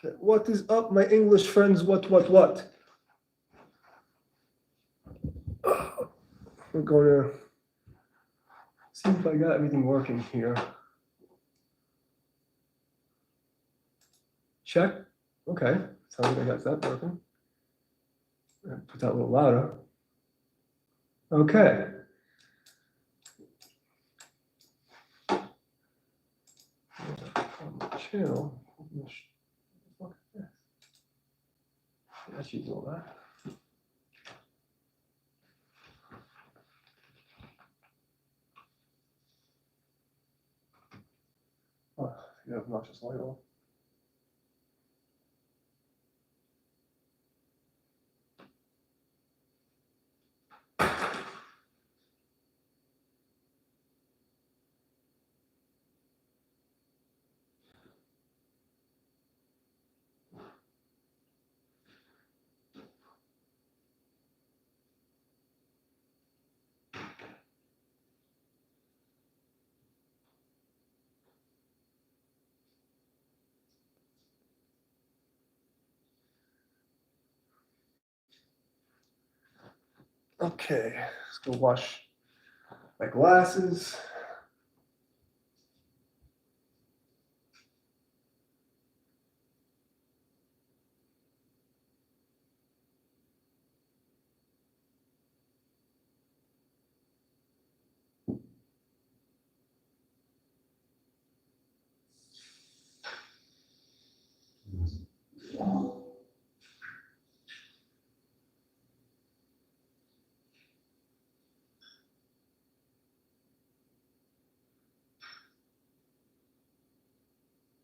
Okay. What is up, my English friends? What? We're going to see if I got everything working here. Check. Okay. Sounds like I got that working. Put that a little louder. Okay. Channel. That should do all that. Oh, you have obnoxious light on. Okay, let's go wash my glasses.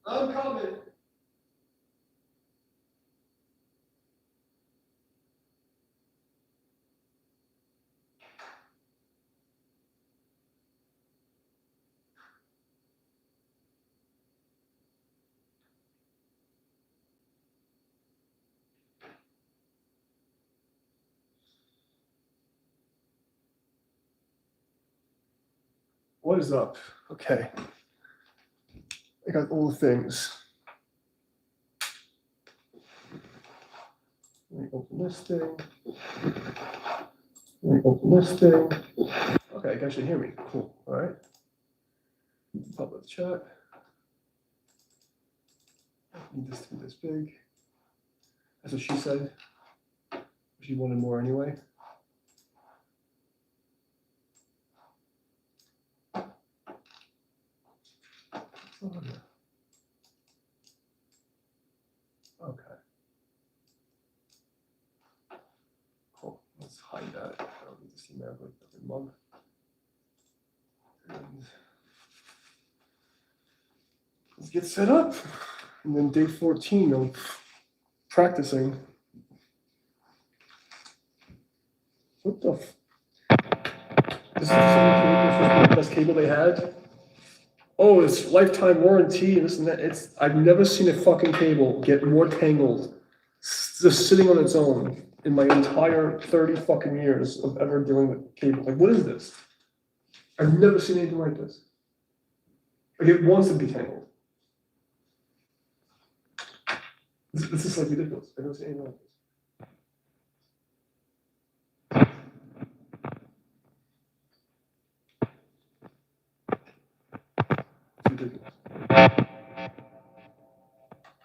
I'm coming. What is up? Okay. I got all the things. Let me open this thing. Let me open this thing. Okay, you guys should hear me. Cool. All right. Public chat. I need this to be this big. That's what she said. She wanted more anyway. Okay. Cool. Let's hide that. I don't need to see that like every month. And let's get set up. And then day 14 of practicing. What the This is the best cable they had. Oh, it's lifetime warranty, this and that. I've never seen a fucking cable get more tangled just sitting on its own in my entire 30 fucking years of ever dealing with cable. Like, what is this? I've never seen anything like this. Like, it wants to be tangled. This is like ridiculous. I've never seen anything like this. Ridiculous.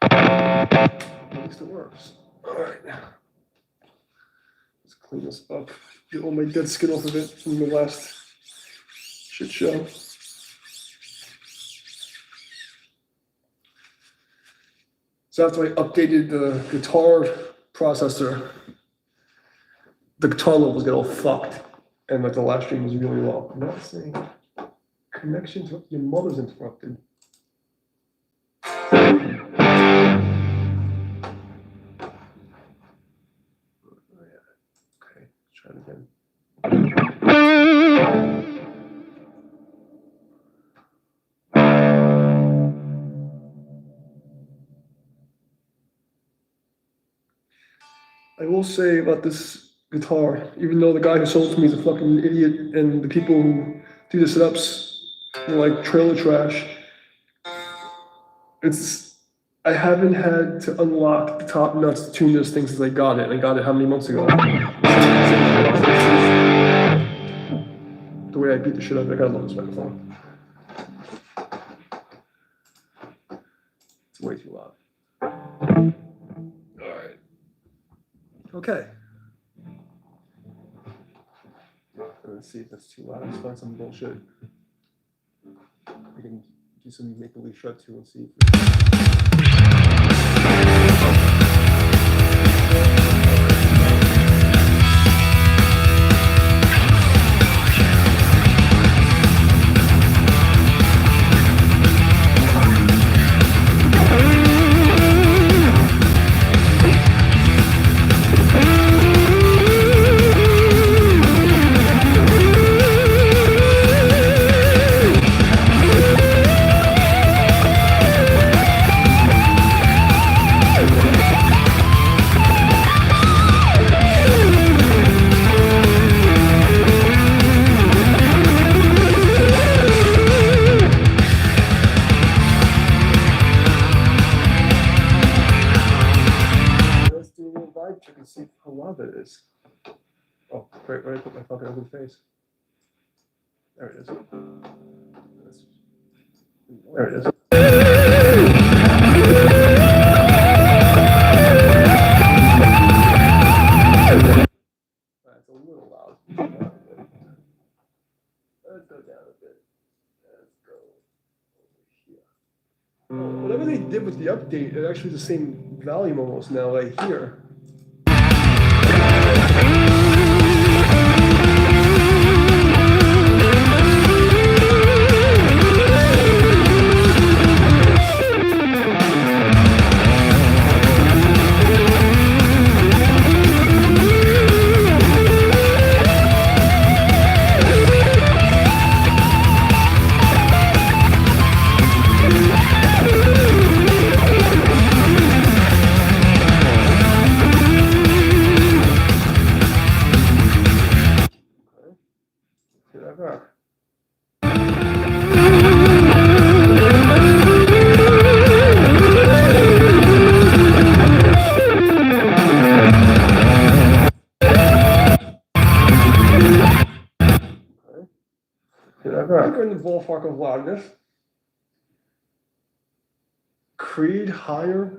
At least it works. All right. Let's clean this up. Get all my dead skin off of it from the last shit show. So after I updated the guitar processor, the guitar levels get all fucked. And like the last stream was really low. I'm not saying connection to your mother's interrupted. Okay, try it again. I will say about this guitar, even though the guy who sold it to me is a fucking idiot, and the people who do the setups are like trailer trash, it's I haven't had to unlock the top nuts to tune this thing since I got it. And I got it how many months ago? The way I beat the shit out of it, I gotta love this microphone. It's way too loud. All right. Okay. Let's see if that's too loud. Let's find some bullshit. We can do some make-believe shred too and see check and see how loud that is. Oh, great, where did I put my fucking ugly face? There it is. There it is. That's a little loud. Let's go down a bit. Let's go over here. Oh, whatever they did with the update, it actually is the same volume almost now right here. We're in the ballpark of loudness. Creed higher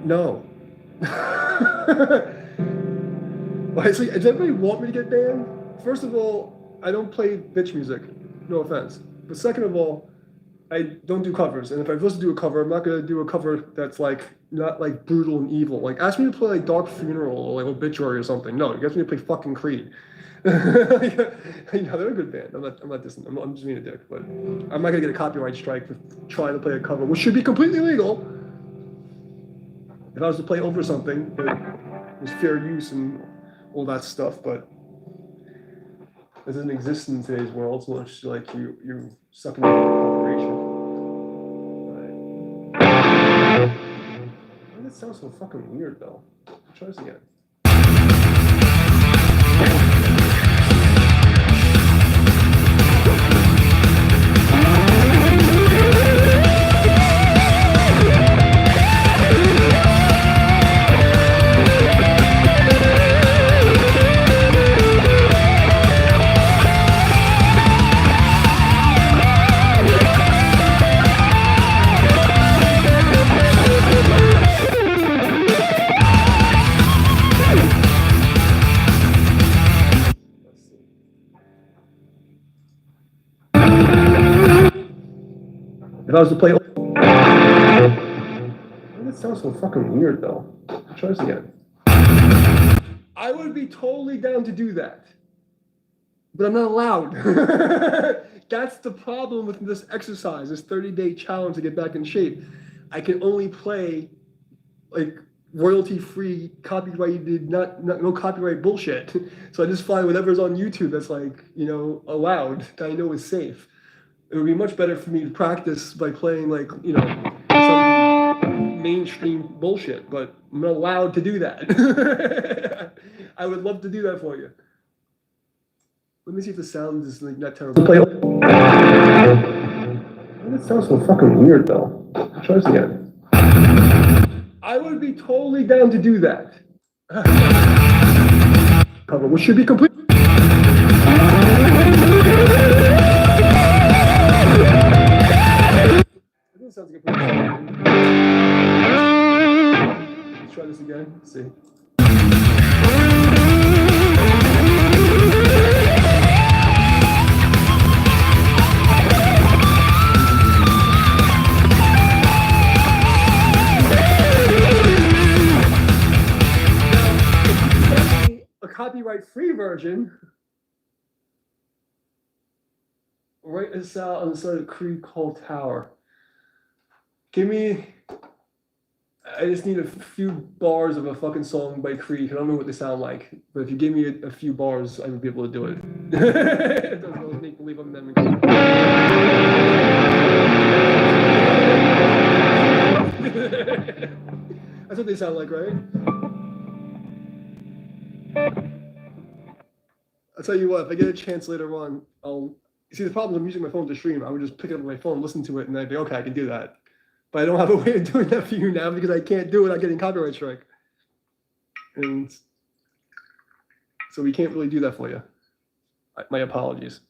no. Does everybody want me to get banned? First of all, I don't play bitch music, no offense. But second of all, I don't do covers. And if I was to do a cover, I'm not gonna do a cover that's like not like brutal and evil. Like ask me to play like Dark Funeral or like Obituary or something. No, you ask me to play fucking Creed. Yeah, they're a good band. I'm not dissing. I'm just being a dick, but I'm not gonna get a copyright strike for trying to play a cover, which should be completely legal. If I was to play over something, it was fair use and all that stuff, but it doesn't exist in today's world, so it's like you're sucking into a corporation. Why does that sound so fucking weird though? Try this again. If I was to play, that sounds so fucking weird though. Try this again. I would be totally down to do that, but I'm not allowed. That's the problem with this exercise, this 30-day challenge to get back in shape. I can only play like royalty-free, copyrighted, no copyright bullshit. So I just find whatever's on YouTube that's like, allowed, that I know is safe. It would be much better for me to practice by playing like, some mainstream bullshit, but I'm not allowed to do that. I would love to do that for you. Let me see if the sound is like not terrible. It sounds so fucking weird though. Try this again. I would be totally down to do that. Cover, which should be complete. This sounds like a pretty song. Let's try this again. Let's see. A copyright-free version. Write this out on the side of Creed Call Tower. Give me. I just need a few bars of a fucking song by Creed. I don't know what they sound like, but if you give me a few bars, I would be able to do it. It doesn't really make believe I'm them. That's what they sound like, right? I'll tell you what, if I get a chance later on, I'll. See, the problem is I'm using my phone to stream. I would just pick it up on my phone, listen to it, and I'd be okay, I can do that. But I don't have a way of doing that for you now because I can't do it without getting copyright strike. And so we can't really do that for you. My apologies.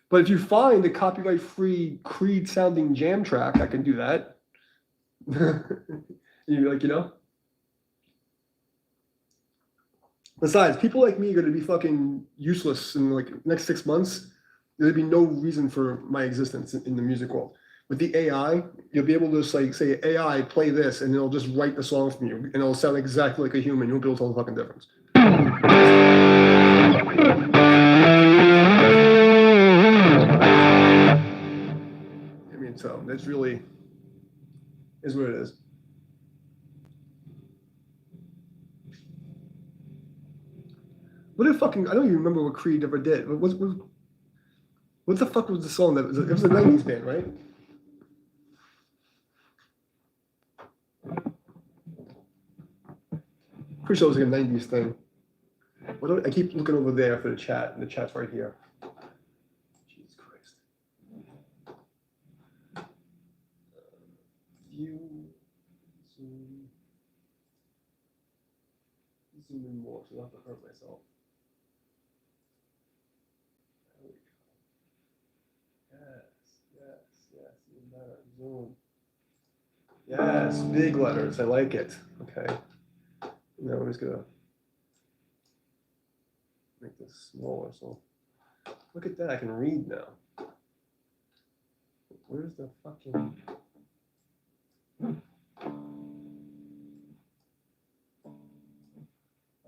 But if you find a copyright-free Creed-sounding jam track, I can do that. You know? Besides, people like me are going to be fucking useless in like next 6 months. There'd be no reason for my existence in the music world. With the AI, you'll be able to just like say, AI, play this, and it'll just write the song from you, and it'll sound exactly like a human. You won't be able to tell the fucking difference. I mean, so that's really is what it is. What if fucking, I don't even remember what Creed ever did. What the fuck was the song that was? It was a 90s band, right? Pretty sure it was like a 90s thing. I keep looking over there for the chat, and the chat's right here. Jesus Christ. View, zoom in more, so I don't have to hurt myself. Yes, even better. Zoom. Yes, big letters. I like it. Okay. Now I'm just gonna make this smaller. So look at that. I can read now. Where's the fucking?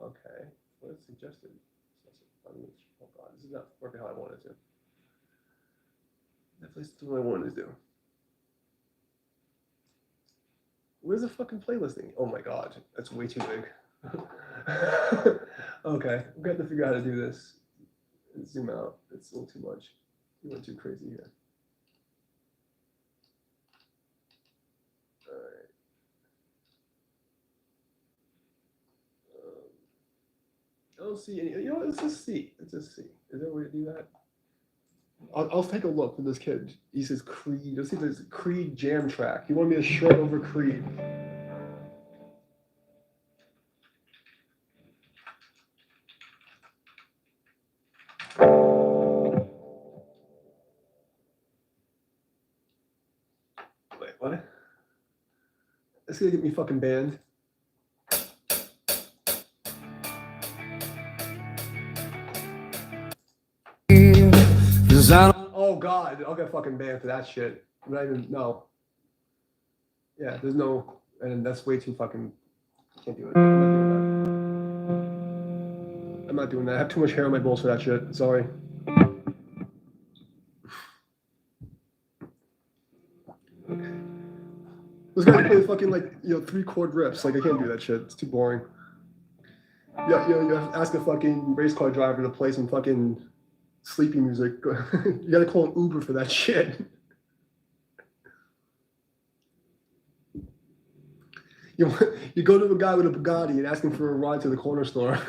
Okay. What is suggested? Oh God, this is not working how I wanted to. That place is what I wanted to do. Where's the fucking playlist thing? Oh my God, that's way too big. Okay, I'm gonna have to figure out how to do this. Zoom out. It's a little too much. You went too crazy here. All right. I don't see any. You know what? Let's just see. Let's just see. Is there a way to do that? I'll take a look with this kid. He says Creed. Let's see if there's a Creed jam track. You want me to shred over Creed? Wait, what? That's gonna get me fucking banned. Oh God, I'll get fucking banned for that shit. I'm not even, no. Yeah, there's no, and that's way too fucking, can't do it. I'm not doing that. I have too much hair on my balls for that shit. Sorry. This guy play fucking like, 3-chord riffs. Like I can't do that shit. It's too boring. Yeah, you have to ask a fucking race car driver to play some fucking sleepy music. You gotta call an Uber for that shit. You go to a guy with a Bugatti and ask him for a ride to the corner store.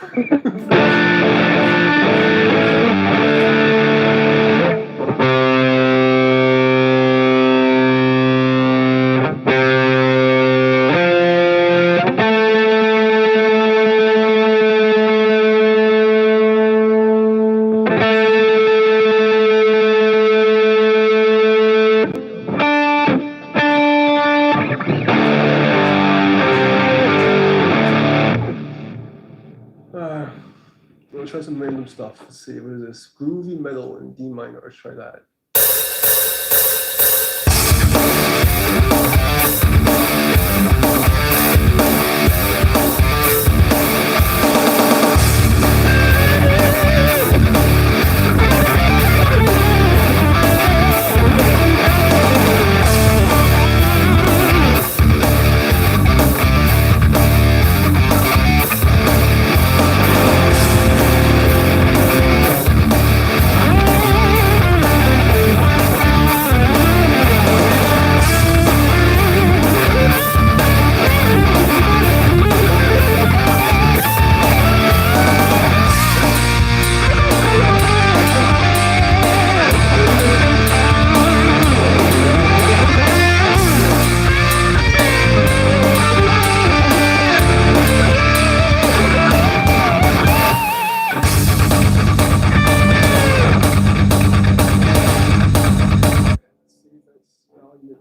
Let's try some random stuff. Let's see, what is this? Groovy metal in D minor. Let's try that.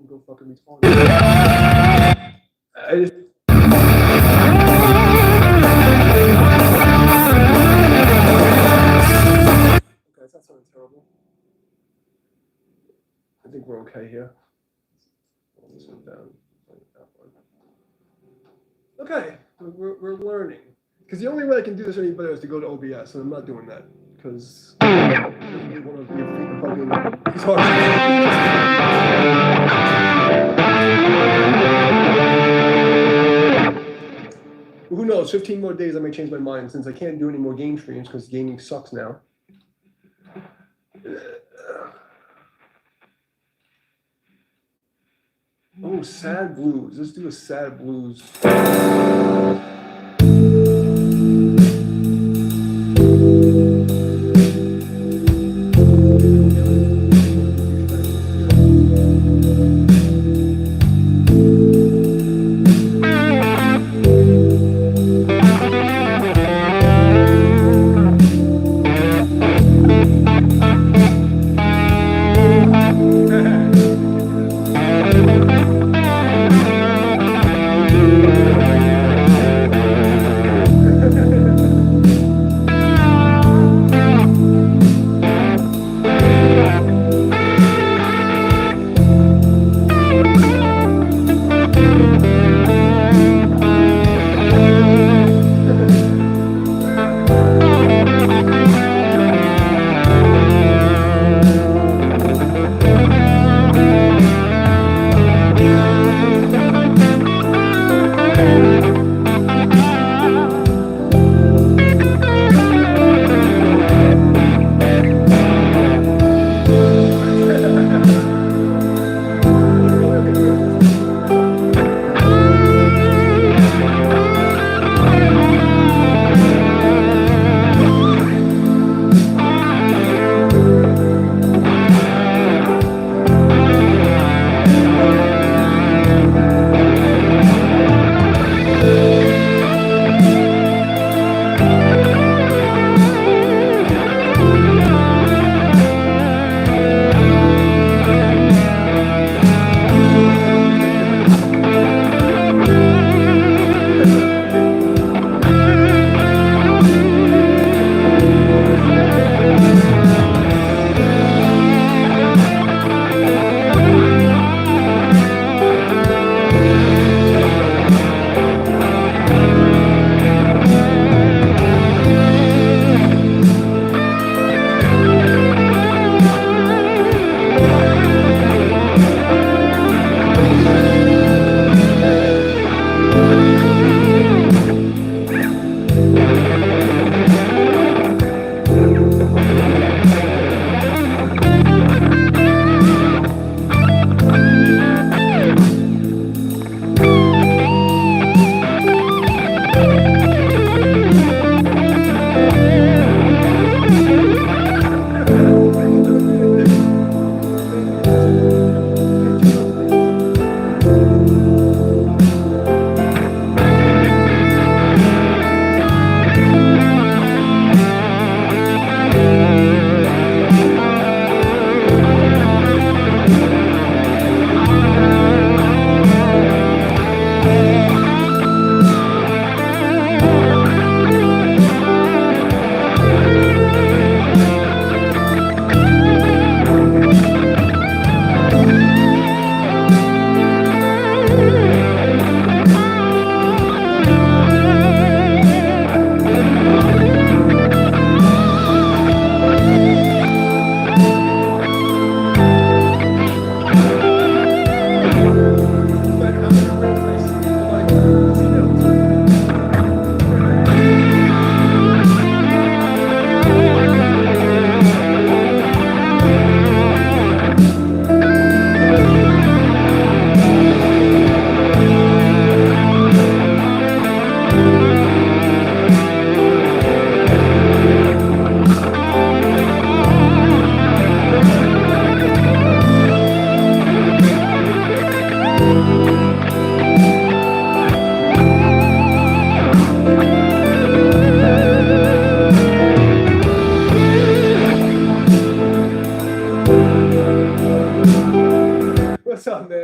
Go fucking retarded. I just... Okay, that's not sounding terrible. I think we're okay here. Roll this one down. Okay, we're learning. Because the only way I can do this any better is to go to OBS, and I'm not doing that. Because I really want to be a fucking... It's hard. Who knows? 15 more days, I may change my mind since I can't do any more game streams because gaming sucks now. Oh, sad blues. Let's do a sad blues.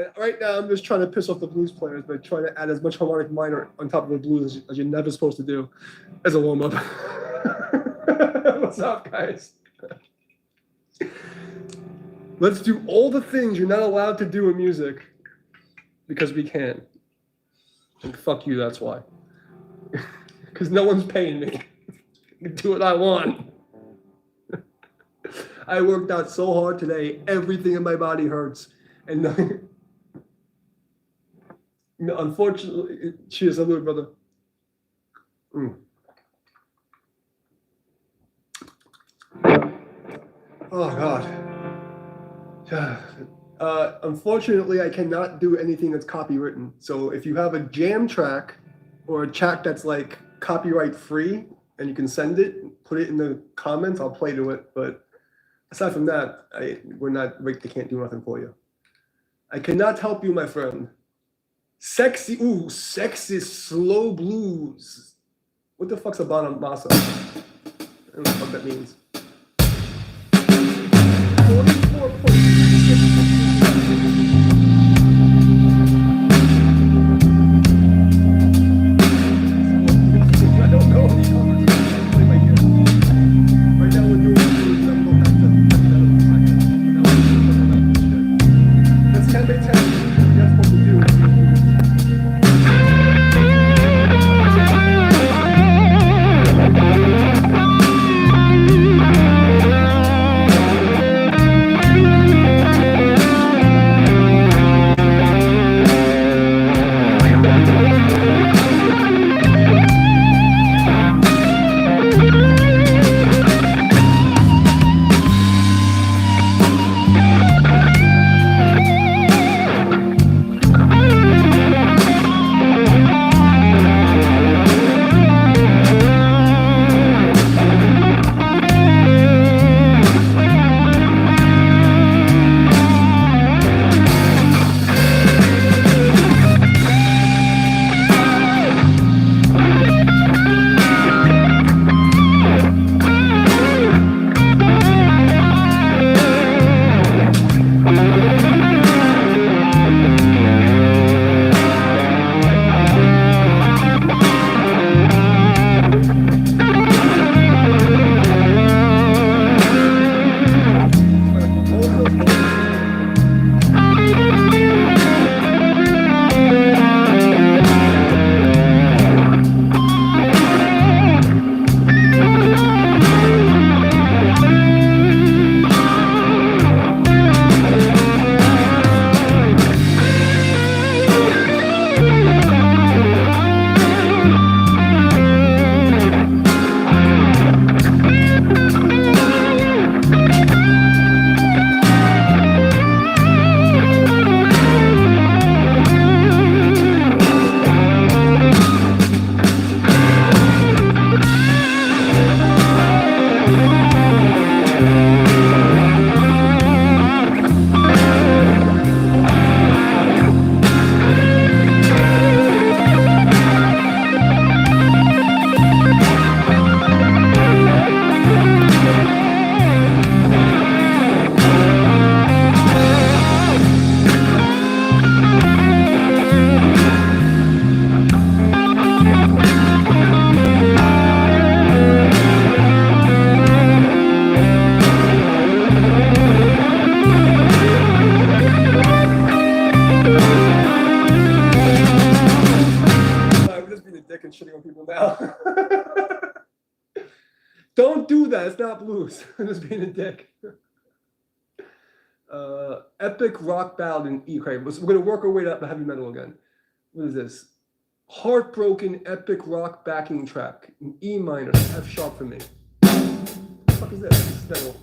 man. Right now, I'm just trying to piss off the blues players by trying to add as much harmonic minor on top of the blues as you're never supposed to do as a warm up. What's up, guys? Let's do all the things you're not allowed to do in music because we can. And fuck you, that's why. Because no one's paying me. I can do what I want. I worked out so hard today, everything in my body hurts. And unfortunately, cheers, salute, brother. Oh, God. Unfortunately, I cannot do anything that's copywritten. So if you have a jam track or a track that's like copyright free and you can send it, put it in the comments, I'll play to it. But aside from that, they can't do nothing for you. I cannot help you, my friend. Sexy slow blues. What the fuck's a bonamassa? I don't know what that means. 44.6. I don't know any colors. Play my ear. Right now we're doing blues, and I'm going back to that's 10 by 10. That's what we do. Don't do that. It's not blues. I'm just being a dick. Epic rock ballad in E. Okay, we're going to work our way up to heavy metal again. What is this? Heartbroken epic rock backing track in E minor, F sharp for me. What the fuck is this? This is metal.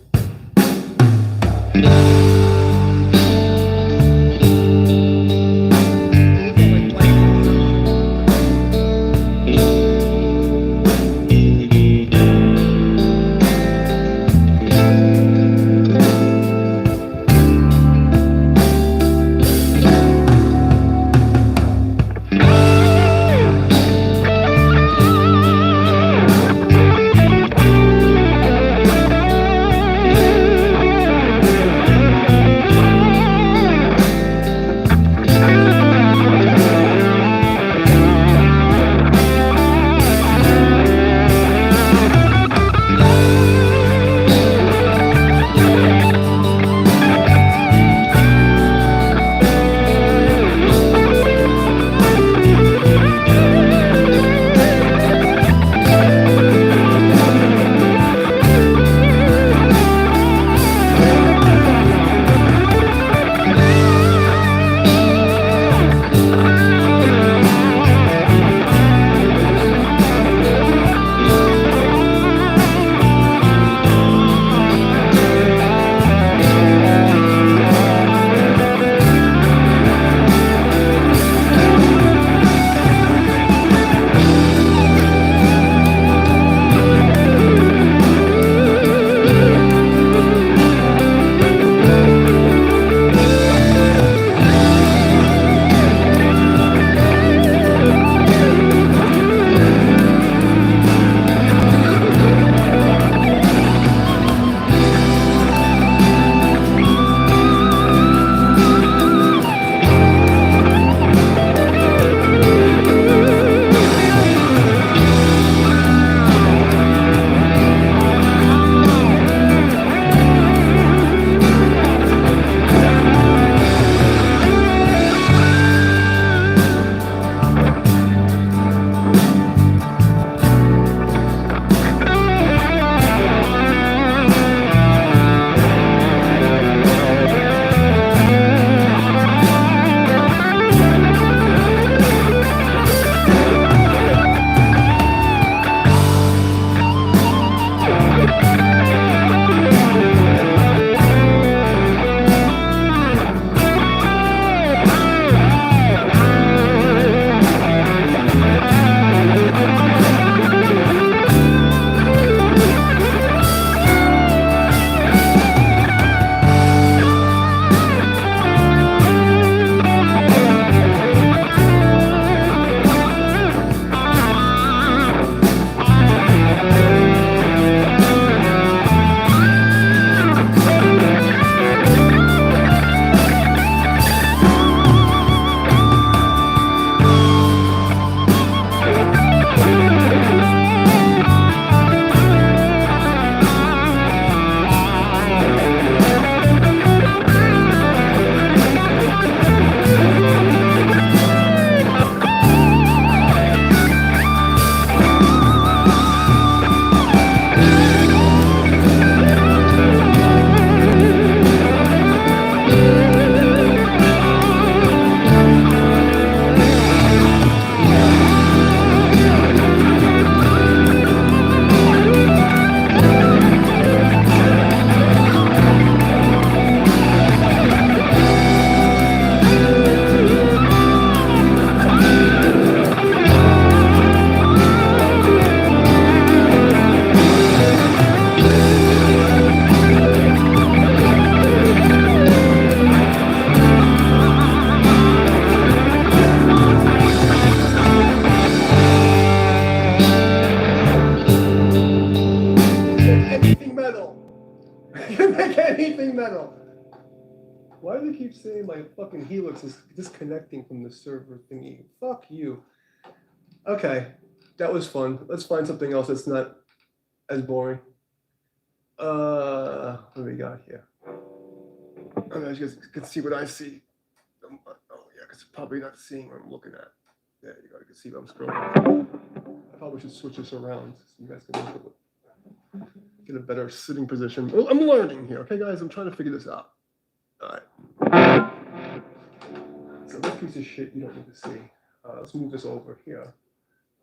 keep saying my fucking Helix is disconnecting from the server thingy? Fuck you. Okay, that was fun. Let's find something else that's not as boring. What do we got here? I mean, you guys can see what I see. Oh yeah, because probably not seeing what I'm looking at. There you go. You can see what I'm scrolling. I probably should switch this around so you guys can get a better sitting position. Well, I'm learning here, okay, guys? I'm trying to figure this out. All right. So this piece of shit you don't need to see. Let's move this over here.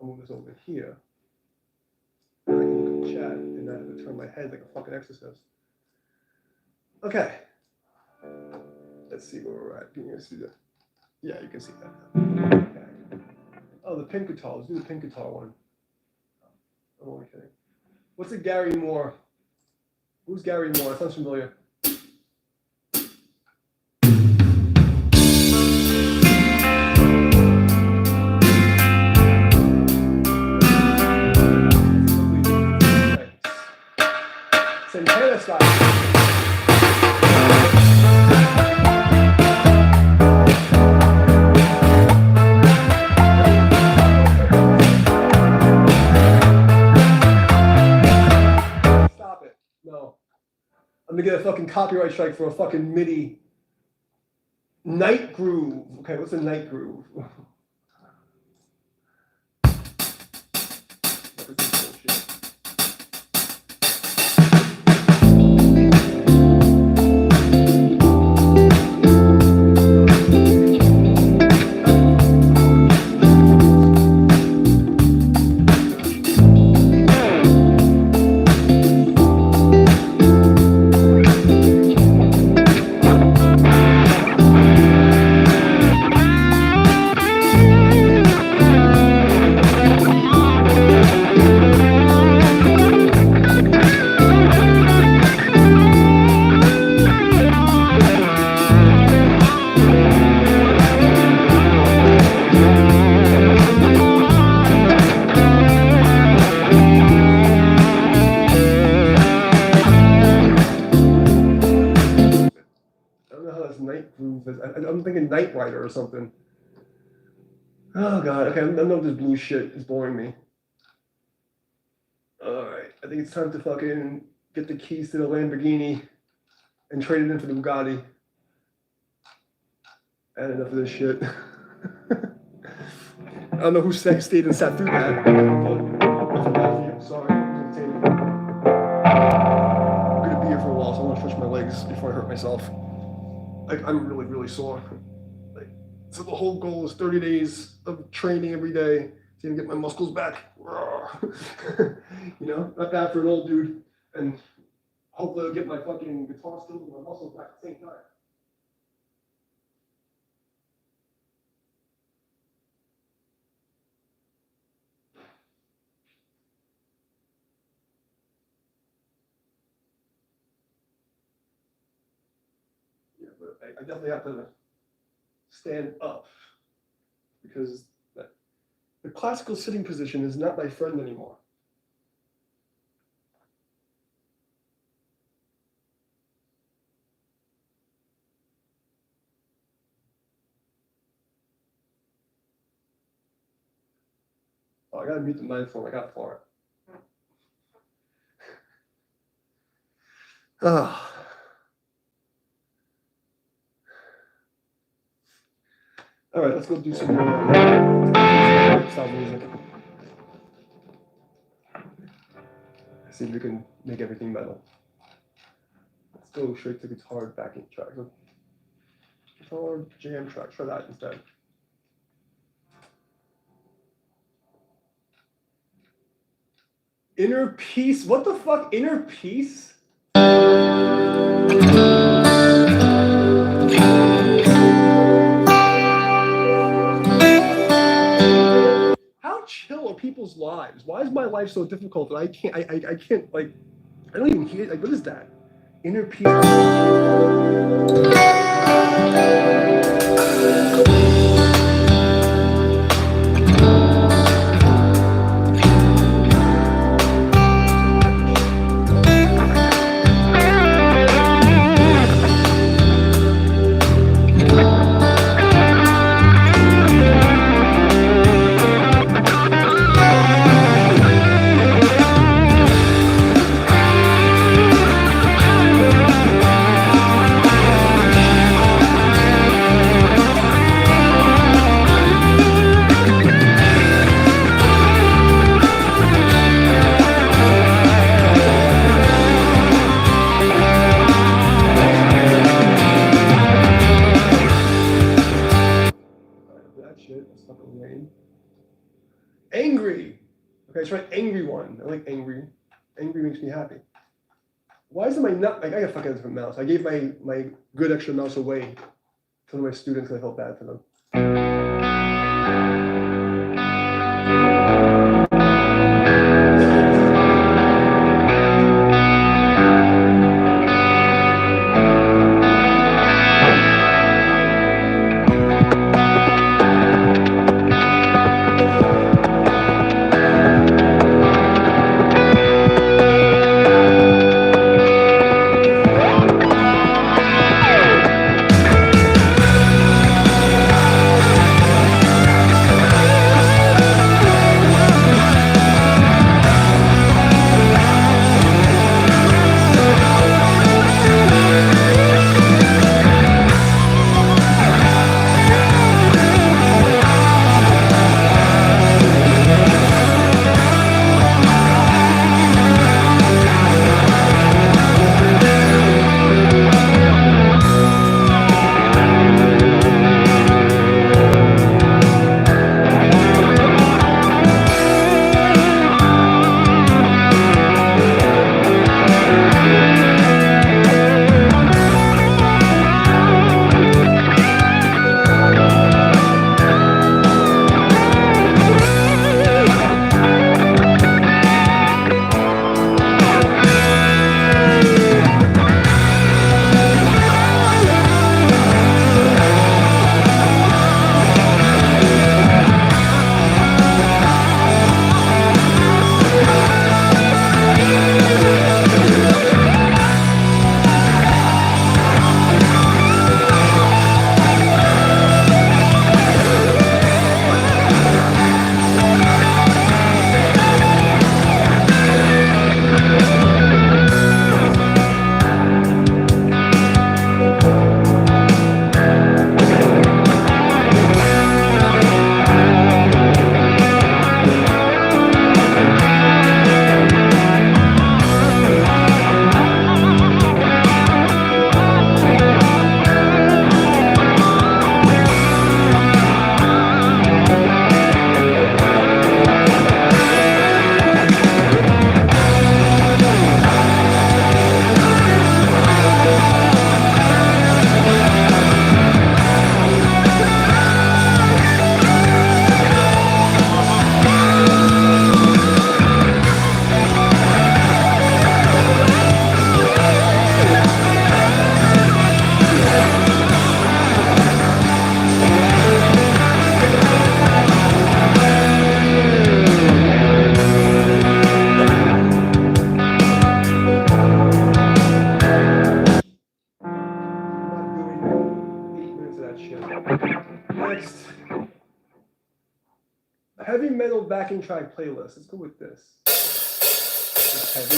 I'll move this over here. And I can look at the chat and I have to turn my head like a fucking exorcist. Okay. Let's see where we're at. Can you see that? Yeah, you can see that. Okay. Oh, the pink guitar. Let's do the pink guitar one. I'm only kidding. What's a Gary Moore? Who's Gary Moore? That sounds familiar. Santana style. I'm gonna get a fucking copyright strike for a fucking MIDI night groove. Okay, what's a night groove? I'm thinking Knight Rider or something. Oh god, okay, I know this blue shit is boring me. Alright, I think it's time to fucking get the keys to the Lamborghini and trade it in for the Bugatti. I had enough of this shit. I don't know who stayed and sat through that. Sorry, I'm gonna be here for a while, so I want to stretch my legs before I hurt myself. I'm really, really sore. So the whole goal is 30 days of training every day to get my muscles back. You know, not bad for an old dude. And hopefully I'll get my fucking guitar skills and my muscles back at the same time. Yeah, but I definitely have to stand up because the classical sitting position is not my friend anymore. Oh, I gotta mute the microphone. I got far. Ah. All right, let's go do some more style music. See if we can make everything metal. Let's go straight to guitar backing track. Guitar jam track. Try that instead. Inner Peace. What the fuck? Inner Peace? How chill are people's lives? Why is my life so difficult that I can't like, I don't even hear, like, what is that? Inner Peace. that shit. It's fucking lame. Angry. Okay, let's try an angry one. I like angry. Angry makes me happy. Why is it my nut? Like, I got fucking different mouse. I gave my good extra mouse away to my students because I felt bad for them. Next, heavy metal backing track playlist. Let's go with this. It's heavy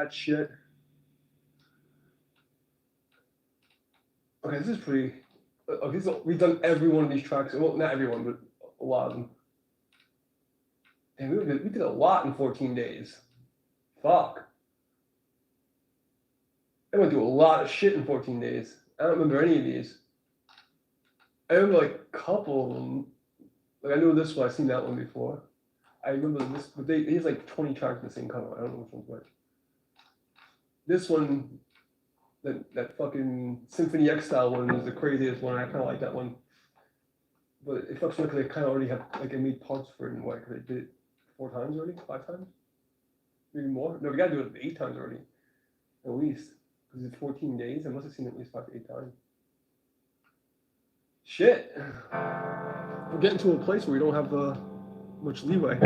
that shit. Okay, this is pretty. Okay, so we've done every one of these tracks. Well, not everyone, but a lot of them. And we did a lot in 14 days. Fuck. I went through a lot of shit in 14 days. I don't remember any of these. I remember like a couple of them. Like I knew this one, I've seen that one before. I remember this, but he has like 20 tracks in the same color. I don't know which one's which. This one, that fucking Symphony X style one is the craziest one. I kind of like that one. But it fucks me because they kind of already have, like, I made parts for it in what, because they did it 4 times already? 5 times? Maybe more? No, we gotta do it 8 times already. At least. Because it's 14 days. I must have seen it at least 5 to 8 times. Shit. We're getting to a place where we don't have much leeway.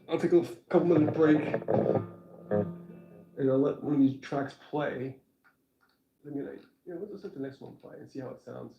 I'll take a couple minute break. And I'll let one of these tracks play. I mean, let's let the next one play and see how it sounds.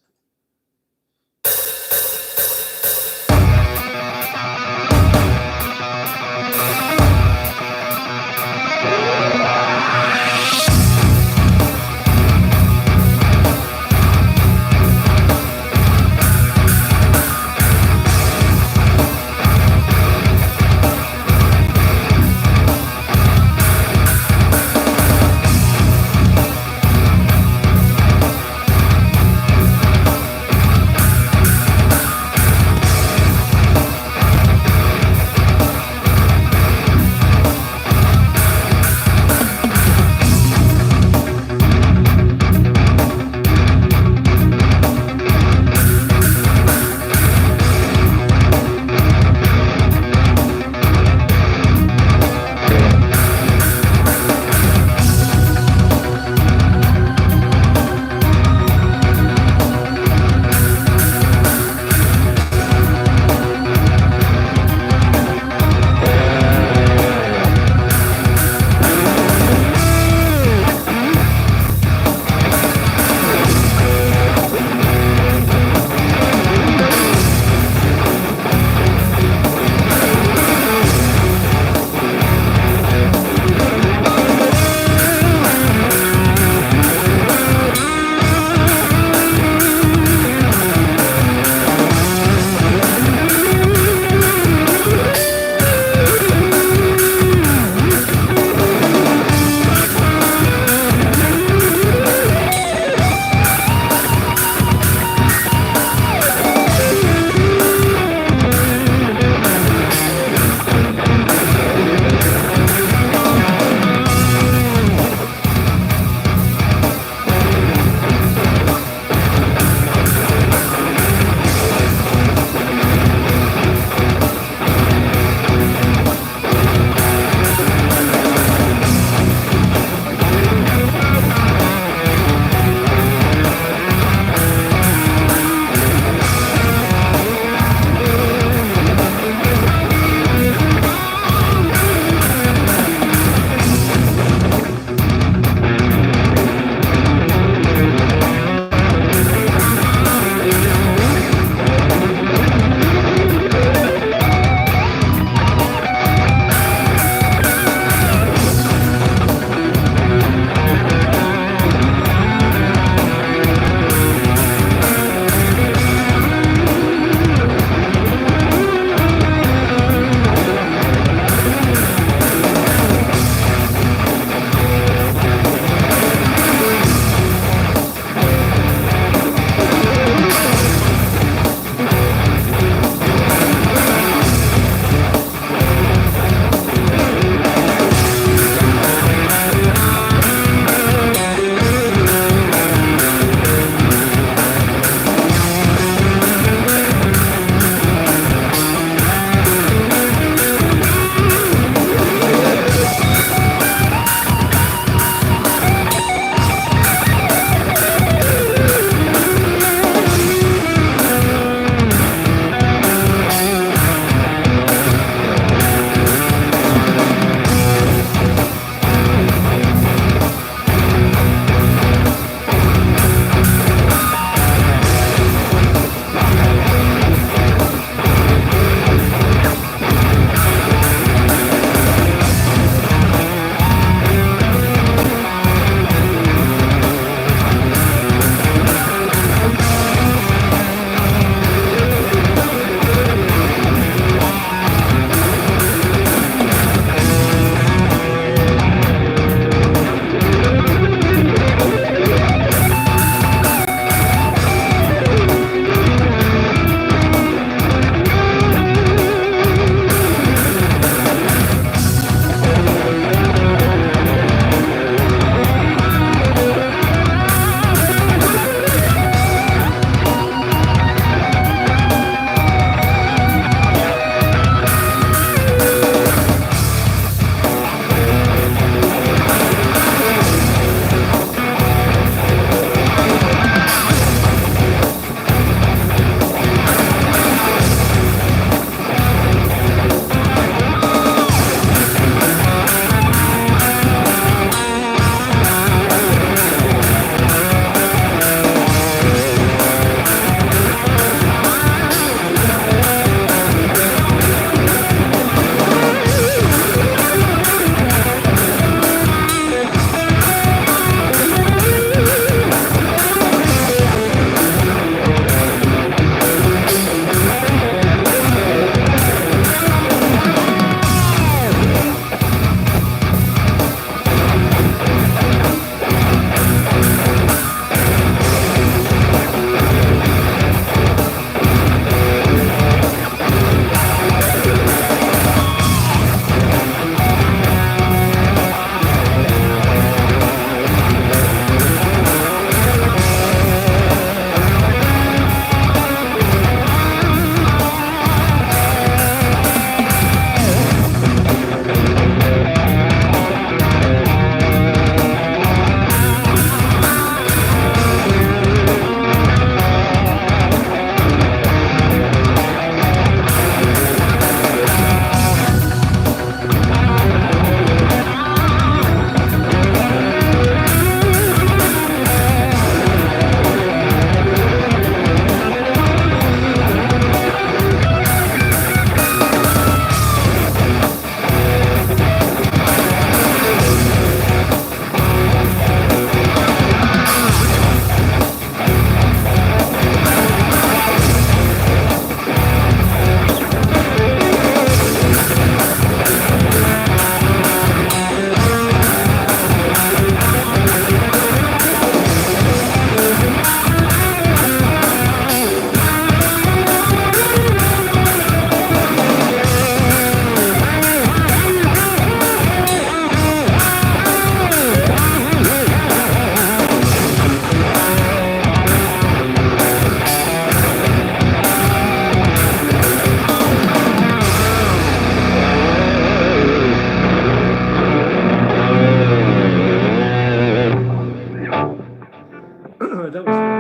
That was.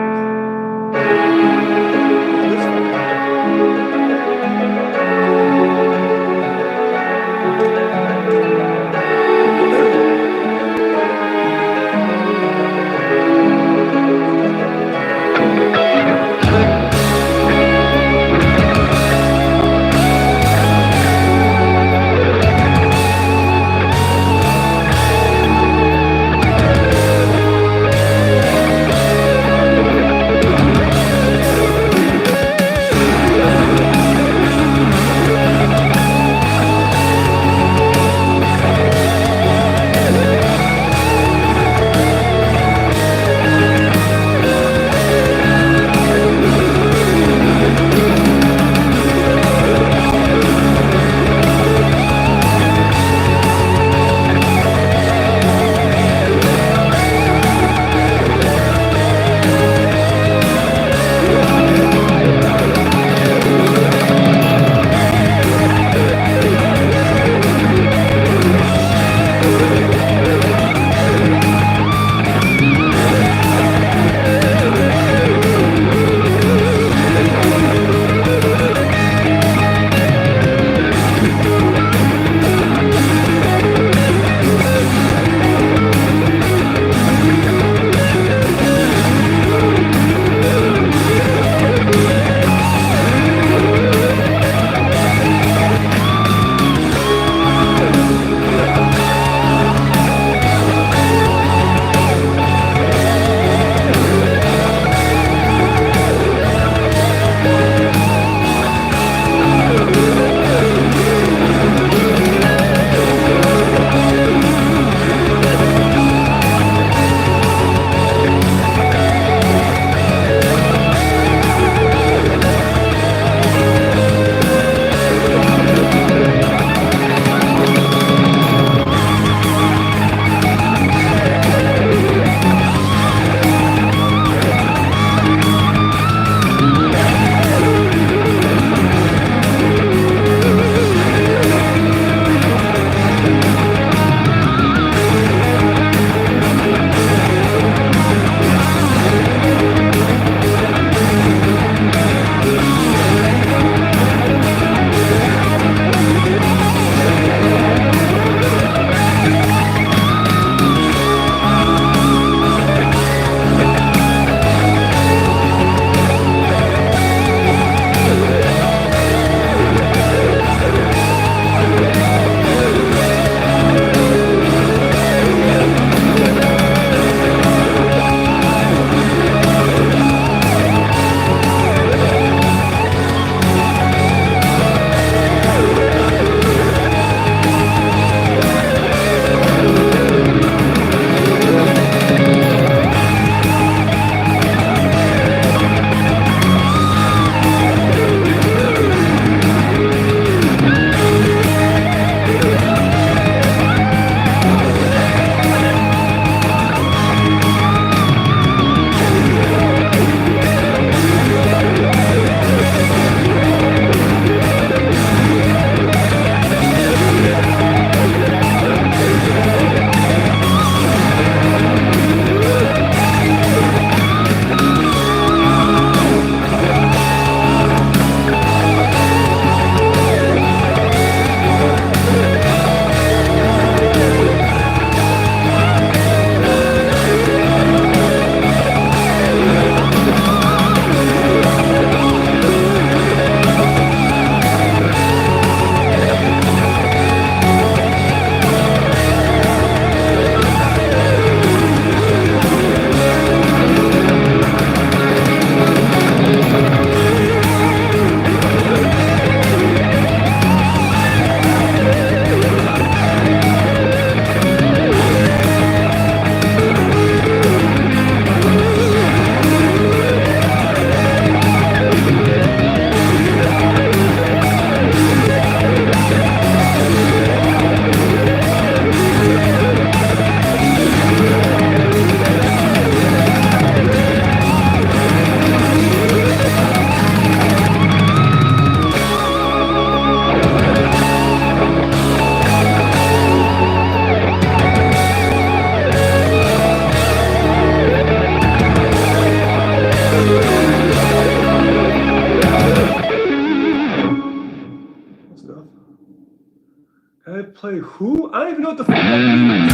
who? I don't even know what the fuck that means.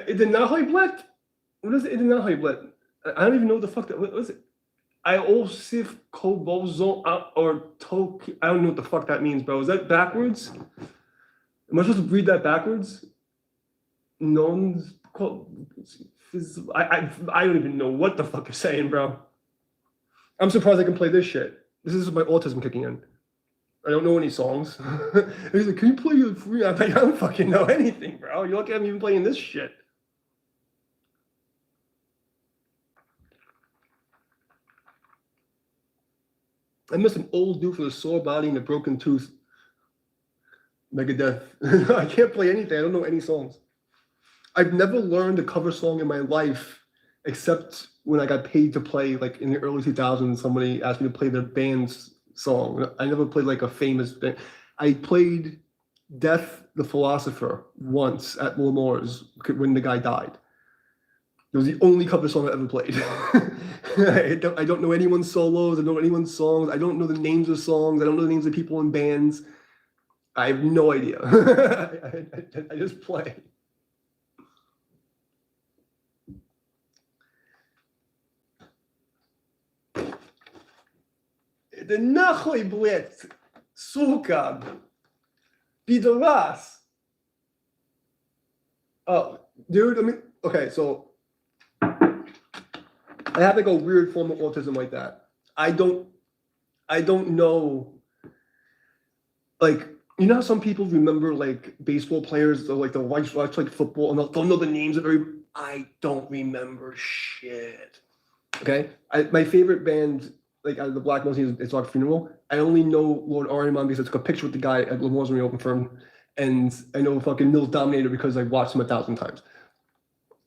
Idenahoi What is it? Idenahoi I don't even know what the fuck that. What is it? Iosif Kobozo or Toki. I don't know what the fuck that means, bro. Is that backwards? Am I supposed to read that backwards? Non. I don't even know what the fuck you're saying, bro. I'm surprised I can play this shit. This is my autism kicking in. I don't know any songs. He's like, can you play it free? I'm like, I don't fucking know anything, bro. You're lucky I'm even playing this shit. I miss an old dude with a sore body and a broken tooth. Megadeth. I can't play anything. I don't know any songs. I've never learned a cover song in my life except when I got paid to play, like in the early 2000s, somebody asked me to play their band's song. I never played like a famous band. I played Death the Philosopher once at Lemore's when the guy died. It was the only cover song I ever played. I don't know anyone's solos. I don't know anyone's songs. I don't know the names of songs. I don't know the names of people in bands. I have no idea. I just play. The nahoi blitz, suka, pidoras. Oh, dude, I mean, okay, so I have like a weird form of autism like that. I don't know, like, you know how some people remember like baseball players, or like they'll watch like football and they'll know the names of every. I don't remember shit. Okay, my favorite band, like out of the Black Moses, it's Rock Funeral. I only know Lord Ariman because I took a picture with the guy at Lemore's when he opened for him, and I know fucking Mills Dominator because I watched him 1,000 times.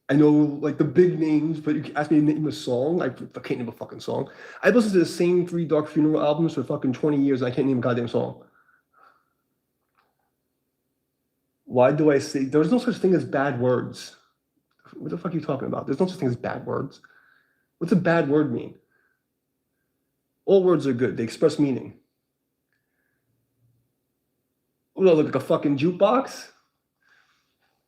I know like the big names, but you ask me to name a song, I can't name a fucking song. I've listened to the same 3 Dark Funeral albums for fucking 20 years, and I can't name a goddamn song. Why do I say there's no such thing as bad words? What the fuck are you talking about? There's no such thing as bad words. What's a bad word mean? All words are good. They express meaning. What do I look like, a fucking jukebox?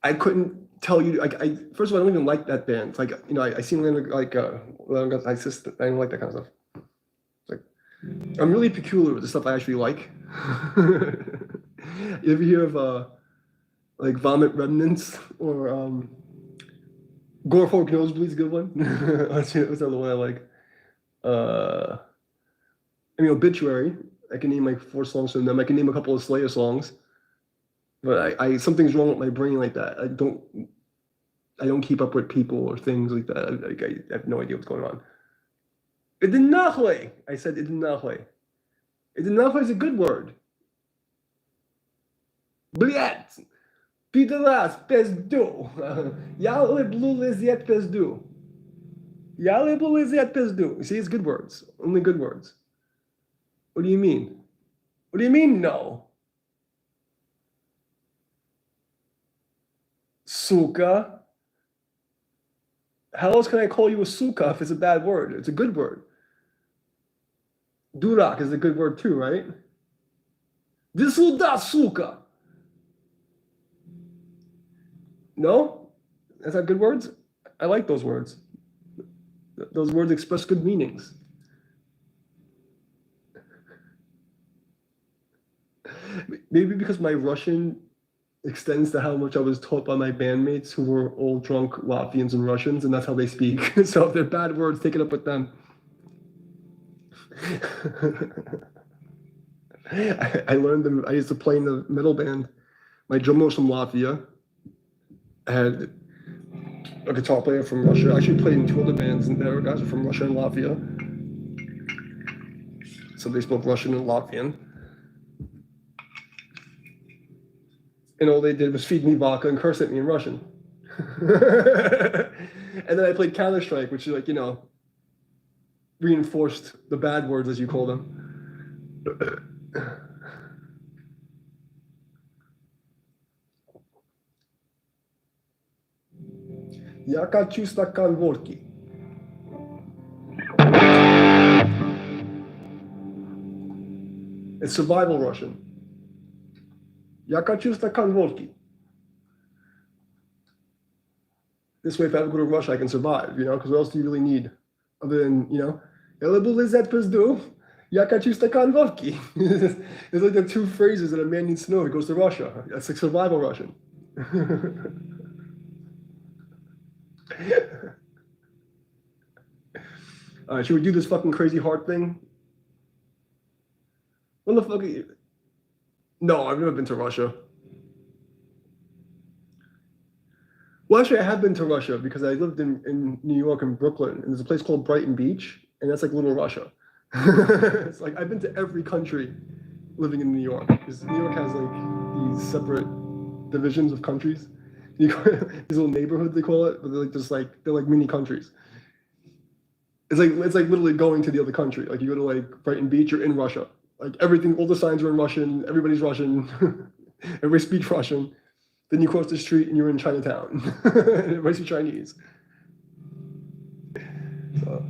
I couldn't tell you. I first of all, I don't even like that band. Like, you know, I seen them like I don't like that kind of stuff. It's like, I'm really peculiar with the stuff I actually like. You ever hear of like Vomit Remnants or Gore Fork Nosebleed's a good one? What's the other one I like? I mean, Obituary. I can name like 4 songs from them. I can name a couple of Slayer songs. But I something's wrong with my brain like that. I don't keep up with people or things like that. I have no idea what's going on. Idinachle. I said idinachle. Idinachle is a good word. Bliat. Pideras pezdu. Yale bluliziet pezdu. Yale bluliziet pezdu. You see, it's good words. Only good words. What do you mean? What do you mean, no? Suka. How else can I call you a suka if it's a bad word? It's a good word. Durak is a good word too, right? Disuda suka. No? That's not good words? I like those words. Those words express good meanings. Maybe because my Russian extends to how much I was taught by my bandmates who were all drunk Latvians and Russians, and that's how they speak. So if they're bad words, take it up with them. I learned them. I used to play in the metal band. My drummer was from Latvia. I had a guitar player from Russia. I actually played in 2 other bands, and there guys are from Russia and Latvia. So they spoke Russian and Latvian. And all they did was feed me vodka and curse at me in Russian. And then I played Counter-Strike, which is like, you know, reinforced the bad words, as you call them. Я хочу стакан водки. It's survival Russian. Я хочу стакан водки. This way, if I ever go to Russia, I can survive, because what else do you really need? Other than, я люблю лизать пизду, я хочу стакан водки. It's like the two phrases that a man needs to know if he goes to Russia. That's like survival Russian. All right, should we do this fucking crazy heart thing? What the fuck are you? No, I've never been to Russia. Well, actually, I have been to Russia because I lived in New York and Brooklyn, and there's a place called Brighton Beach, and that's like Little Russia. It's like I've been to every country living in New York, because New York has like these separate divisions of countries. These little neighborhoods, they call it, but they're like mini countries. It's like literally going to the other country. Like you go to like Brighton Beach, you're in Russia. Like everything, all the signs are in Russian. Everybody's Russian. Everybody speaks Russian. Then you cross the street and you're in Chinatown. Everybody speaks Chinese. So,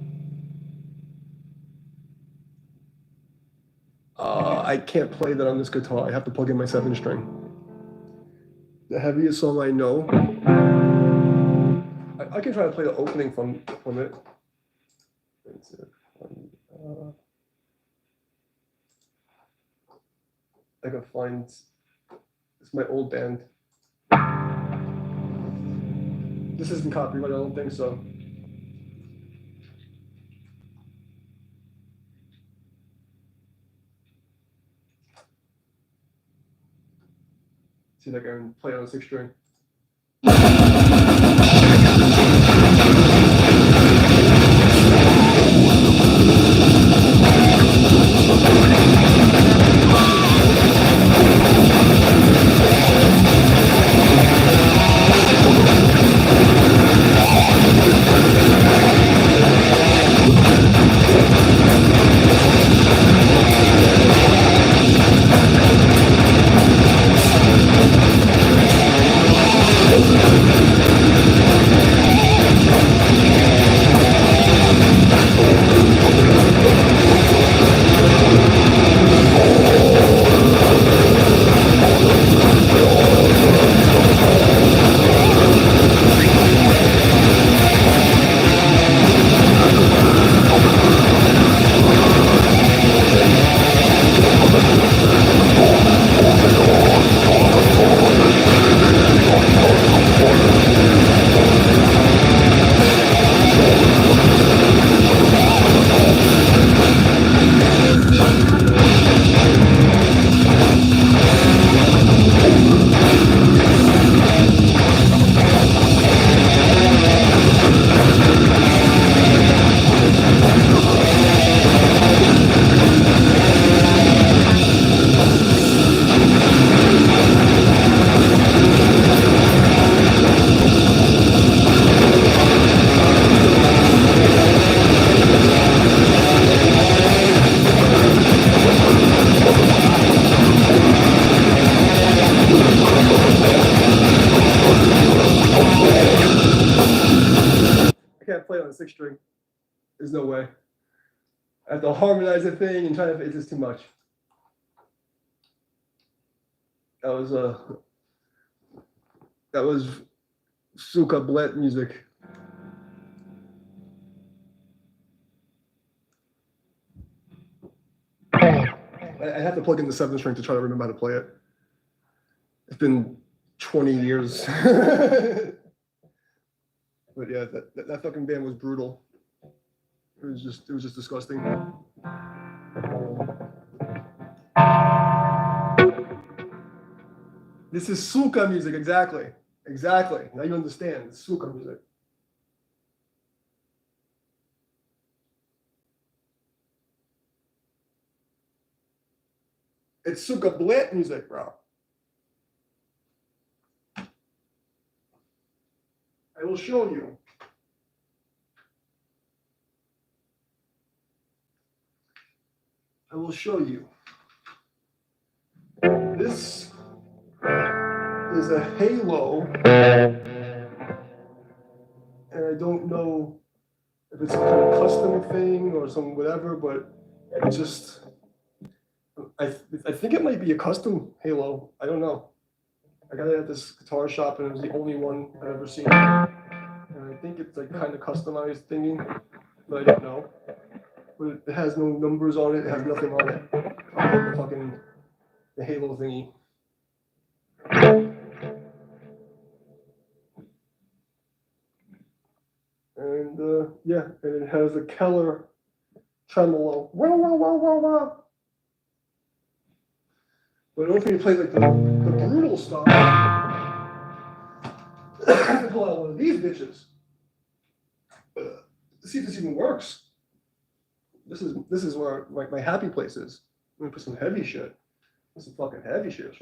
I can't play that on this guitar. I have to plug in my 7-string. The heaviest song I know. I can try to play the opening from it. I can find. It's my old band. This isn't copyright, I don't think so. See if I can play on a 6-string. Play on a 6-string. There's no way. I have to harmonize the thing and try to. It's just too much. That was Suka Blet music. I have to plug in the 7-string to try to remember how to play it. It's been 20 years. But yeah, that fucking band was brutal. It was just disgusting. This is suka music, exactly. Exactly. Now you understand. It's suka music. It's suka blet music, bro. I will show you. I will show you. This is a halo, and I don't know if it's some kind of custom thing or some whatever, but it just, I think it might be a custom halo. I don't know. I got it at this guitar shop, and it was the only one I've ever seen. And I think it's like kind of customized thingy, but I don't know. But it has no numbers on it. It has nothing on it. The fucking the halo thingy. And yeah, and it has a Keller tremolo. Wow, wow, wow, wow, wow. But in order for you to play like the brutal stuff, I have to pull out one of these bitches. See if this even works. This is where my happy place is. I'm gonna put some heavy shit. This is fucking heavy shit.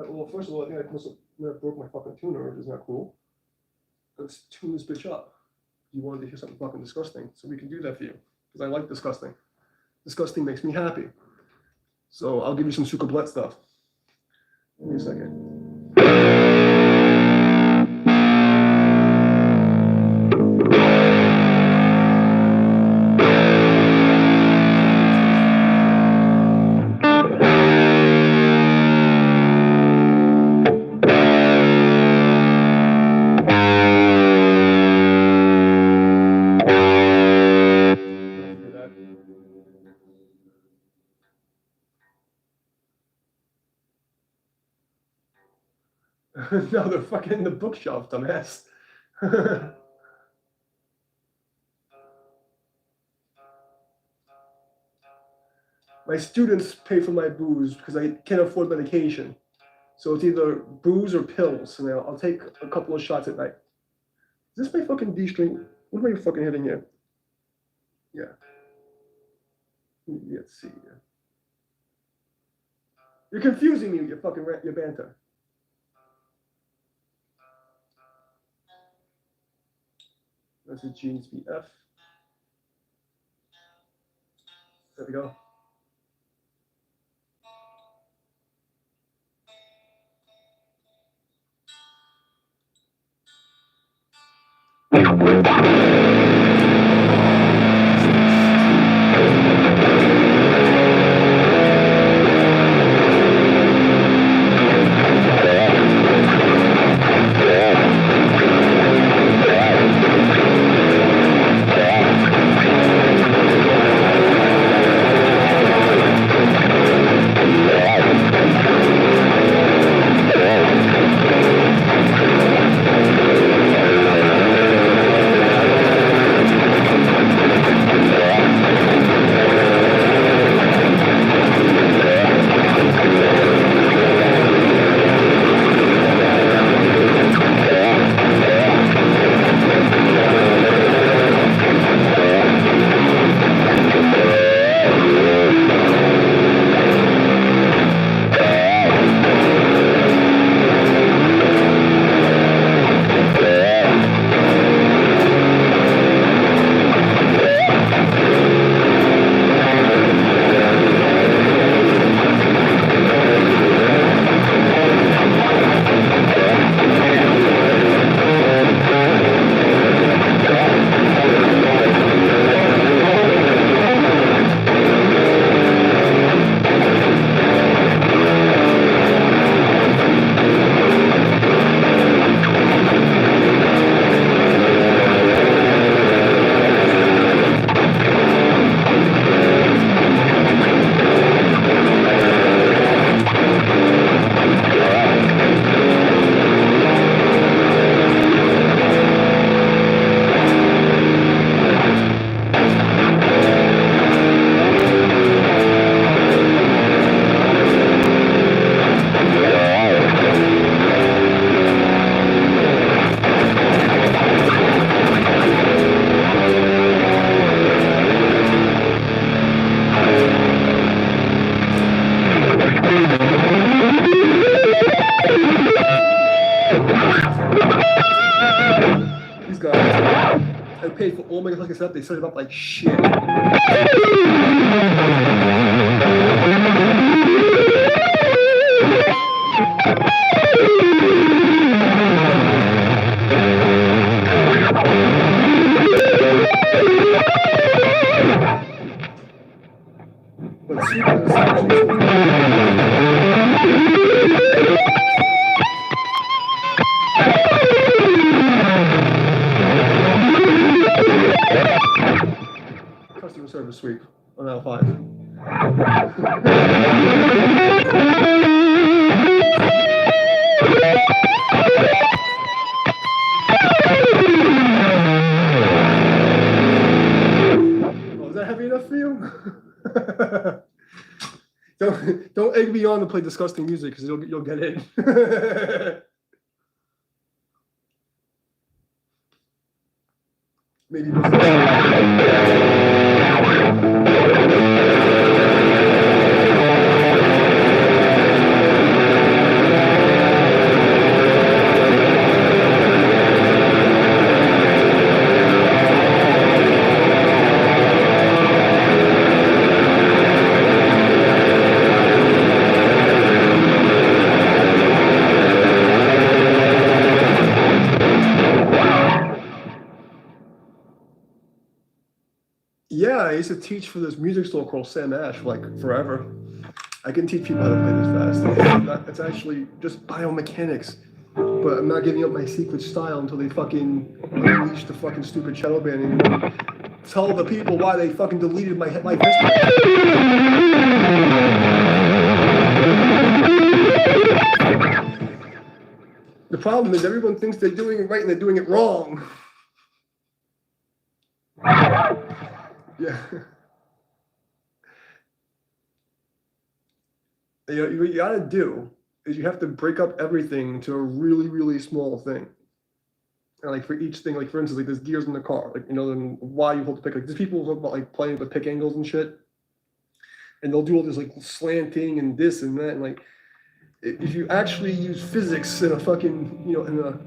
Well, first of all, I think I must have broke my fucking tuner, which is not cool. Let's tune this bitch up. You wanted to hear something fucking disgusting, so we can do that for you. Because I like disgusting. Disgusting makes me happy. So I'll give you some sucablet stuff. Give me a second. No, they're fucking in the bookshelf, dumbass. My students pay for my booze because I can't afford medication. So it's either booze or pills, and I'll take a couple of shots at night. Is this my fucking D string? What am I fucking hitting here? Yeah. Let's see. You're confusing me with your banter. That's a G needs to be F. There we go. paid for all my fucking stuff. They set it up like shit. week was customer service week on aisle 5. Is that heavy enough for you? don't egg me on to play disgusting music because you'll get it. Maybe. Yeah, I used to teach for this music store called Sam Ash for like forever. I can teach people how to play this fast. It's actually just biomechanics. But I'm not giving up my secret style until they fucking unleash the fucking stupid shadow banning and tell the people why they fucking deleted my life history. The problem is everyone thinks they're doing it right and they're doing it wrong. Yeah. You know, what you gotta do is you have to break up everything into a really, really small thing. And like for each thing, like for instance, like there's gears in the car, like, you know, then why you hold the pick. Like there's people who talk about like playing with pick angles and shit. And they'll do all this like slanting and this and that. And like, if you actually use physics in a fucking, you know, in a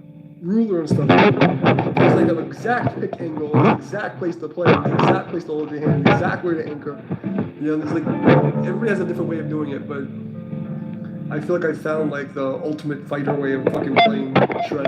ruler and stuff, there's like an exact pick angle, an exact place to play, an exact place to hold your hand, exact way to anchor. You know, there's like, everybody has a different way of doing it, but I feel like I found like the ultimate fighter way of fucking playing shred.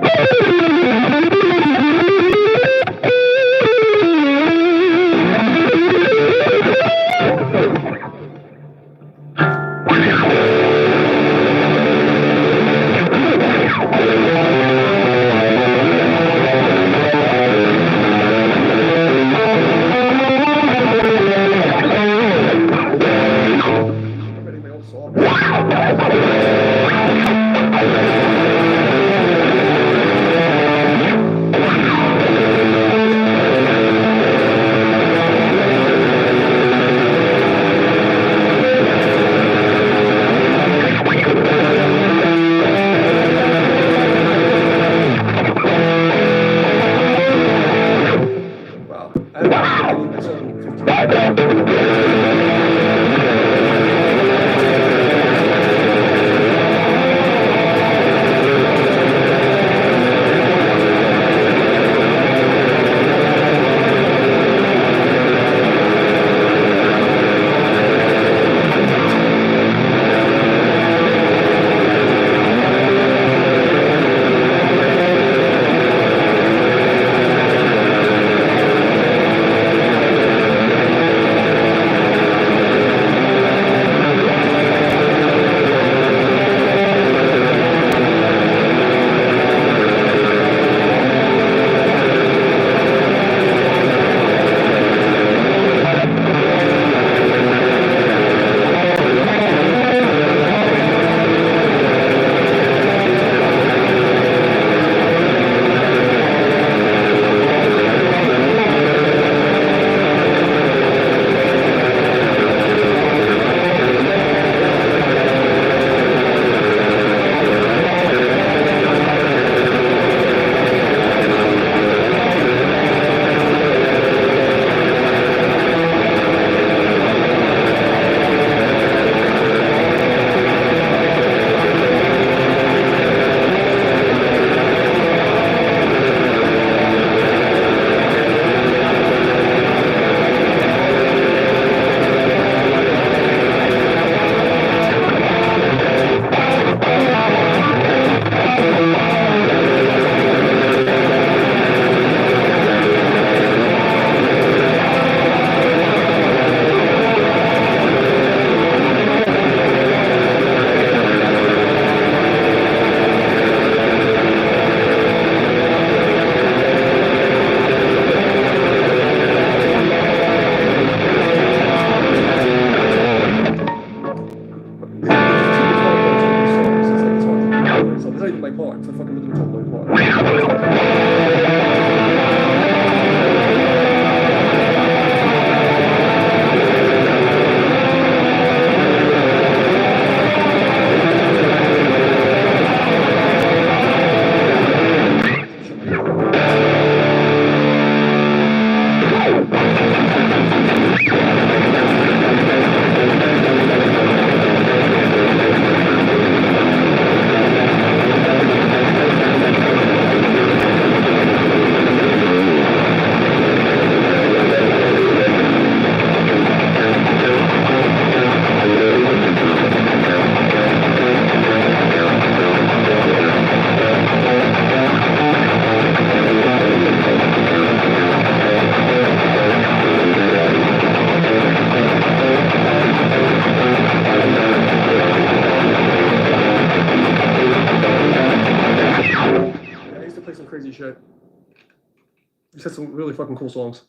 had some really fucking cool songs.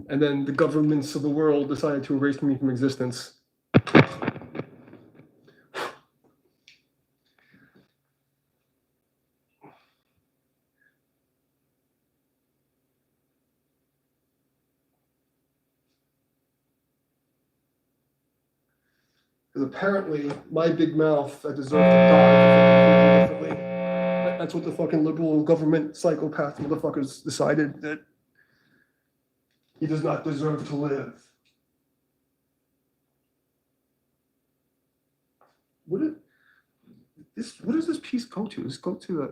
And then the governments of the world decided to erase me from existence. Because apparently, my big mouth, I deserve to die for thinking differently. That's what the fucking liberal government psychopath motherfuckers decided, that he does not deserve to live. What does this piece go to? Does it go to the... I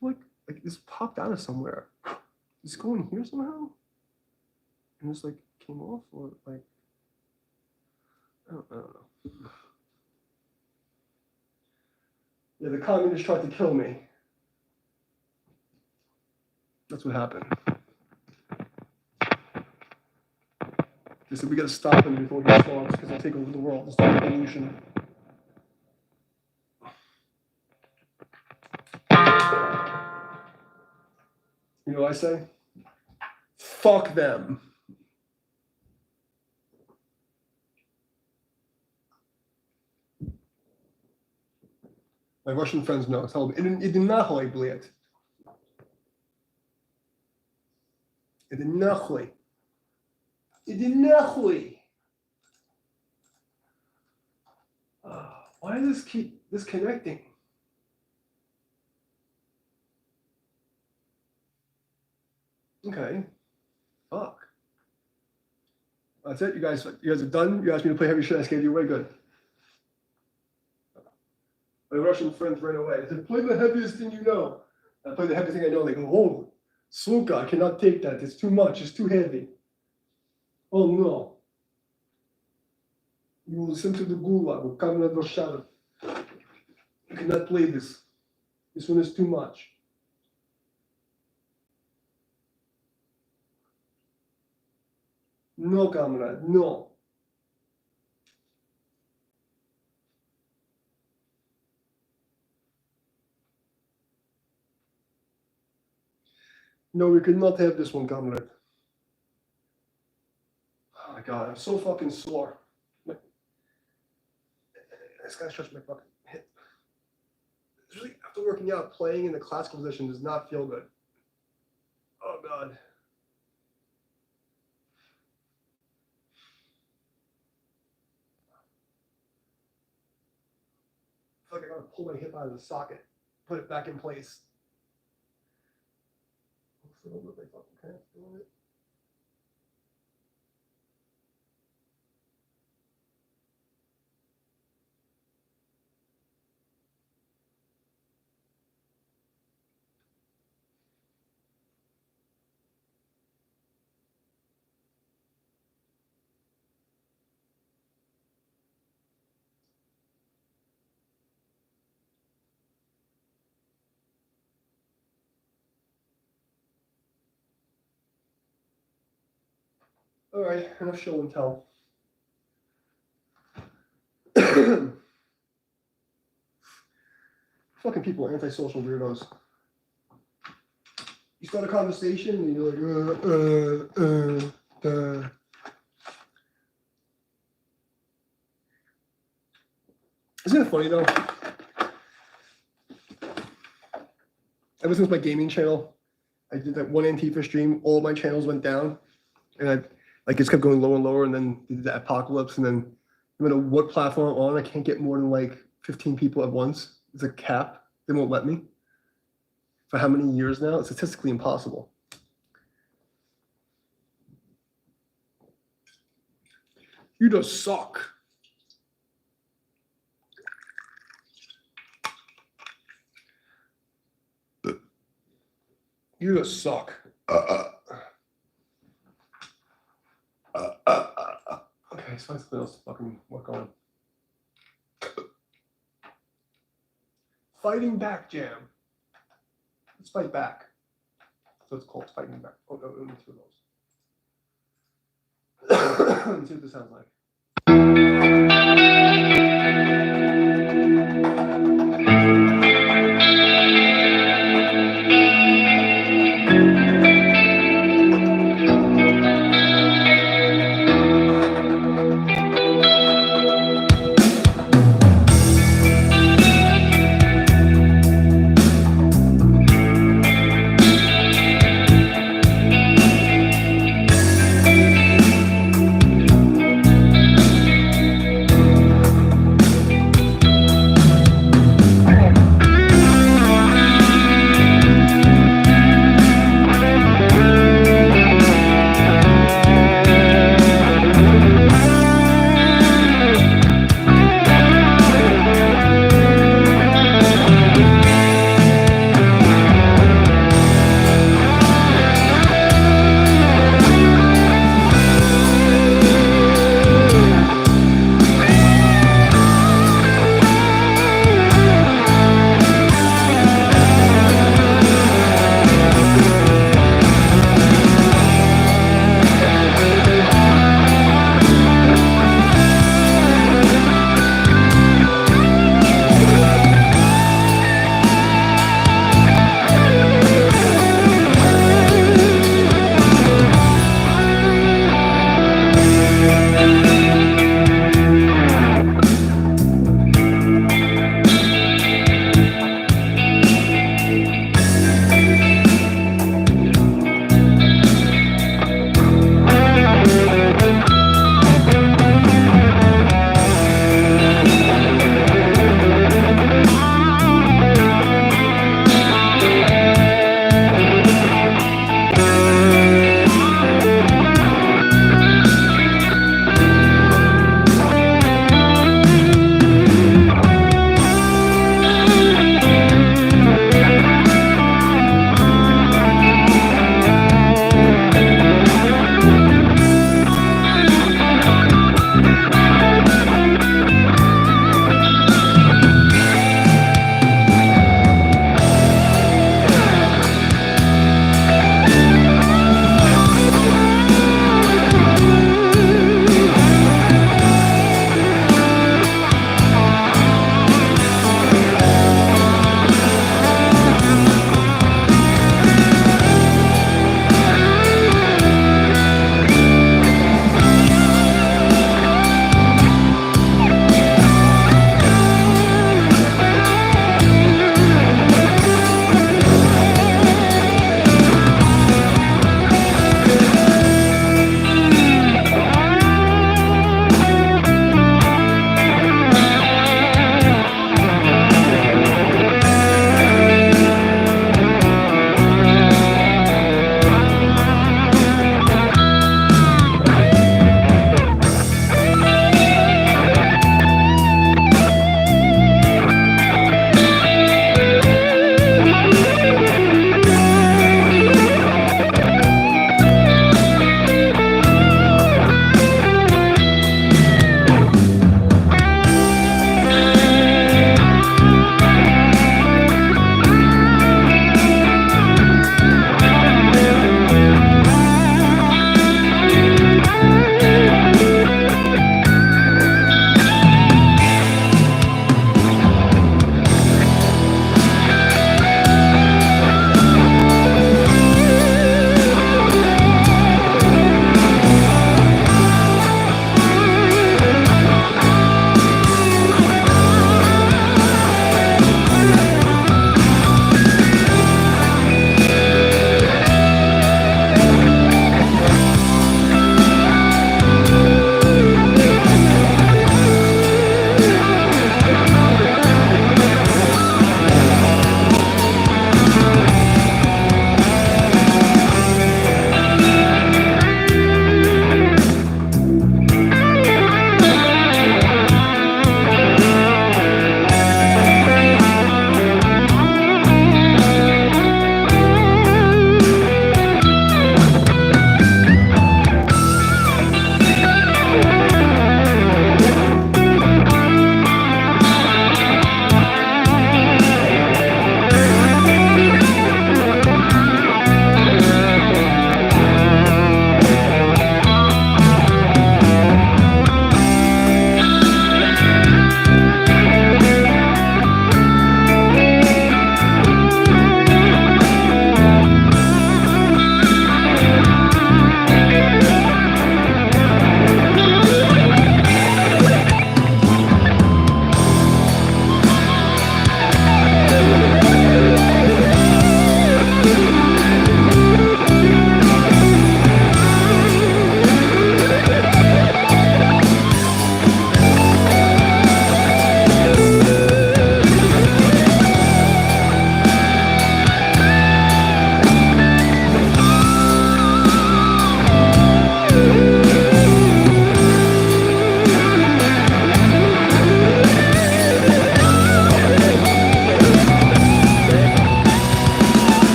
feel like this popped out of somewhere. Does it go in here somehow? And just like came off, or like... I don't know. Yeah, the communists tried to kill me. That's what happened. They said we gotta stop him before he starts, because he'll take over the world. It's not revolution. You know what I say? Fuck them. My Russian friends know. Tell them, иди нахуй, блядь. Иди нахуй. Иди нахуй. Why does this keep disconnecting? Okay. Fuck. That's it. You guys are done. You asked me to play heavy shit. I gave you away. Good. My Russian friends ran away. They said, play the heaviest thing you know. I play the heaviest thing I know. They go, oh, suka, I cannot take that. It's too much. It's too heavy. Oh no. You will listen to the gulag or come to the shadow. You cannot play this. This one is too much. No, comrade, no. No, we could not have this one, comrade. Oh my god, I'm so fucking sore. This guy stretched my fucking hip. Usually after working out, playing in the classical position does not feel good. Oh god. I feel like I gotta pull my hip out of the socket, put it back in place. All right, enough show and tell. Fucking people are antisocial weirdos. You start a conversation and you're like, Isn't it funny though? Ever since my gaming channel, I did that one Antifa stream, all my channels went down. And I just kept going lower and lower, and then did the apocalypse, and then no matter what platform I'm on, I can't get more than like 15 people at once. It's a cap. They won't let me. For how many years now? It's statistically impossible. You just suck. You just suck. Okay, let's find something else to fucking work on. Fighting back jam. Let's fight back. So it's called fighting back. Oh no, only two of those. Let's see what this sounds like.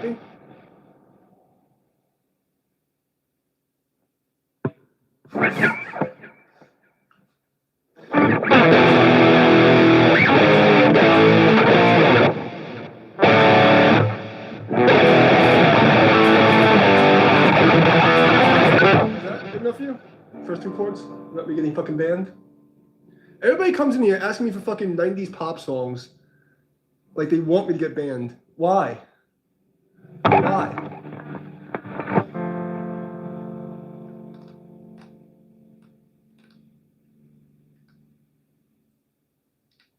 happy? Good enough for you? First two chords? Without me getting fucking banned? Everybody comes in here asking me for fucking 90s pop songs. Like they want me to get banned. Why? Why?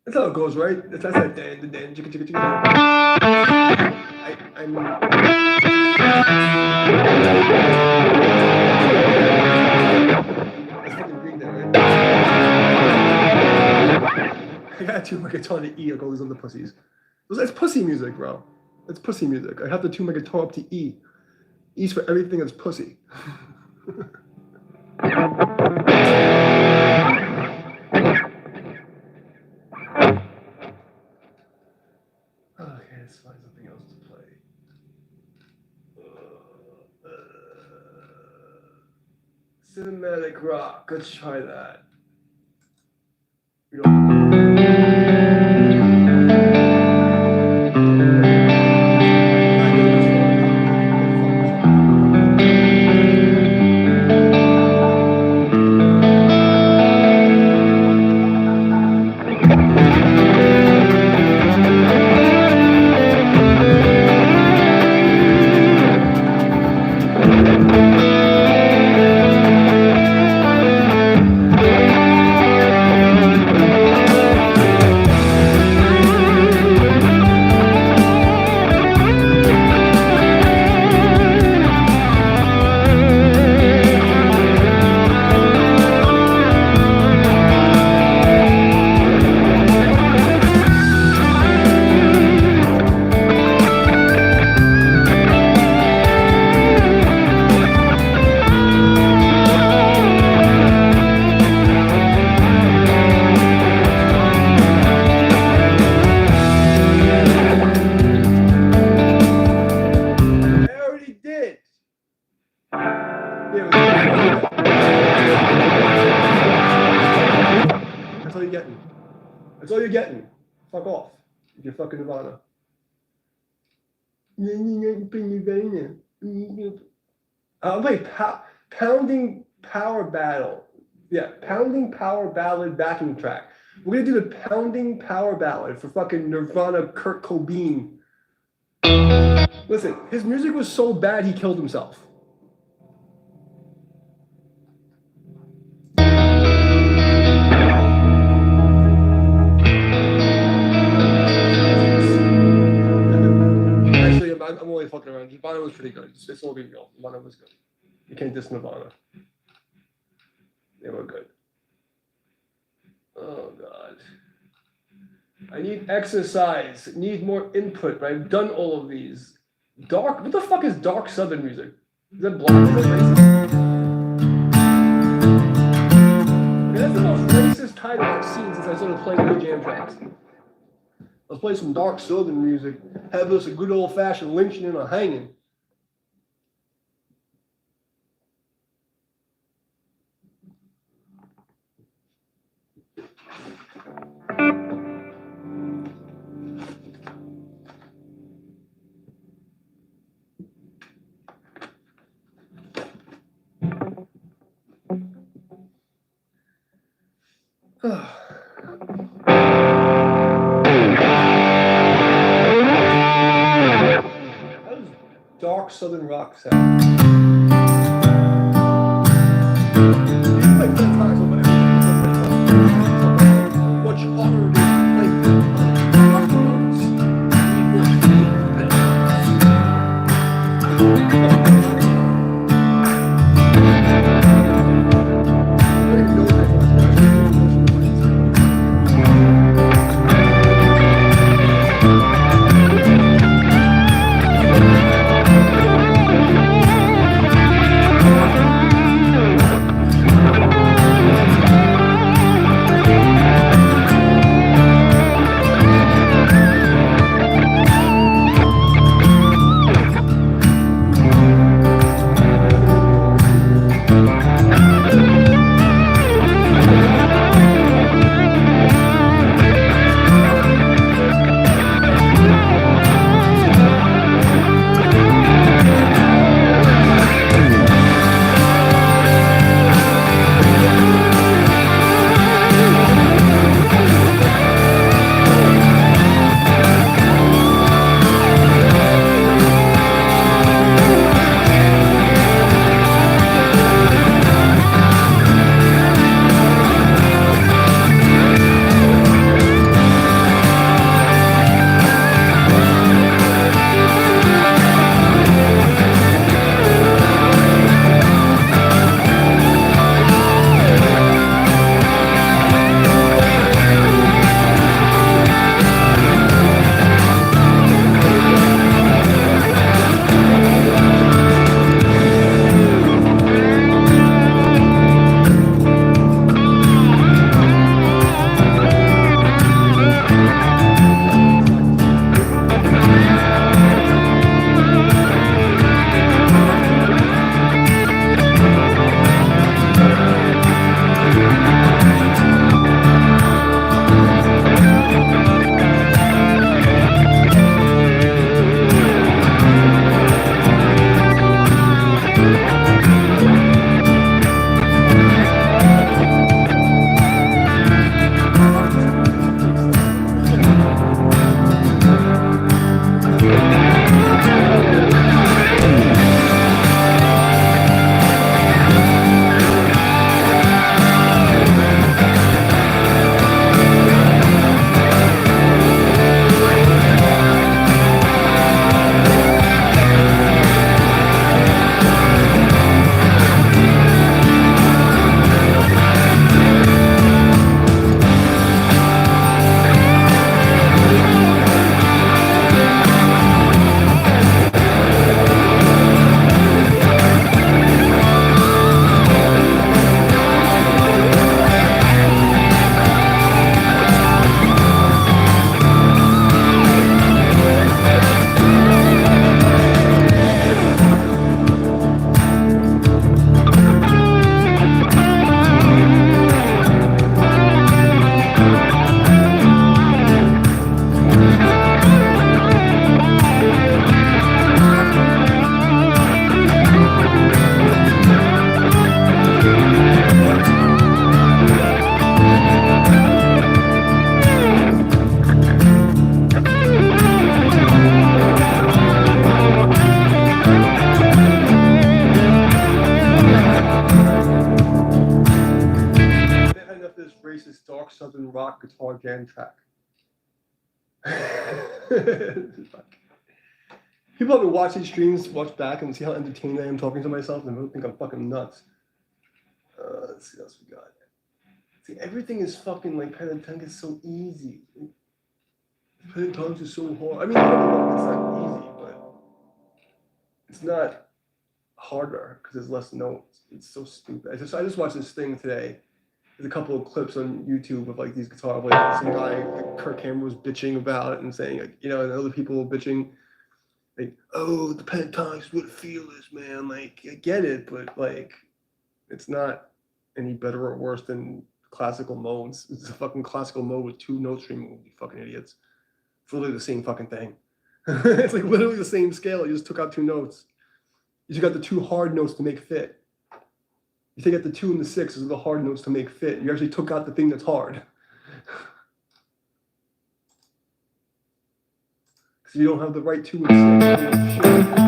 That's how it goes, right? That's like dan, chicka, chicka, chicka. That's fucking Green Day, right? I gotta tune my guitar to E like all these other pussies. That's pussy music, bro. That's pussy music. I have to tune my guitar up to E. E's for everything that's pussy. Okay, let's find something else to play. Cinematic rock. Let's try that. That's all you're getting. That's all you're getting. Fuck off. You're fucking Nirvana. I'll play Pounding Power Battle. Yeah, Pounding Power Ballad backing track. We're gonna do the Pounding Power Ballad for fucking Nirvana Kurt Cobain. Listen, his music was so bad he killed himself. Actually, I'm only fucking around. Nirvana was pretty good. It's all being real. Nirvana was good. You can't diss Nirvana. They were good. Oh, God. I need exercise. Need more input. I've done all of these. Dark? What the fuck is dark Southern music? Is that black? Is that racist? I mean, that's the most racist title I've seen since I started playing the jam tracks. Let's play some dark Southern music. Have us a good old-fashioned lynching and a hanging. How does dark Southern rock sound? Much harder Southern rock guitar jam track. People have been watching streams, watch back and see how entertained I am talking to myself, and they think I'm fucking nuts. Let's see what else we got. See, everything is fucking like pentatonic is so easy. Pentatonic is so hard. I mean, it's not easy, but it's not harder because there's less notes. It's so stupid. I just watched this thing today. There's a couple of clips on YouTube of like these guitar players. Some guy, like Kirk Cameron, was bitching about it and saying, like, you know, and other people were bitching, like, oh, the pentatonics would feel this, man. Like, I get it, but like, it's not any better or worse than classical modes. It's a fucking classical mode with 2 note string moves, you fucking idiots. It's literally the same fucking thing. It's like literally the same scale. You just took out 2 notes. You just got the 2 hard notes to make fit. You take out the 2 and the 6 as the hard notes to make fit. You actually took out the thing that's hard. Because you don't have the right 2 and 6.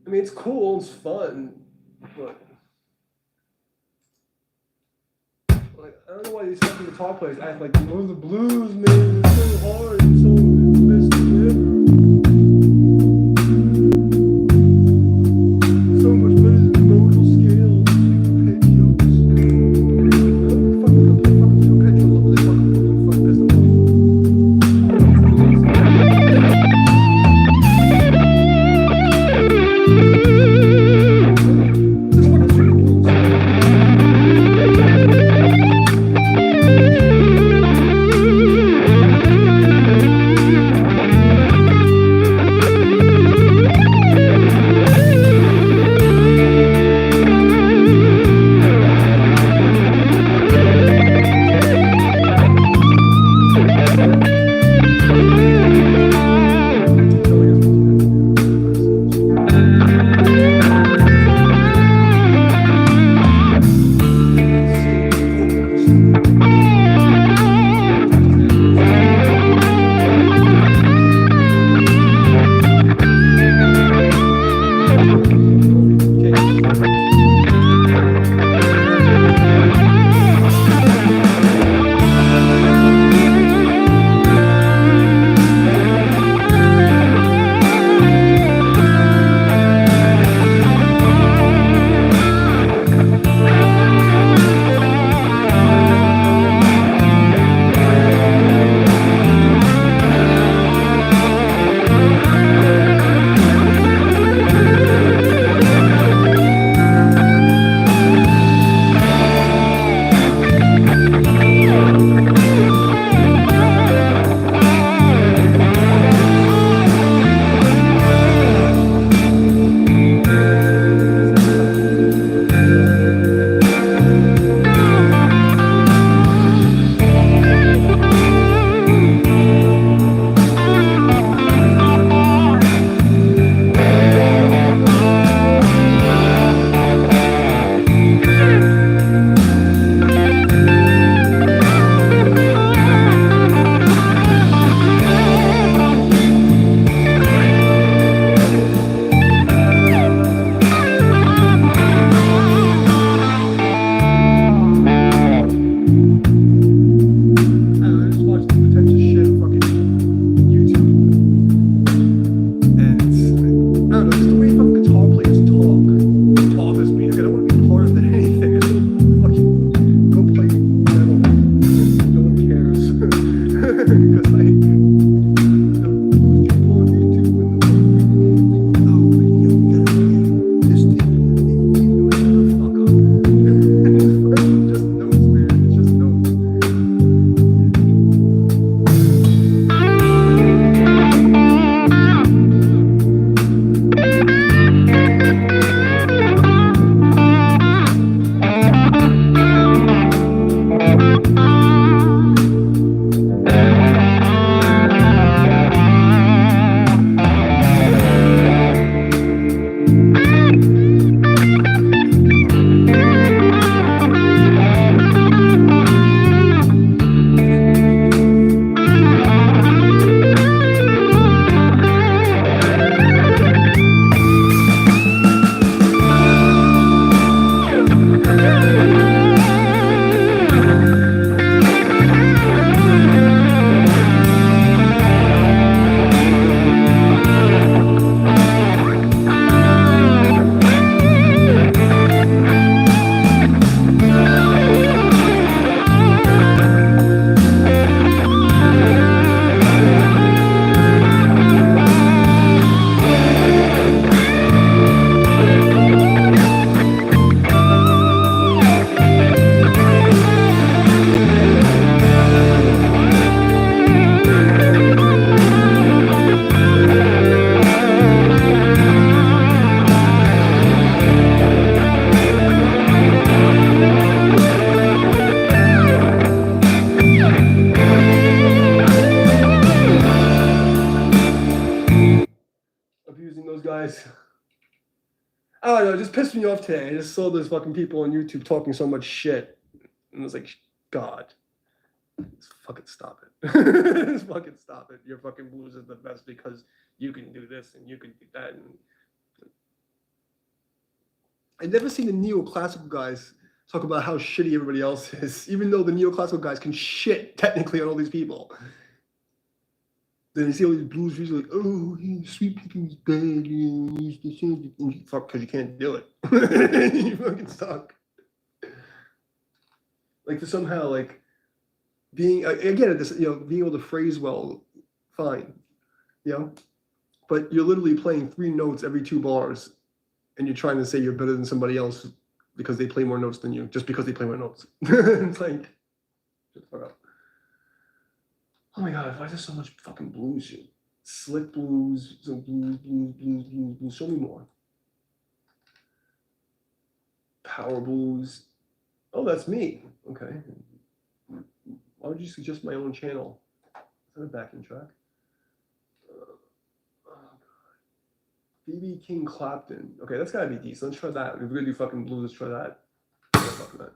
I mean, it's cool, it's fun, but like, I don't know why these fucking guitar players act like, oh, the blues, man, it's so hard, it's so best ever. So much better than modal scales, arpeggios. Fucking arpeggios over there, fucking pissed them off. because like the people on YouTube and the oh, yo, we gotta get this thing, and like, shut the fuck up. It's just notes, man. It's just notes. Abusing those guys. I don't know, it just pissed me off today. I just saw those fucking people on YouTube talking so much shit. And I was like, God, just fucking stop it. Just fucking stop it. Your fucking blues is the best because you can do this and you can do that. And I've never seen the neoclassical guys talk about how shitty everybody else is, even though the neoclassical guys can shit technically on all these people. Then you see all these blues music like, oh, sweet picking is bad, and fuck, because you can't do it. You fucking suck. Like, to somehow, like, being, again, this, you know, being able to phrase well, fine, you know? But you're literally playing 3 notes every 2 bars, and you're trying to say you're better than somebody else because they play more notes than you, just because they play more notes. It's like, shut the fuck up. Oh my God, why is there so much fucking blues shit? Slick blues, some blues. Show me more. Power blues. Oh, that's me. Okay. Why would you suggest my own channel? Is that a backing track? Oh God. BB King Clapton. Okay, that's gotta be decent. Let's try that. If we're gonna do fucking blues, let's try that. Yeah, fuck that.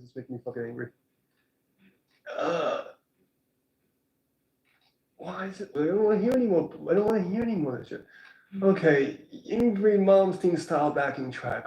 It's making me fucking angry. Why is it? I don't want to hear anymore. I don't want to hear anymore of that shit. Okay, Ingrid Malmsteen style backing track.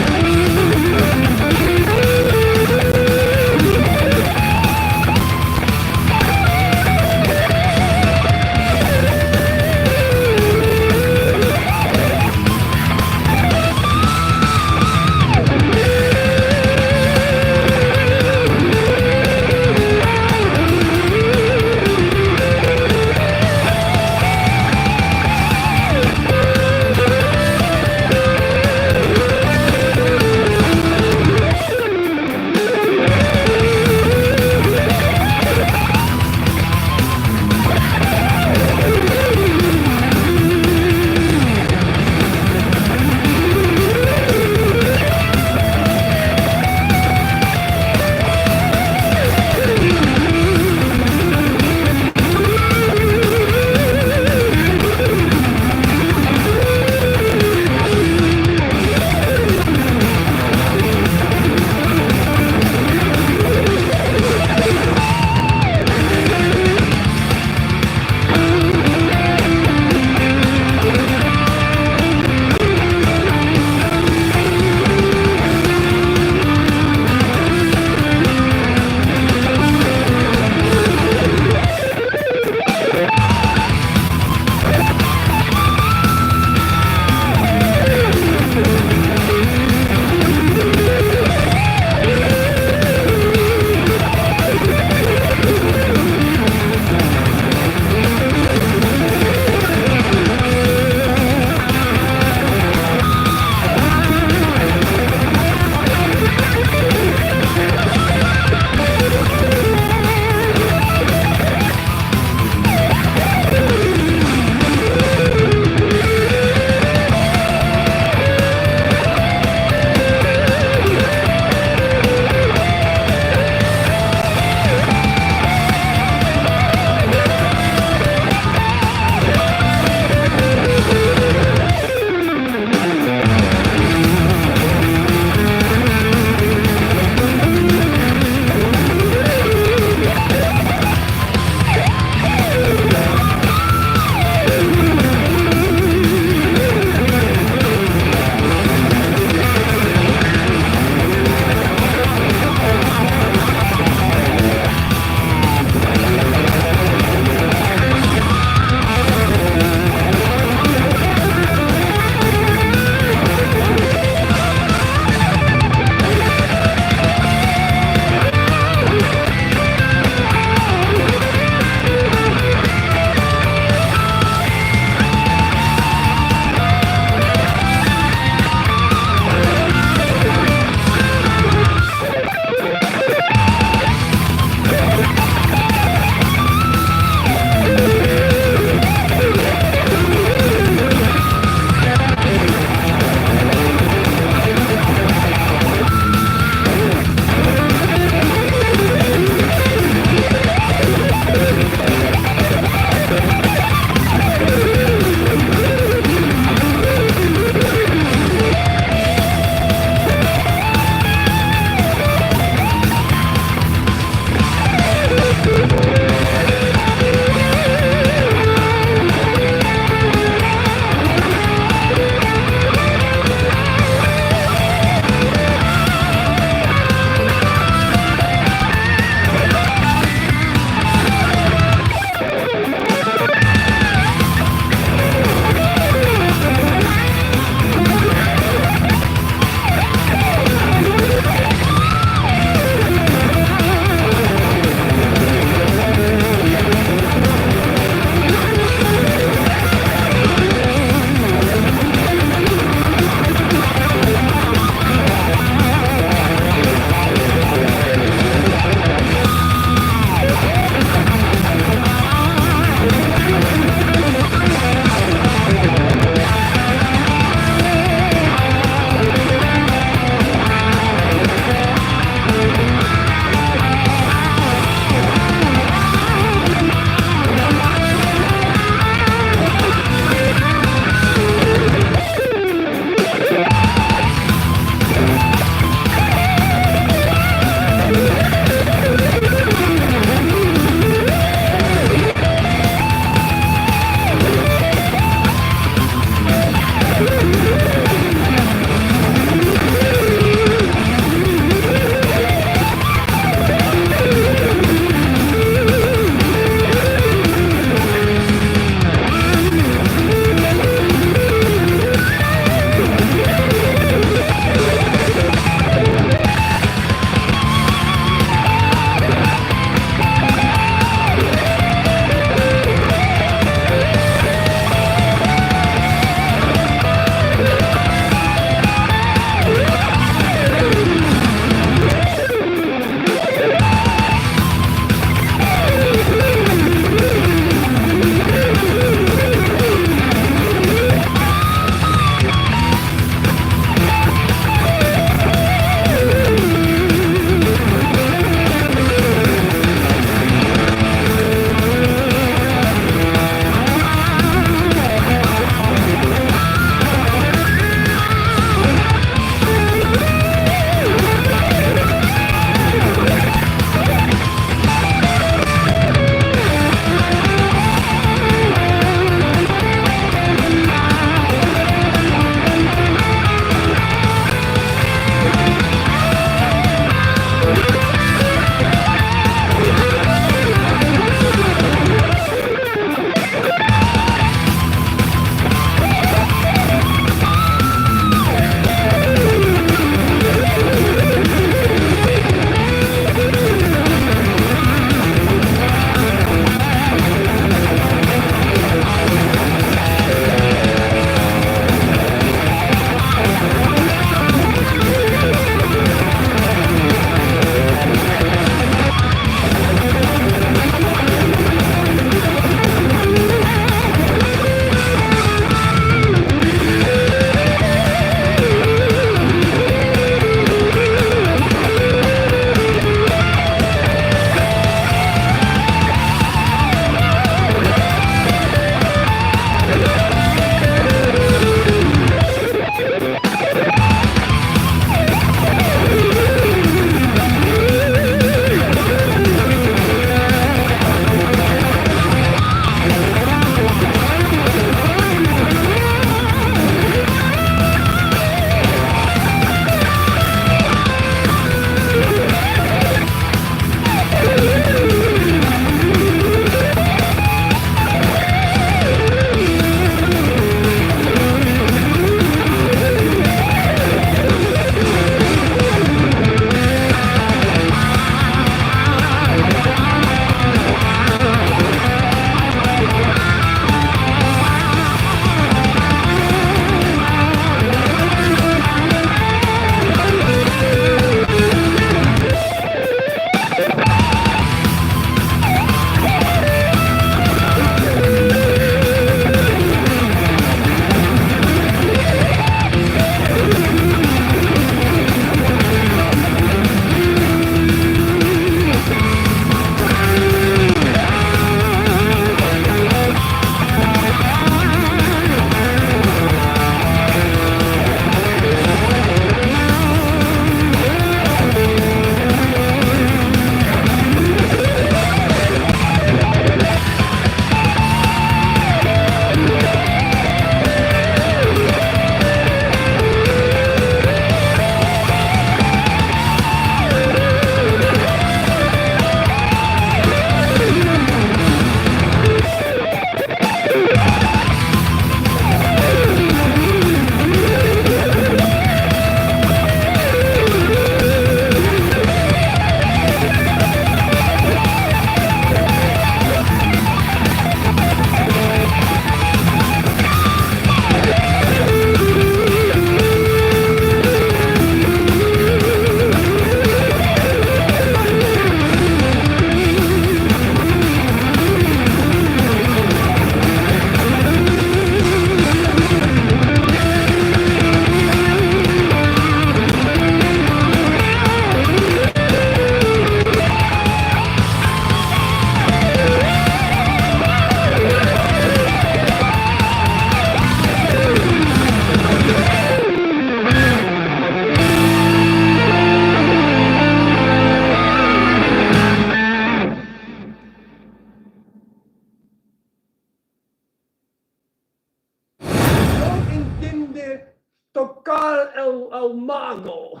El Mago.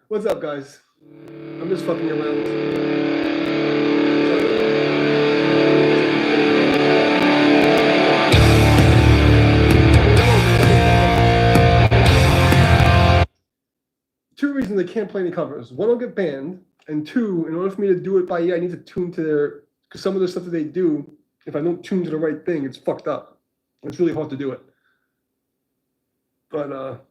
What's up, guys? I'm just fucking around. Two reasons they can't play any covers. One, I'll get banned, and two, in order for me to do it by ear, I need to tune to their, because some of the stuff that they do, if I don't tune to the right thing, it's fucked up. It's really hard to do it. But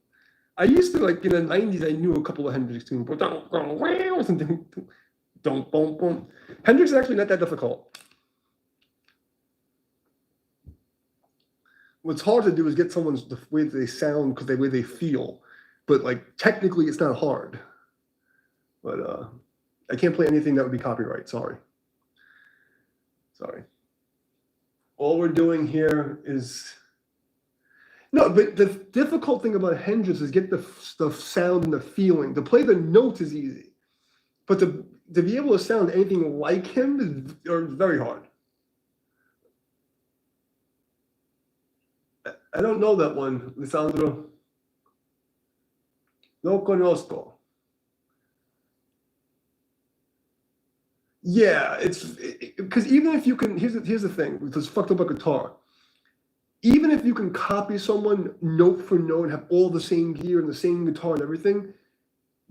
I used to, like, in the 90s, I knew a couple of Hendrix tunes. Something. Don't, boom, boom. Hendrix is actually not that difficult. What's hard to do is get someone's the way they sound because the way they feel. But, like, technically, it's not hard. But I can't play anything that would be copyright. Sorry. All we're doing here is... No, but the difficult thing about Hendrix is get the sound and the feeling. To play the notes is easy. But to be able to sound anything like him is very hard. I don't know that one, Lisandro. No conozco. Yeah, because even if you can, here's the thing with this fucked up a guitar. Even if you can copy someone note for note and have all the same gear and the same guitar and everything,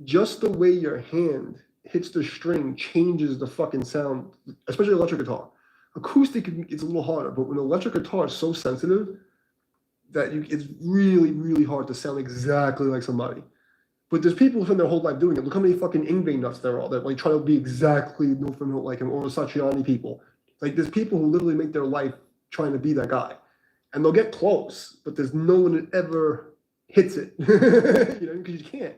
just the way your hand hits the string changes the fucking sound, especially electric guitar. Acoustic, it's a little harder, but when electric guitar is so sensitive that it's really, really hard to sound exactly like somebody. But there's people who spend their whole life doing it. Look how many fucking Yngwie nuts there are that like try to be exactly note for note like him, or Satriani people. Like there's people who literally make their life trying to be that guy. And they'll get close, but there's no one that ever hits it. You know, because you can't.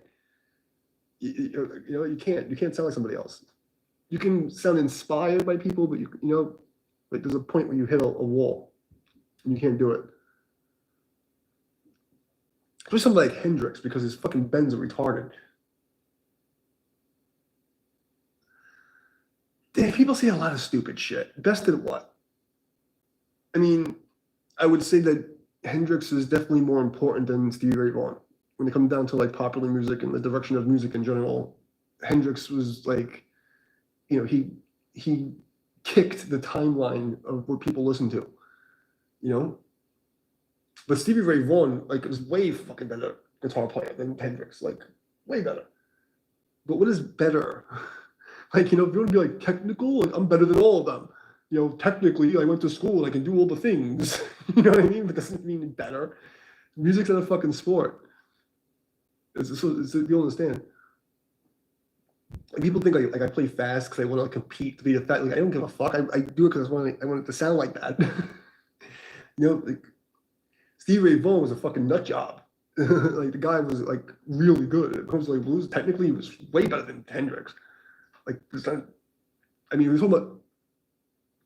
You can't sound like somebody else. You can sound inspired by people, but like there's a point where you hit a wall and you can't do it. Especially somebody like Hendrix, because his fucking bends are retarded. People say a lot of stupid shit. Best at what? I mean, I would say that Hendrix is definitely more important than Stevie Ray Vaughan. When it comes down to like popular music and the direction of music in general, Hendrix was like, he kicked the timeline of what people listen to, But Stevie Ray Vaughan, like, was way fucking better guitar player than Hendrix, like, way better. But what is better? Like, if you want to be like technical, like, I'm better than all of them. Technically, I went to school, I can do all the things. You know what I mean? But that doesn't mean better. Music's not a fucking sport. You don't understand. Like, people think I play fast because I want to compete to be the fast. Like, I don't give a fuck. I do it because I want it to sound like that. Like Stevie Ray Vaughan was a fucking nut job. Like the guy was like really good. It comes to like blues. Technically, he was way better than Hendrix. Like, we're talking about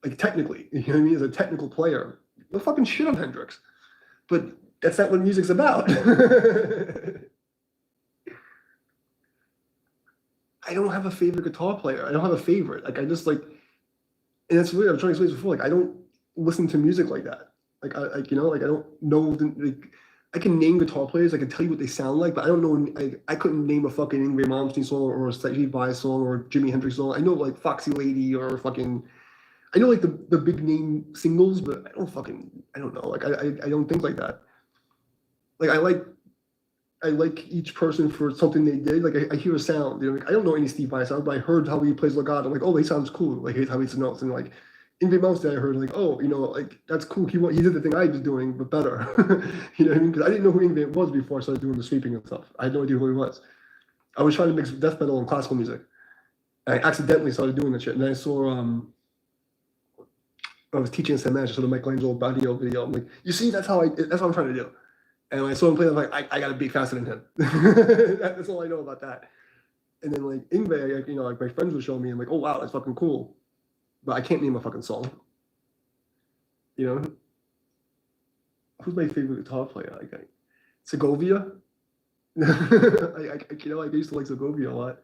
like technically, you know what I mean? As a technical player, no fucking shit on Hendrix. But that's not what music's about. I don't have a favorite guitar player. I don't have a favorite. Like, I just like, and that's weird. I'm trying to explain this before. Like, I don't listen to music like that. Like, I don't know. I can name guitar players. I can tell you what they sound like, but I don't know. I couldn't name a fucking Yngwie Malmsteen song or a Stevie Vai song or Jimi Hendrix song. I know like Foxy Lady or fucking. I know like the big name singles, but I don't know. Like, I don't think like that. Like, I like each person for something they did. Like, I hear a sound. Like, I don't know any Steve Vai sounds, but I heard how he plays legato. I'm like, oh, he sounds cool. Like, here's how he hits the notes. And like, Yngwie Malmsteen, I heard like, oh, like that's cool. He did the thing I was doing, but better. You know what I mean? Because I didn't know who Yngwie was before I started doing the sweeping and stuff. I had no idea who he was. I was trying to mix death metal and classical music. I accidentally started doing that shit. And then I saw I was teaching St. Manchester, so the Michelangelo Badio video. I'm like, you see, that's what I'm trying to do. And when I saw him play, I was like, I got to be faster than him. That's all I know about that. And then like Yngwie, like my friends would show me, I'm like, oh wow, that's fucking cool. But I can't name a fucking song. Who's my favorite guitar player? Like Segovia. I used to like Segovia a lot.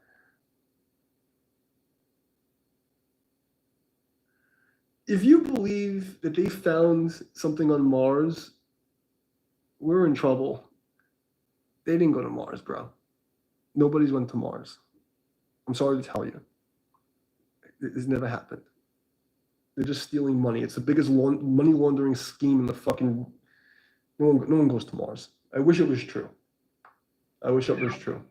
If you believe that they found something on Mars, we're in trouble. They didn't go to Mars, bro. Nobody's went to Mars. I'm sorry to tell you. It's never happened. They're just stealing money. It's the biggest money laundering scheme in the fucking. No one goes to Mars. I wish it was true. I wish it was true.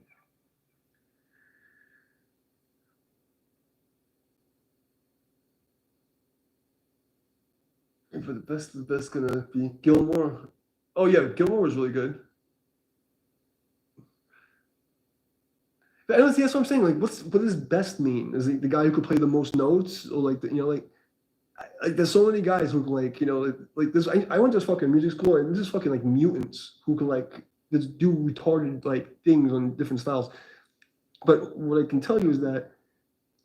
And for the best gonna be Gilmore. Oh yeah, Gilmore was really good. But I don't see. That's what I'm saying. Like, what does best mean? Is it the guy who could play the most notes, or like like there's so many guys who can like this. I went to this fucking music school, and there's just fucking like mutants who can like just do retarded like things on different styles. But what I can tell you is that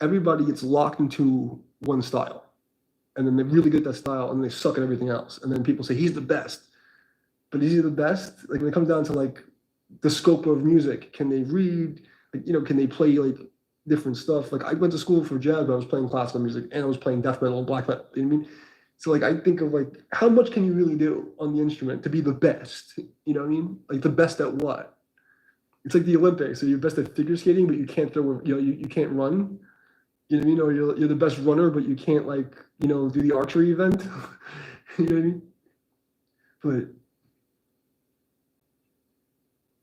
everybody gets locked into one style, and then they're really good at that style, and they suck at everything else. And then people say he's the best, but is he the best? Like when it comes down to like the scope of music, can they read? Like, can they play like different stuff? Like I went to school for jazz, but I was playing classical music and I was playing death metal and black metal. You know what I mean? So like I think of like how much can you really do on the instrument to be the best? You know what I mean? Like the best at what? It's like the Olympics. So you're best at figure skating, but you can't throw. You can't run. You know what I mean? Or you're the best runner, but you can't like do the archery event. You know what I mean? But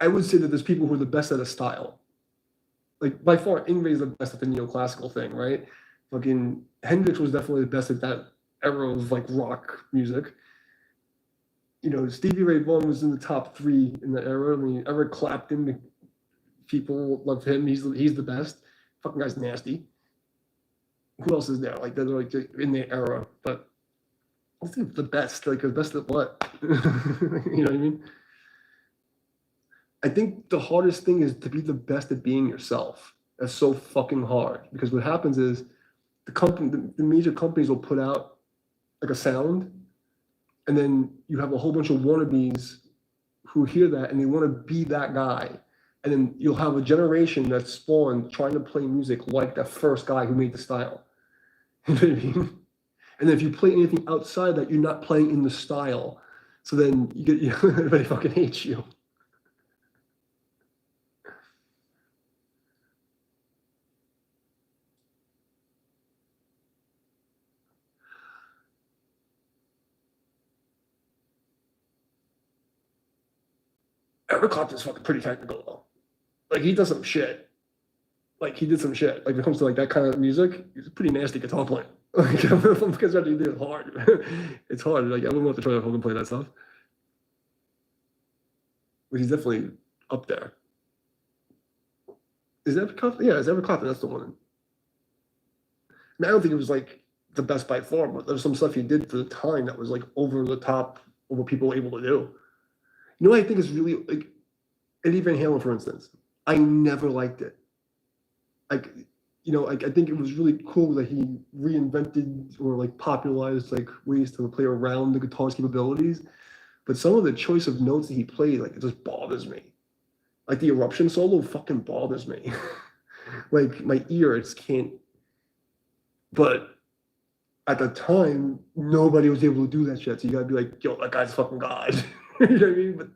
I would say that there's people who are the best at a style. Like by far, Ingrid's the best at the neoclassical thing, right? Fucking Hendrix was definitely the best at that era of like rock music. Stevie Ray Vaughan was in the top 3 in that era. I mean, Eric Clapton, people love him. He's the best. Fucking guy's nasty. Who else is there? Like they're like in the era, but I think the best. Like the best at what? You know what I mean? I think the hardest thing is to be the best at being yourself. That's so fucking hard because what happens is the major companies will put out like a sound, and then you have a whole bunch of wannabes who hear that and they want to be that guy, and then you'll have a generation that's spawned trying to play music like that first guy who made the style. You know what I mean? And then if you play anything outside that, you're not playing in the style. So then everybody fucking hates you. Eric Clapton's fucking pretty technical though. Like he does some shit. Like he did some shit. Like when it comes to like that kind of music, he's a pretty nasty guitar player. Like because it's hard. It's hard. Like I wouldn't want to try to fucking play that stuff. But he's definitely up there. Is Eric Clapton? Yeah, it's Eric Clapton. That's the one. I don't think it was like the best by far, but there's some stuff he did for the time that was like over the top of what people were able to do. You know what I think is really like Eddie Van Halen, for instance. I never liked it. Like, I think it was really cool that he reinvented or like popularized like ways to play around the guitar's capabilities. But some of the choice of notes that he played, like it just bothers me. Like the eruption solo fucking bothers me. Like my ears can't. But at the time, nobody was able to do that shit. So you gotta be like, yo, that guy's fucking God. You know what I mean? But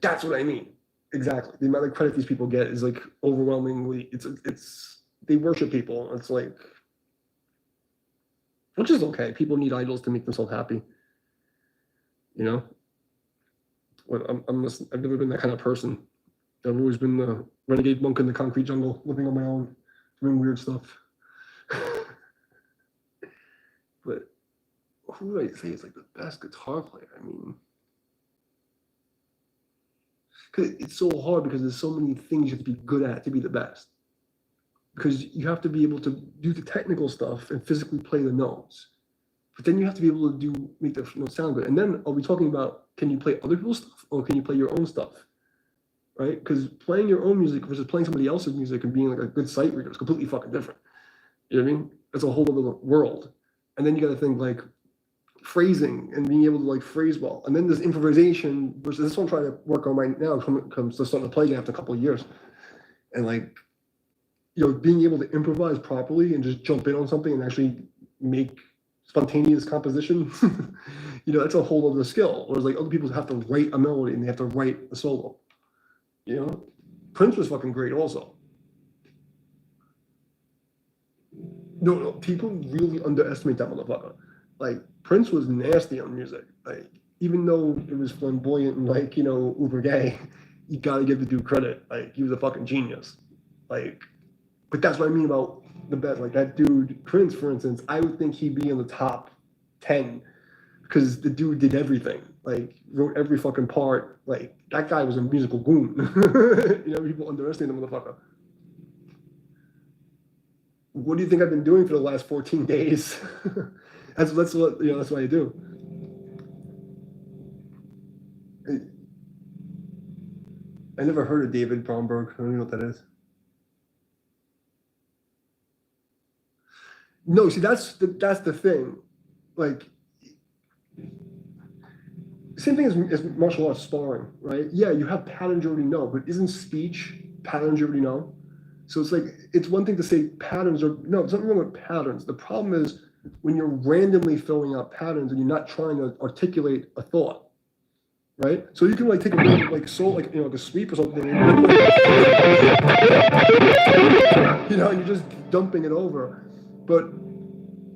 that's what I mean. Exactly. The amount of credit these people get is like overwhelmingly. It's they worship people. It's like, which is okay. People need idols to make themselves happy. But I've never been that kind of person. I've always been the renegade monk in the concrete jungle, living on my own, doing weird stuff. But who would I say is like the best guitar player? I mean, because it's so hard because there's so many things you have to be good at to be the best. Because you have to be able to do the technical stuff and physically play the notes. But then you have to be able to make the notes sound good. And then are we talking about, can you play other people's stuff or can you play your own stuff? Right? Because playing your own music versus playing somebody else's music and being like a good sight reader is completely fucking different. You know what I mean? That's a whole other world. And then you got to think like phrasing and being able to like phrase well. And then there's improvisation versus this one I'm trying to work on right now comes to starting to play after a couple of years. And like, being able to improvise properly and just jump in on something and actually make spontaneous composition. You know, that's a whole other skill. Whereas like other people have to write a melody and they have to write a solo. You know, Prince was fucking great also. No, people really underestimate that motherfucker. Like Prince was nasty on music. Like even though it was flamboyant and like, you know, uber gay, you gotta give the dude credit. Like he was a fucking genius. Like, but that's what I mean about the best. Like that dude, Prince, for instance, I would think he'd be in the top 10 because the dude did everything. Like wrote every fucking part. Like that guy was a musical goon. You know, people underestimate the motherfucker. What do you think I've been doing for the last 14 days? That's what, you know, that's what I do. I never heard of David Bromberg. I don't know what that is. No, see, that's the thing. Like, same thing as martial arts sparring, right? Yeah, you have patterns you already know, but isn't speech patterns you already know? So it's like, it's one thing to say patterns are, no, it's nothing wrong with patterns. The problem is when you're randomly filling out patterns and you're not trying to articulate a thought, right? So you can like take a random, like soul, like, you know, like a sweep or something, and you know, you're just dumping it over. But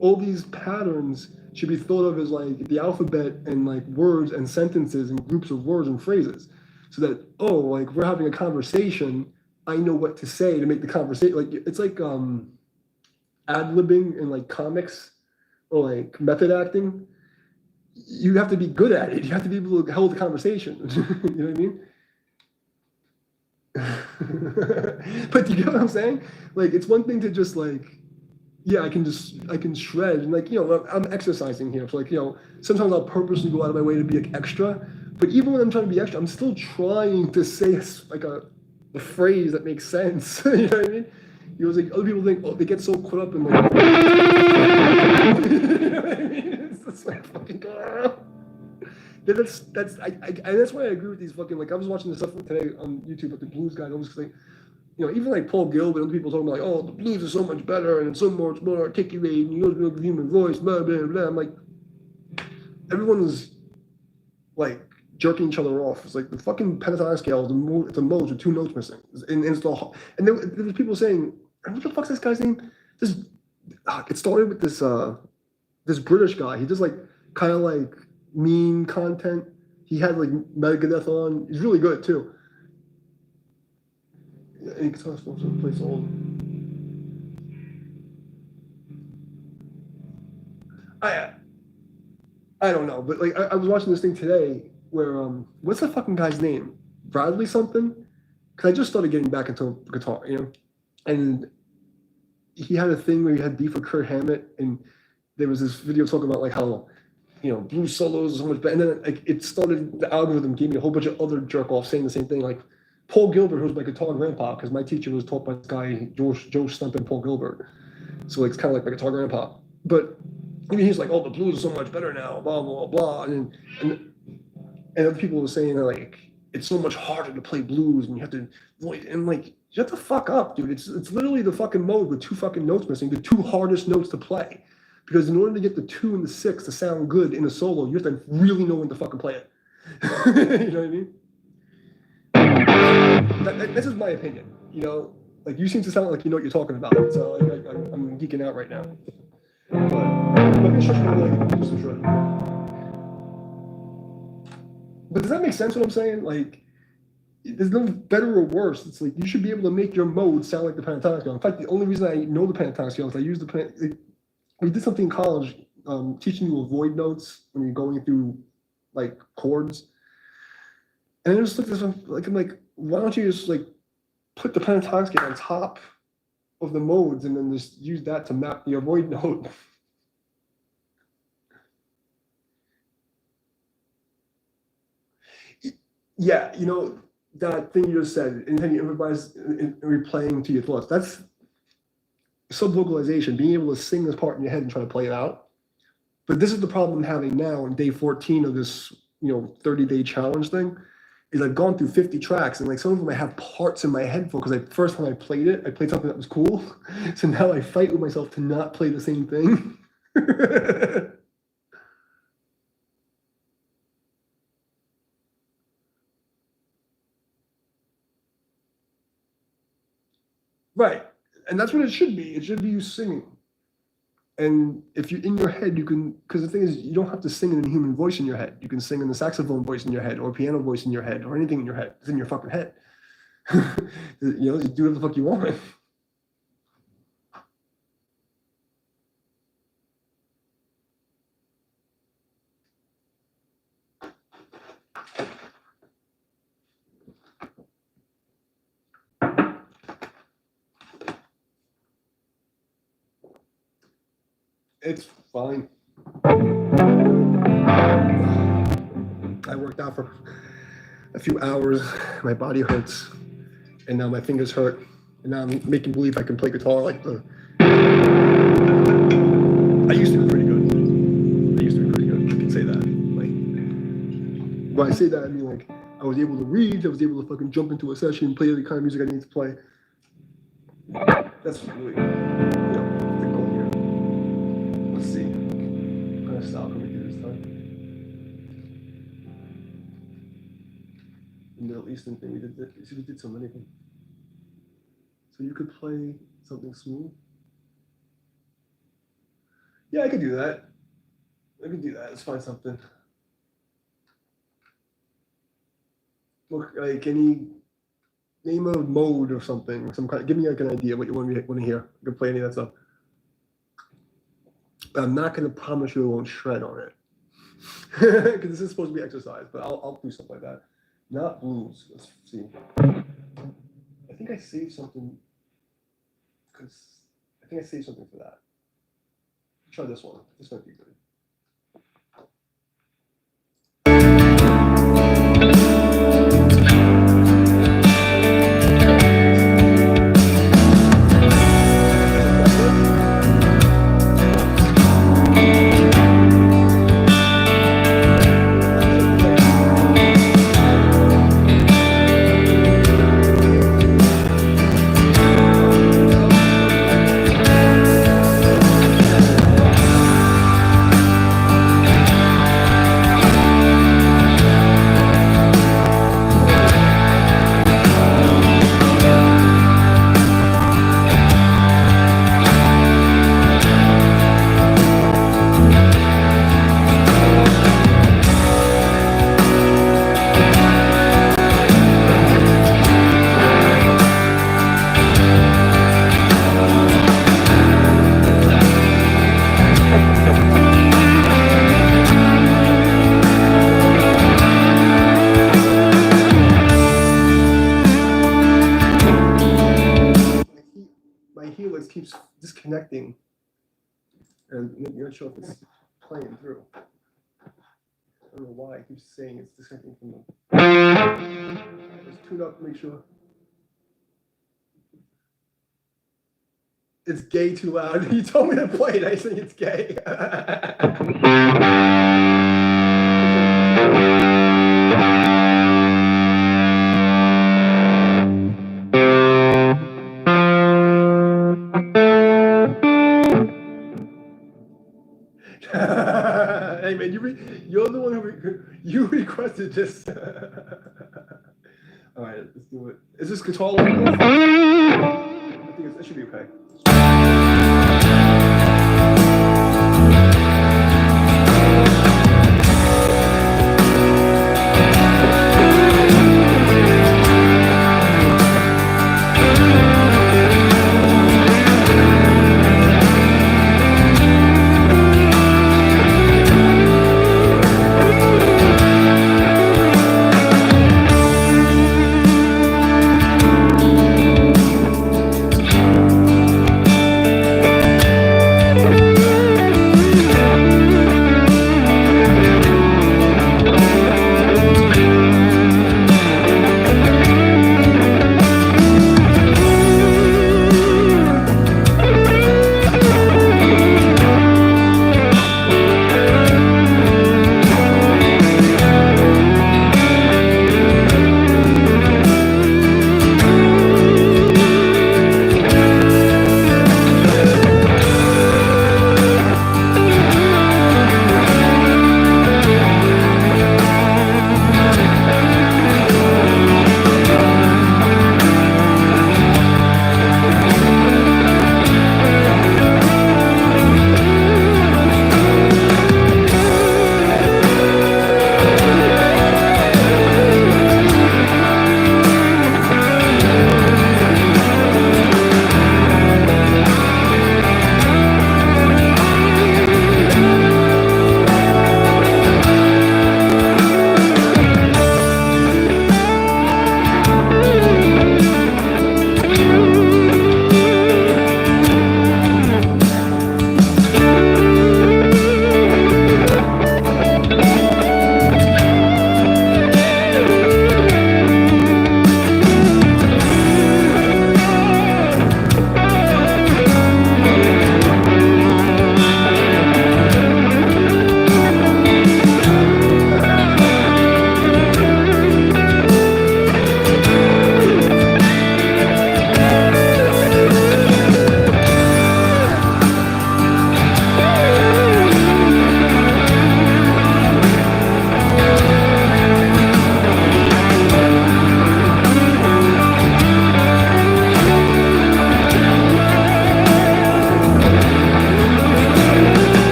all these patterns should be thought of as like the alphabet and like words and sentences and groups of words and phrases. So that, oh, like we're having a conversation, I know what to say to make the conversation. Like it's like ad-libbing in like comics or like method acting. You have to be good at it. You have to be able to hold the conversation. You know what I mean? But do you get what I'm saying? Like it's one thing to just like, yeah, I can shred and like, you know, I'm exercising here. So like, you know, sometimes I'll purposely go out of my way to be like extra. But even when I'm trying to be extra, I'm still trying to say like a phrase that makes sense. You know what I mean? It was like other people think, oh, they get so caught up in like, you know what I mean? It's just like fucking. Yeah, that's why I agree with these fucking, like I was watching this stuff today on YouTube with the blues guy. I was like, you know, even like Paul Gilbert and other people talking about like, oh, the blues is so much better and it's so much more articulated and you have a human voice, blah blah blah. I'm like, everyone is like jerking each other off. It's like the fucking pentatonic scale, it's a mode with 2 notes missing, and it's all. And there was people saying, what the fuck's this guy's name? It started with this British guy. He does like kind of like mean content. He had like Megadeth on. He's really good too. And he guitar supposed to play solo. I don't know, but like I was watching this thing today where what's that fucking guy's name? Bradley something? Because I just started getting back into guitar, you know, and he had a thing where he had beef with Kurt Hammett, and there was this video talking about like how, you know, blues solos are so much better, and then like it started, the algorithm gave me a whole bunch of other jerk offs saying the same thing, like Paul Gilbert, who's my guitar grandpa, because my teacher was taught by this guy Joe Stump and Paul Gilbert, so like it's kind of like my guitar grandpa, but I mean he's like, oh, the blues is so much better now, blah blah blah, and other people were saying like it's so much harder to play blues and you have to, and like, shut the fuck up, dude. It's literally the fucking mode with 2 fucking notes missing, the 2 hardest notes to play. Because in order to get the 2 and the 6 to sound good in a solo, you have to really know when to fucking play it. You know what I mean? This is my opinion. You know, like you seem to sound like you know what you're talking about. So like, I'm geeking out right now. But does that make sense what I'm saying? Like, there's no better or worse. It's like you should be able to make your mode sound like the pentatonic scale. In fact, the only reason I know the pentatonic scale is I use we did something in college teaching you avoid notes when you're going through like chords. And I just looked at this like, I'm like, why don't you just like put the pentatonic scale on top of the modes and then just use that to map the avoid note? Yeah, you know, that thing you just said, and then you improvise and replaying to your thoughts. That's sub-vocalization, being able to sing this part in your head and try to play it out. But this is the problem I'm having now on day 14 of this, you know, 30-day challenge thing, is I've gone through 50 tracks, and like some of them I have parts in my head for, because the first time I played it, I played something that was cool. So now I fight with myself to not play the same thing. Right. And that's what it should be. It should be you singing. And if you're in your head, you can, because the thing is, you don't have to sing in a human voice in your head. You can sing in the saxophone voice in your head, or piano voice in your head, or anything in your head. It's in your fucking head. You do whatever the fuck you want. It's fine. I worked out for a few hours. My body hurts, and now my fingers hurt. And now I'm making believe I can play guitar like the. I used to be pretty good. I can say that. Like, when I say that, I mean like I was able to read. I was able to fucking jump into a session and play the kind of music I need to play. That's really, the goal here. Let's see. What kind of style can we do this time? The Middle Eastern thing we did. We did so many things. So you could play something smooth. Yeah, I could do that. Let's find something. Look, like any name a mode or something, some kind. Give me like an idea what you want to hear. I can play any of that stuff. I'm not going to promise you I won't shred on it, because this is supposed to be exercise. But I'll do something like that. Not blues. Let's see. I think I saved something. For that. Try this one. This might be good. Keeps disconnecting, and you're not sure if it's playing through. I don't know why it keeps saying it's disconnecting from them. Let's tune up to make sure. It's gay too loud. You told me to play it. I think it's gay. Hey man, you're the one who requested this. All right, let's do it. Is this guitar? I think it should be okay.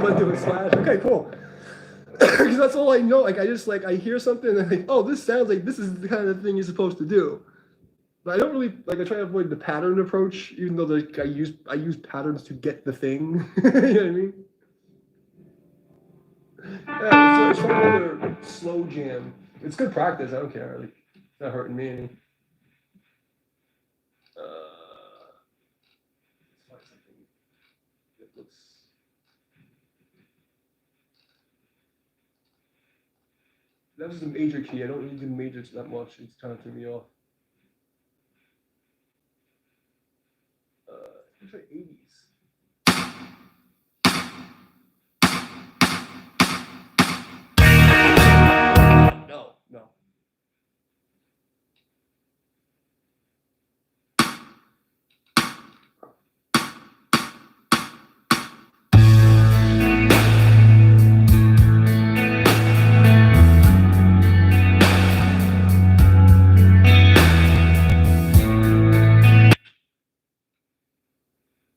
went to a slash. Okay, cool. Because that's all I know. Like I just like I hear something and I'm like, oh, this sounds like this is the kind of thing you're supposed to do. But I don't really like. I try to avoid the pattern approach, even though like I use patterns to get the thing. You know what I mean? Yeah, let's try another slow jam. It's good practice. I don't care. Like, it's not hurting me any. Let's find something that looks. That was the major key. I don't really do majors that much. It's kind of threw me off. Let's try 80s. No.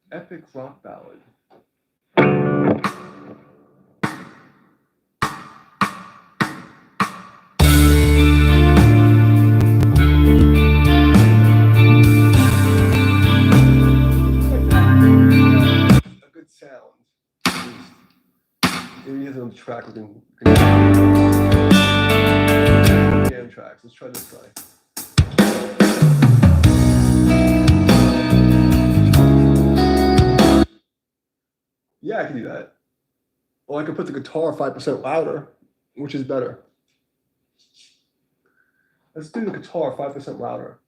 Epic rock ballad. A good sound. Maybe it's on the track we can jam tracks. Let's try this guy. Yeah, I can do that. Or I could put the guitar 5% louder, which is better. Let's do the guitar 5% louder.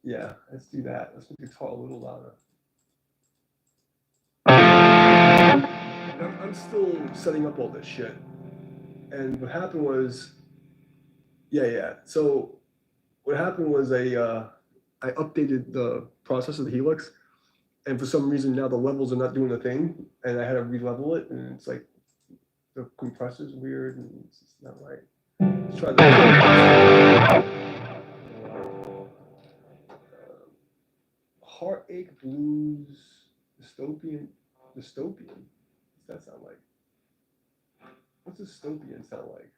Yeah, let's do that. Let's make the guitar a little louder. I'm still setting up all this shit. And what happened was, yeah. So what happened was I updated the process of the Helix, and for some reason now the levels are not doing the thing, and I had to re-level it, and it's like the compressor's weird, and it's just not right. Let's try that. Heartache Blues, dystopian. What's that sound like? What's dystopian sound like?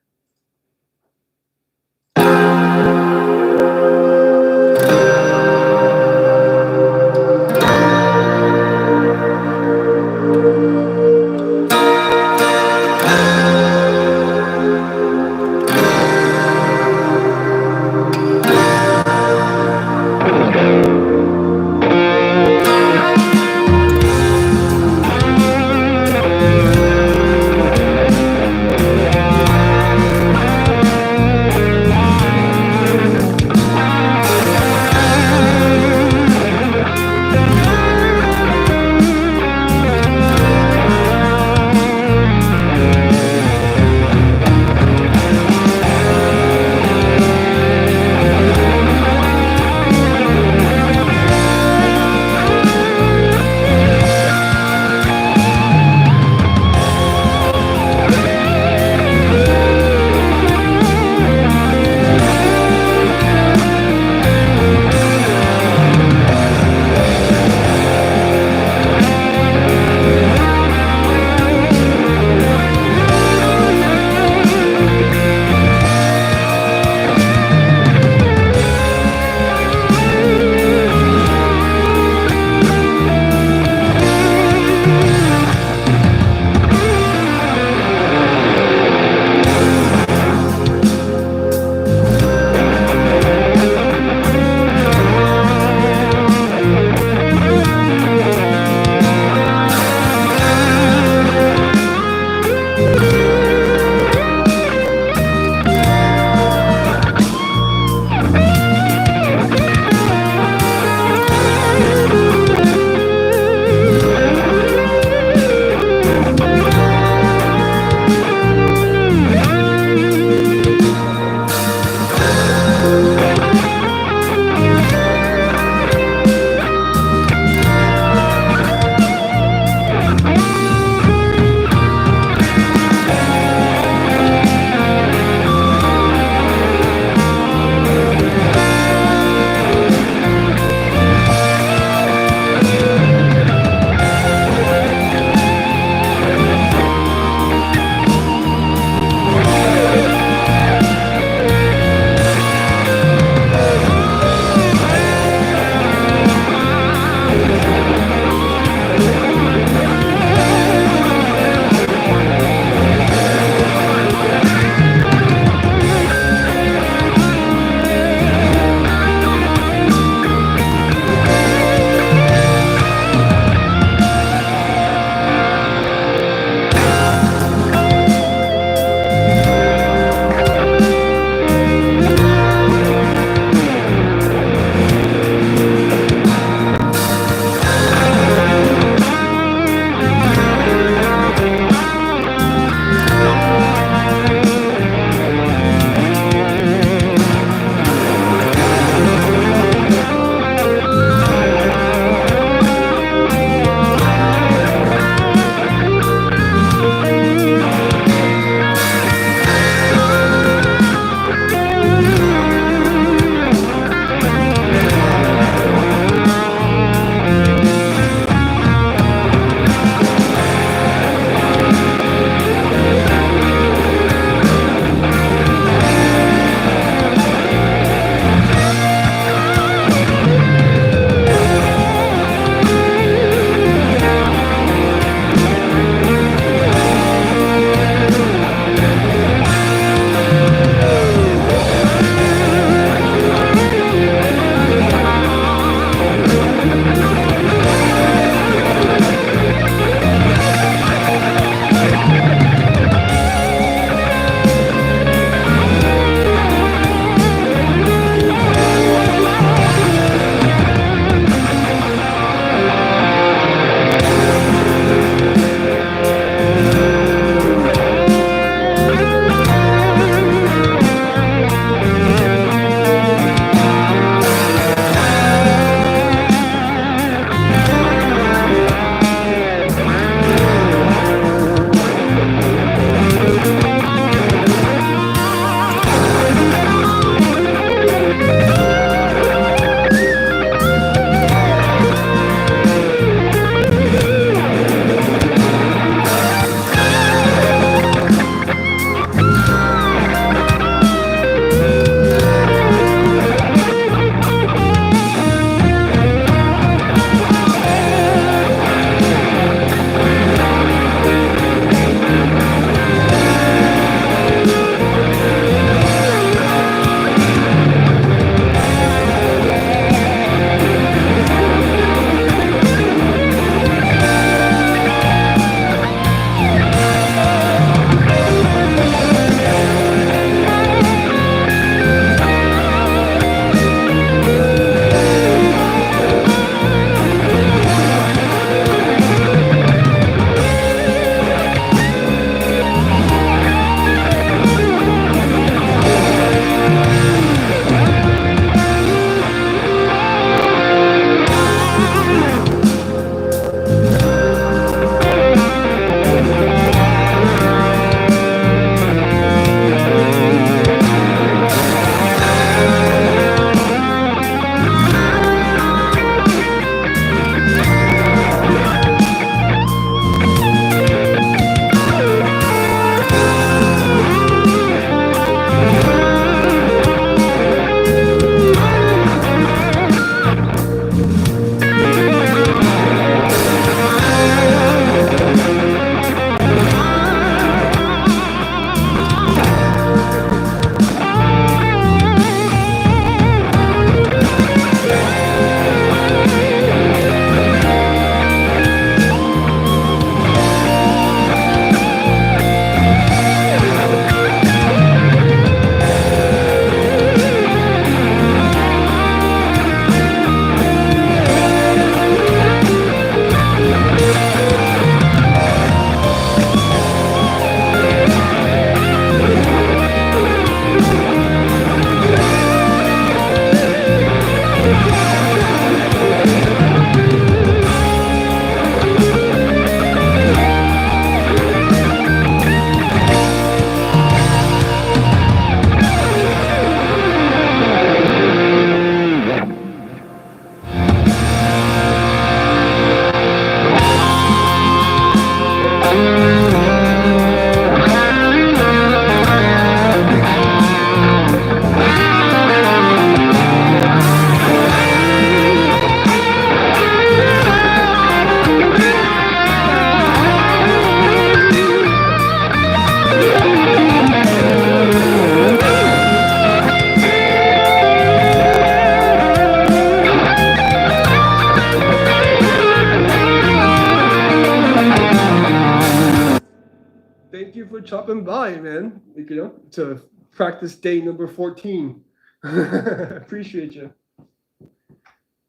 for chopping by, man. Like, to practice day number 14. Appreciate you.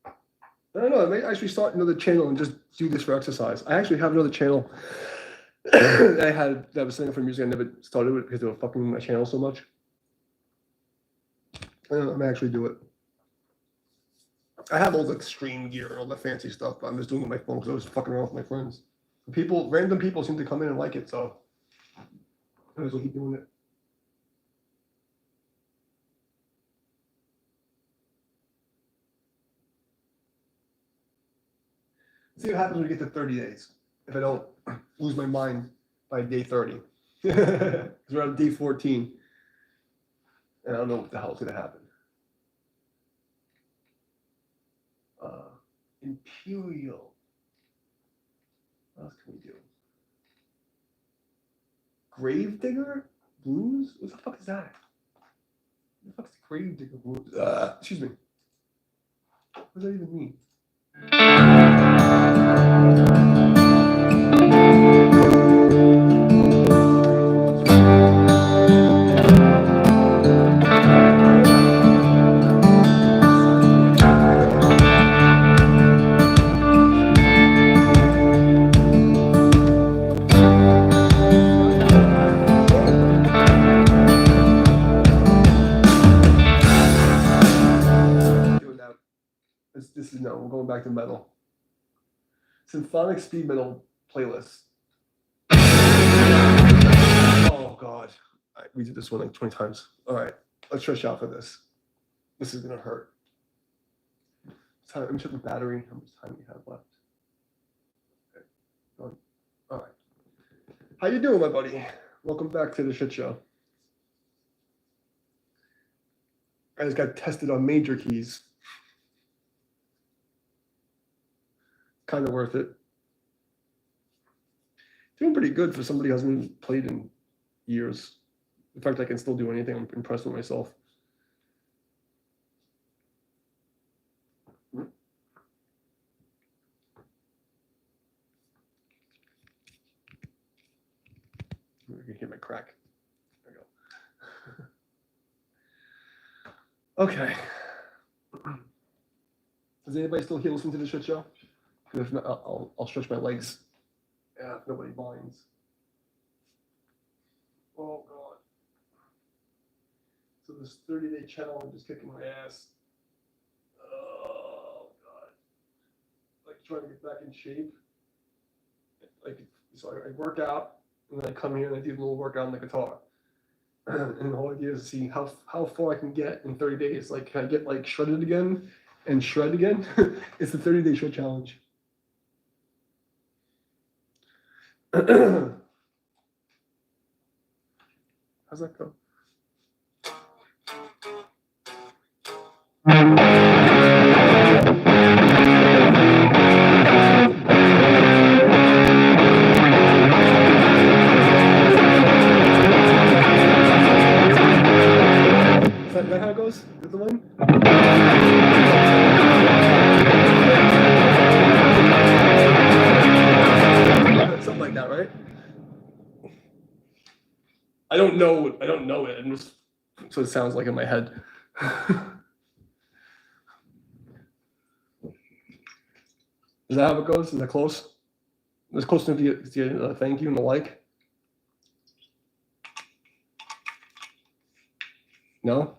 I don't know. I may actually start another channel and just do this for exercise. I actually have another channel that was setting for music. I never started it because they were fucking my channel so much. I don't know, I may actually do it. I have all the extreme gear and all the fancy stuff, but I'm just doing it with my phone because I was fucking around with my friends. Random people seem to come in and like it, so I might as well keep doing it. See what happens when we get to 30 days. If I don't lose my mind by day 30. Because we're on day 14. And I don't know what the hell is going to happen. Imperial. What else can we do? Gravedigger Blues? What the fuck is that? What the fuck is Gravedigger Blues? Excuse me. What does that even mean? This is no, we're going back to metal. Symphonic speed metal playlist. Oh god. We did this one like 20 times. Alright, let's stretch out for this. This is gonna hurt. Let me check the battery. How much time we have left? Okay. Alright. How you doing, my buddy? Welcome back to the shit show. I just got tested on major keys. Kind of worth it. Doing pretty good for somebody who hasn't played in years. In fact, I can still do anything. I'm impressed with myself. I'm gonna hear my crack. There we go. Okay. Is anybody still here listening to the shit show? If not, I'll stretch my legs. Yeah, if nobody minds. Oh god. So this 30-day challenge is kicking my ass. Oh god. Like trying to get back in shape. Like so I work out and then I come here and I do a little workout on the guitar. And the whole idea is to see how far I can get in 30 days. Like can I get like shredded again and shred again? It's the 30-day shred challenge. How's that go? Is that how it goes? Is that the one? Something like that, right? I don't know it. I'm just so it sounds like in my head. Is that how it goes? Is that close? Is close enough to get thank you and the like? No?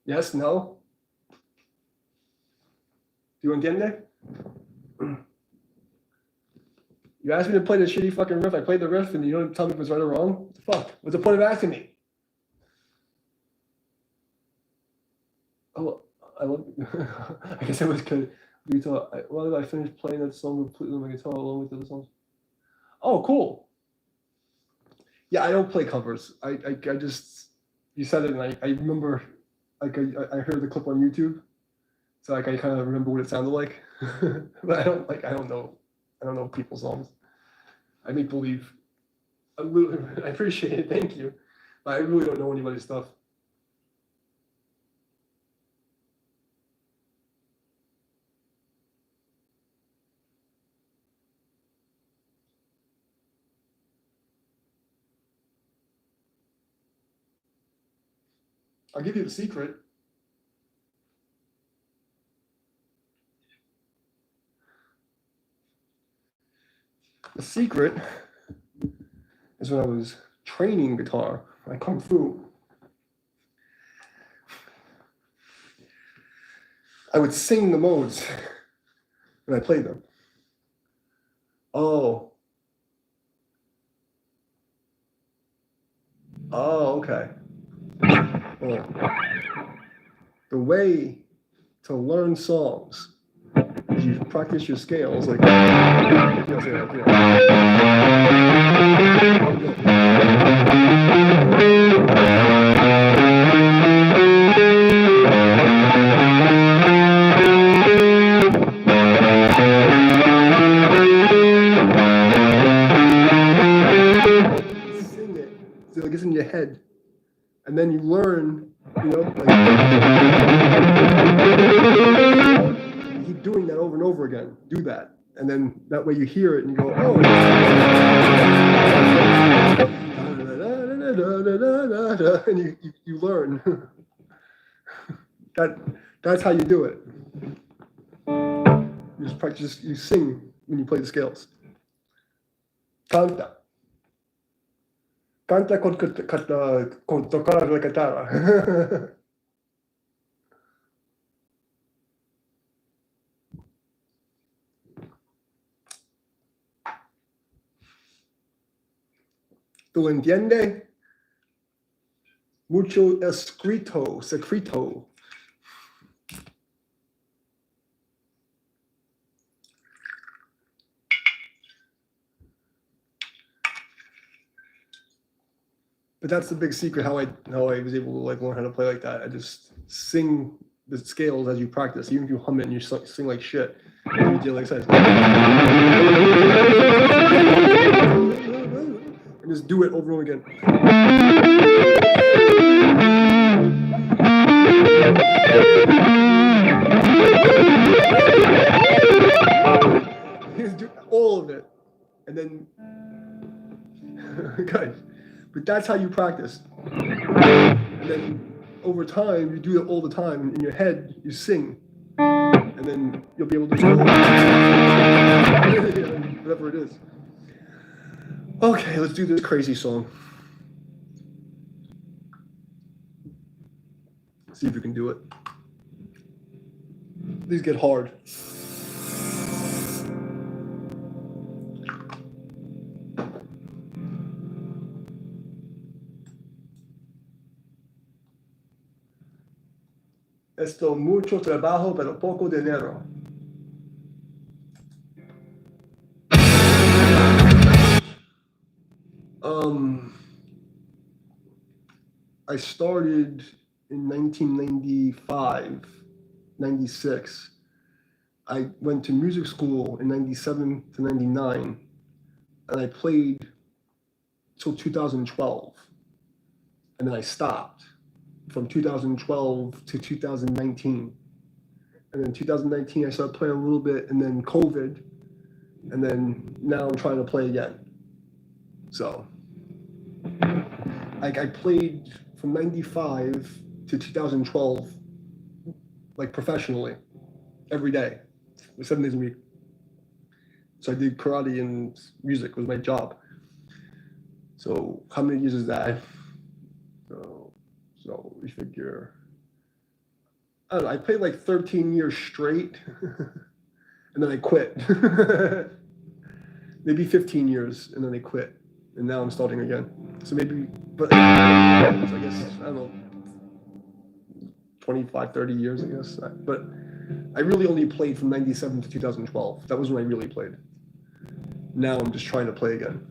Yes? No? Do you entiende? You asked me to play the shitty fucking riff. I played the riff and you don't tell me if it's right or wrong? What the fuck? What's the point of asking me? Oh, I love I guess it was good. I finished playing that song completely on my guitar along with the other songs. Oh, cool. Yeah, I don't play covers. I just, you said it and I remember, like I heard the clip on YouTube. So like I kind of remember what it sounded like. But I don't know people's songs. I make believe. I appreciate it, thank you. But I really don't know anybody's stuff. I'll give you the secret. The secret is when I was training guitar, like Kung Fu. I would sing the modes when I played them. Oh. Oh, okay. Well, the way to learn songs is you practice your scales, like, sing it, so it gets in your head, and then you learn, like, keep doing that over and over again. Do that, and then that way you hear it and you go, oh. And you learn. That's how you do it. You just practice. You sing when you play the scales. Canta. Canta con tocar la guitarra. ¿Tú entiendes? Mucho secreto. But that's the big secret, how I was able to like learn how to play like that. I just sing the scales as you practice. Even if you hum it and you sing like shit, you do like I said. And just do it over and over again. Just do all of it, and then, guys. But that's how you practice. And then over time, you do it all the time. In your head, you sing. And then you'll be able to do whatever it is. Okay, let's do this crazy song. See if we can do it. These get hard. Esto mucho trabajo, pero poco dinero. I started in 1995, 96. I went to music school in 97 to 99, and I played till 2012. And then I stopped from 2012 to 2019. And then 2019, I started playing a little bit, and then COVID, and then now I'm trying to play again. So I played from 95 to 2012, like professionally, every day, 7 days a week. So I did karate and music was my job. So how many years is that? So we figure, I don't know, I played like 13 years straight, and then I quit. Maybe 15 years, and then I quit. And now I'm starting again. So maybe, but so I guess, I don't know, 25, 30 years, I guess. But I really only played from 97 to 2012. That was when I really played. Now I'm just trying to play again.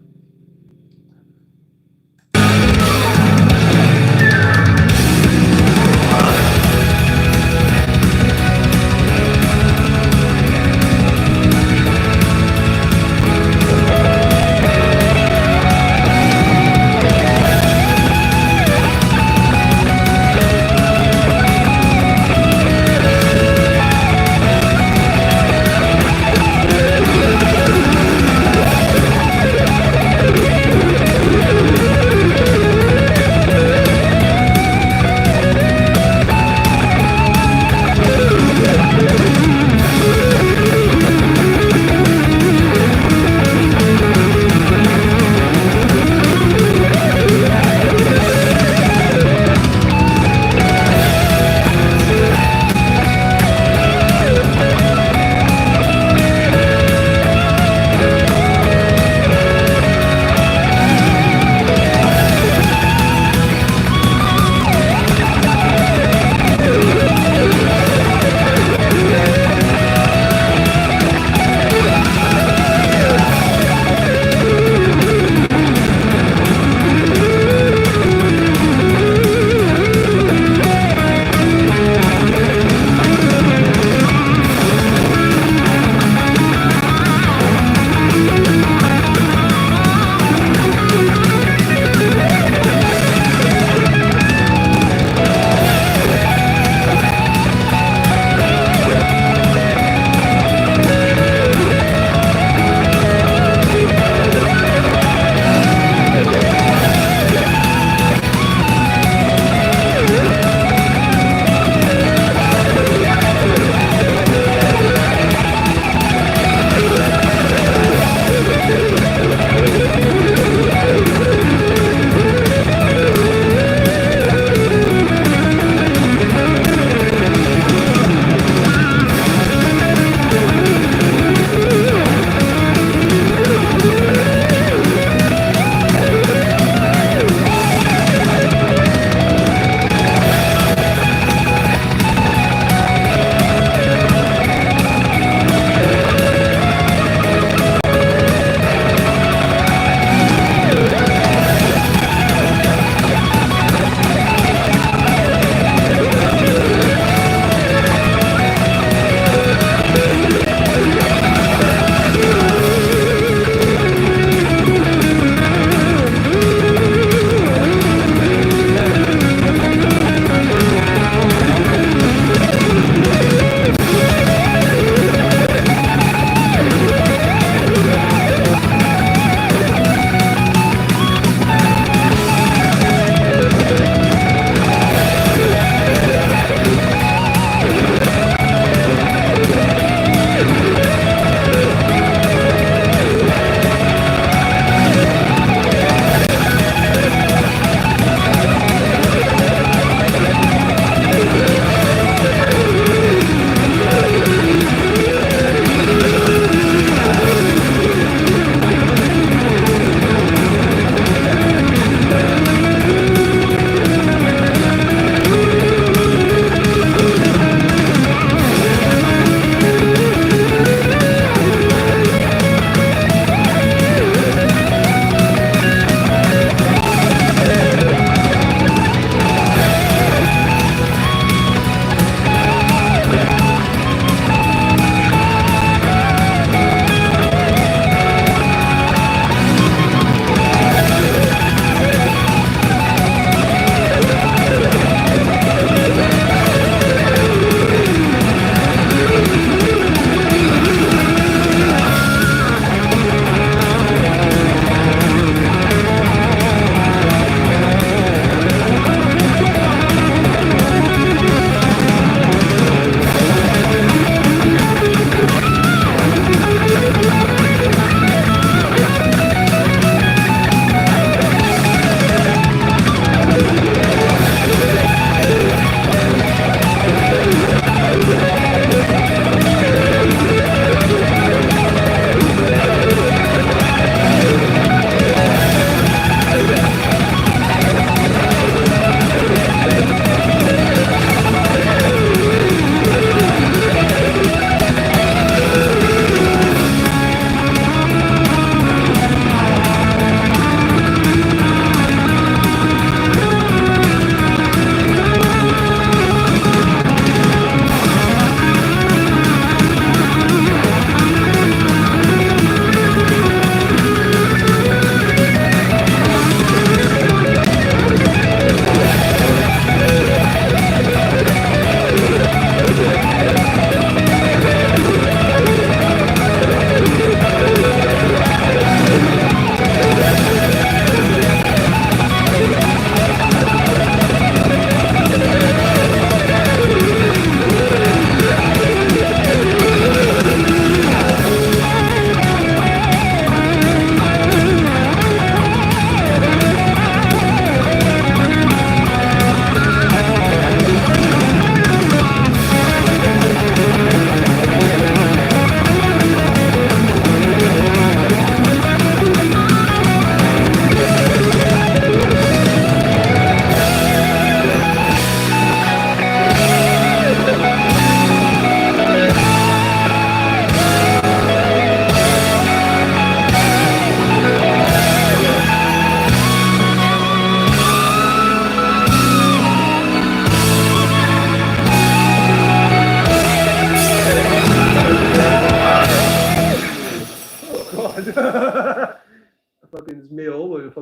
male.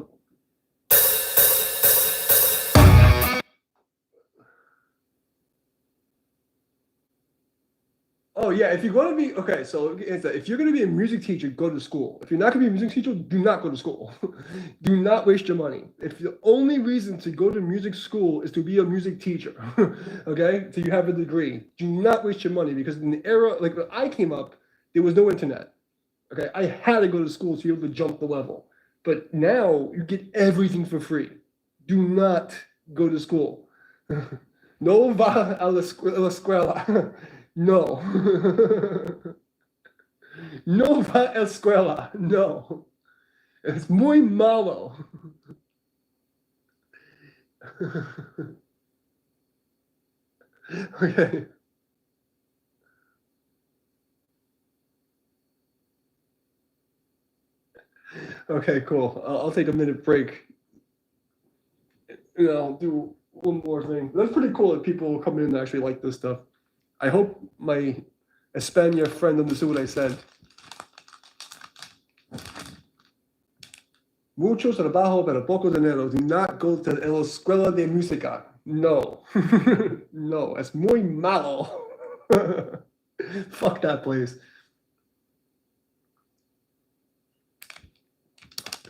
Oh yeah, if you're going to be okay, so if you're going to be a music teacher, go to school. If you're not going to be a music teacher, do not go to school. Do not waste your money. If the only reason to go to music school is to be a music teacher, okay, so you have a degree, do not waste your money because in the era like when I came up, there was no internet. Okay, I had to go to school to be able to jump the level, but now you get everything for free. Do not go to school. No va a la escuela. No. No va a escuela. No. Es muy malo. Okay. Okay, cool. I'll take a minute break. And I'll do one more thing. That's pretty cool that people come in and actually like this stuff. I hope my España friend understood what I said. Mucho trabajo pero poco dinero. Do not go to la escuela de música. No. No, es muy malo. Fuck that place.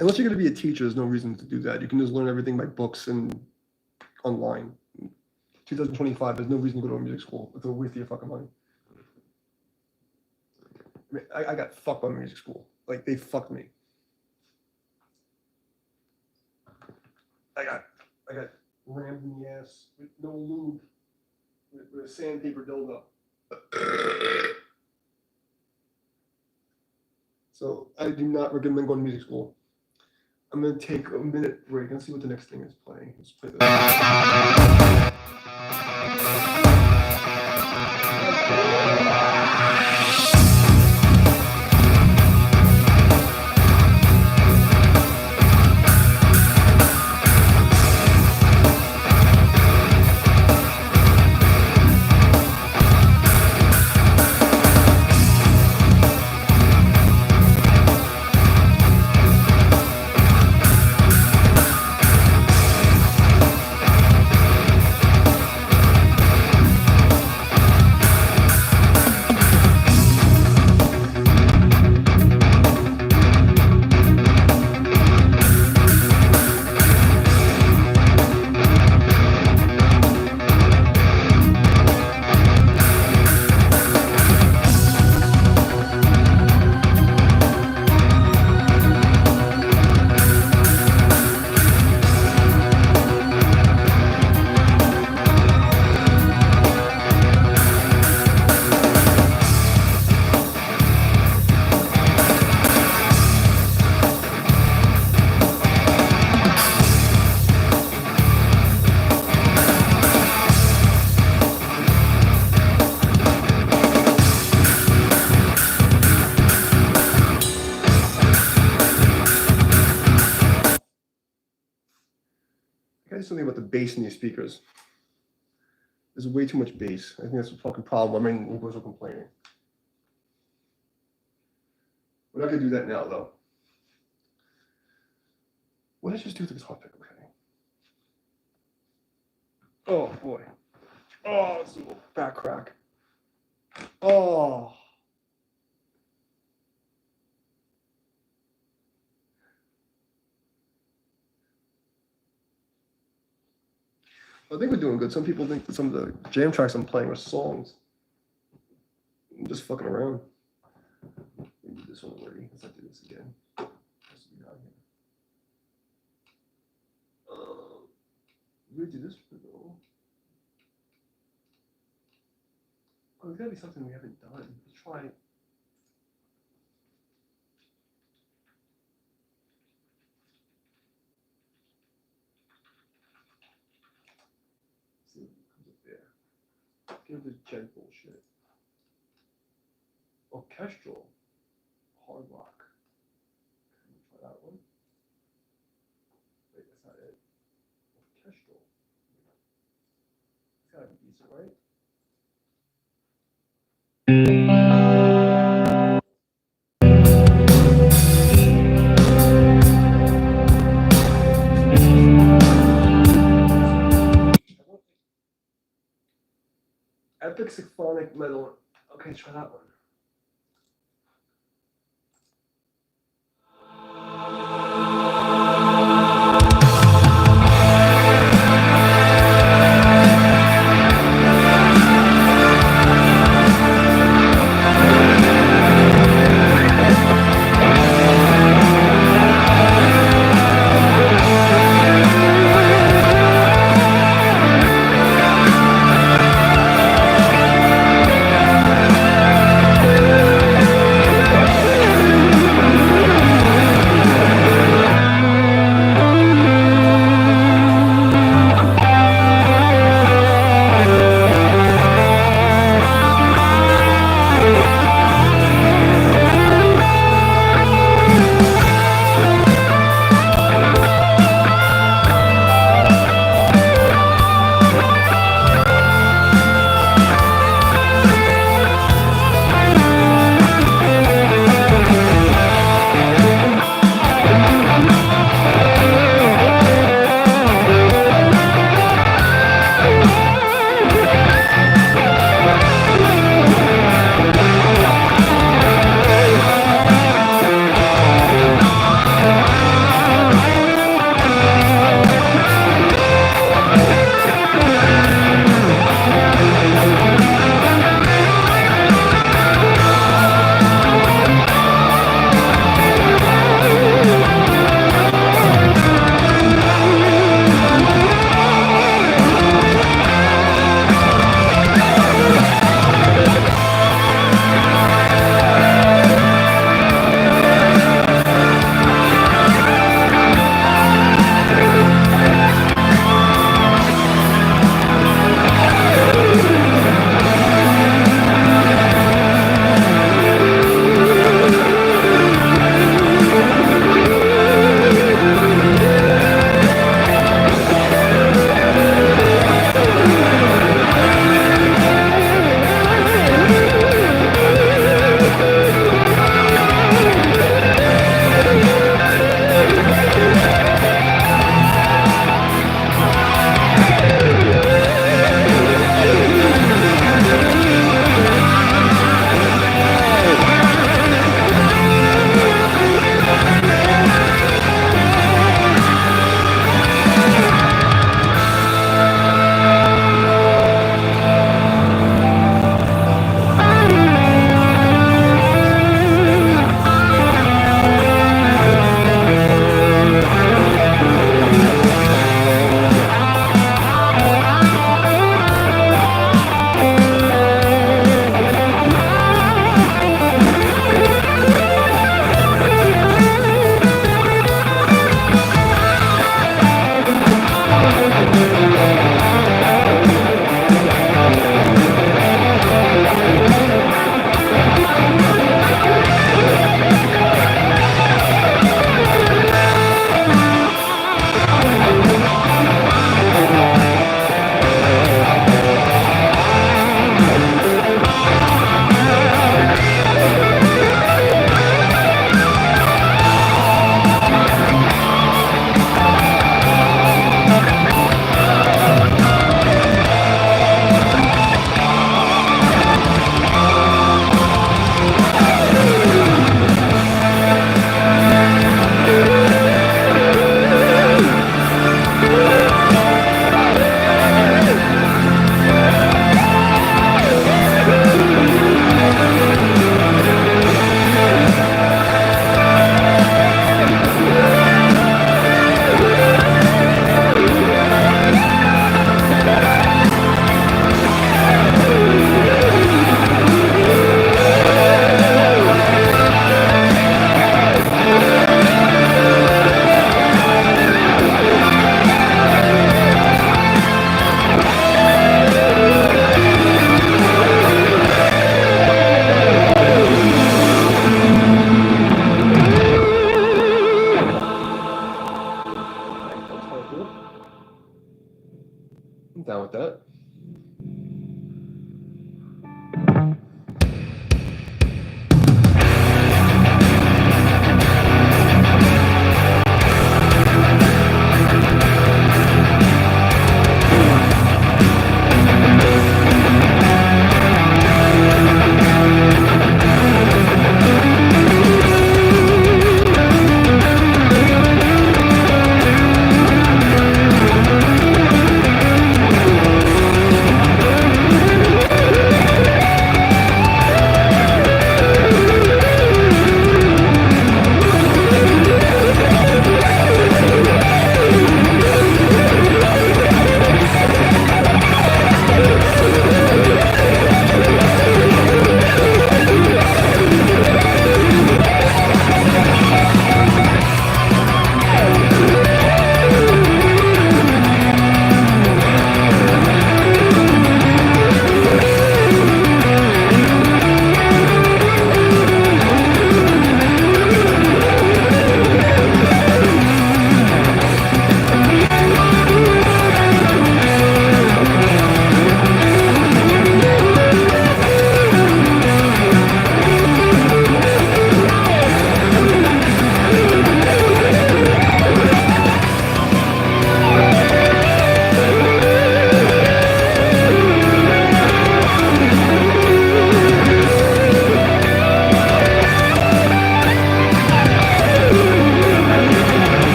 Unless you're going to be a teacher, there's no reason to do that. You can just learn everything by books and online. 2025, there's no reason to go to a music school. It's a waste of your fucking money. I mean, I got fucked by music school. Like, they fucked me. I got rammed in the ass with no lube, with a sandpaper dildo. So I do not recommend going to music school. I'm going to take a minute break and see what the next thing is playing. Let's play this. Something about the bass in these speakers. There's way too much bass. I think that's a fucking problem. I mean, English are complaining. We're not gonna do that now, though. What did I just do with the guitar pick? Okay. Oh boy. Oh, it's a little back crack. Oh. I think we're doing good. Some people think that some of the jam tracks I'm playing are songs. I'm just fucking around. Let me do this one already. Let's not do this again. We do this for though. Oh, there's gotta be something we haven't done. Let's try. See what comes up there. Give the gen bullshit. Orchestral. Hard rock. Try that one. Wait, that's not it. Orchestral. It's gotta be decent, right? epic symphonic metal. Okay, try that one.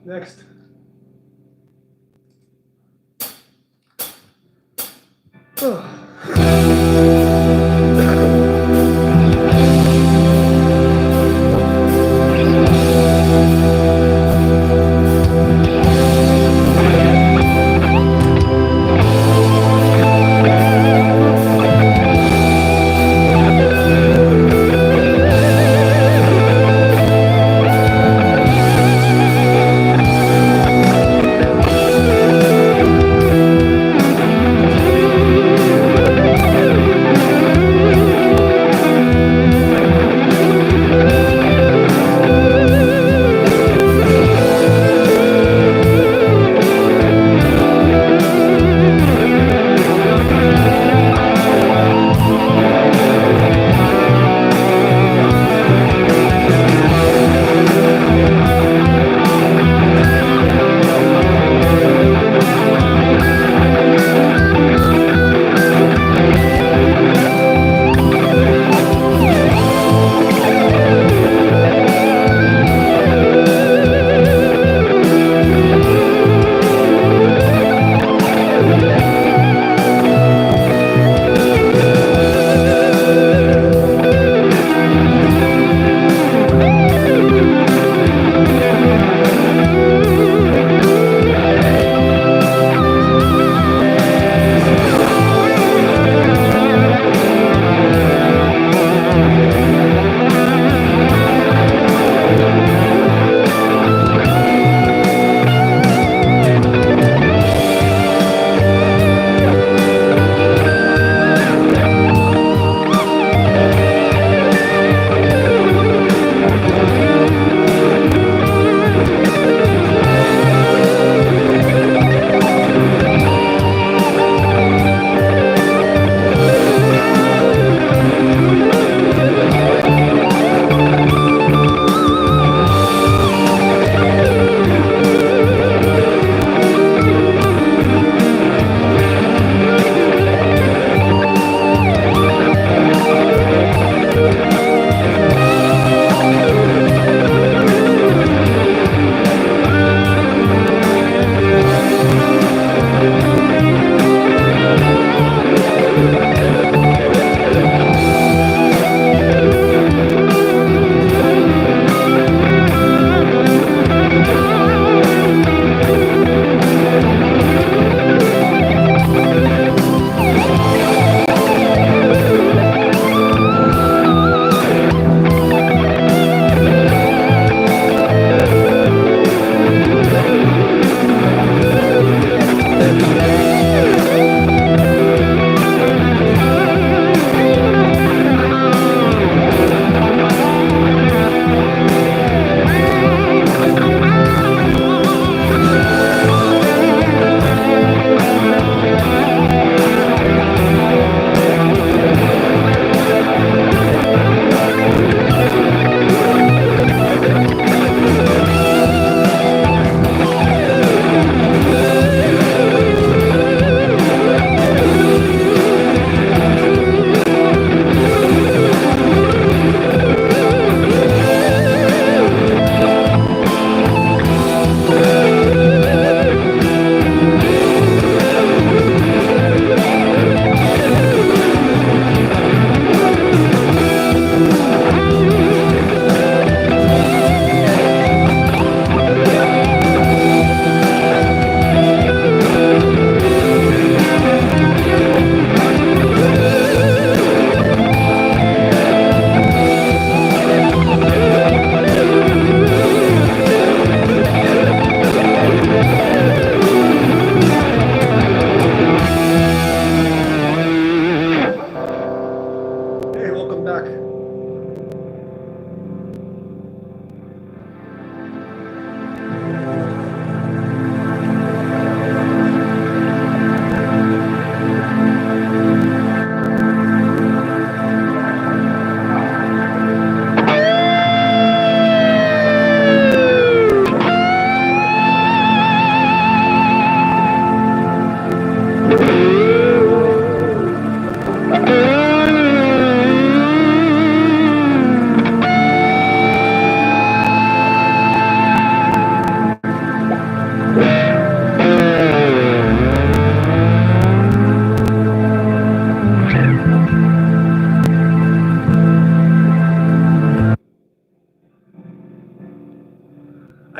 Next.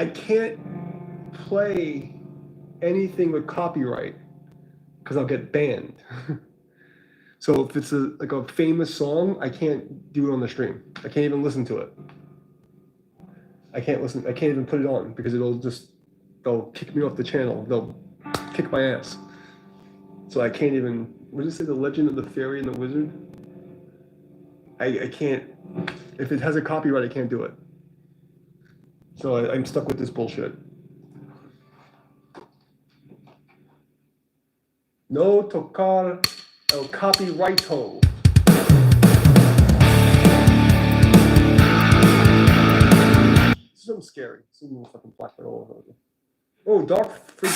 can't play anything with copyright because I'll get banned. So if it's like a famous song, I can't do it on the stream. I can't even listen to it. I can't even put it on because they'll kick me off the channel. They'll kick my ass. So I can't even, what did it say, The Legend of the Fairy and the Wizard? I can't, if it has a copyright, I can't do it. So I'm stuck with this bullshit. No tocar el copyrighto. This is something scary. This is a fucking black all over again. Oh, Dark Frigid.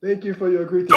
Thank you for your greeting.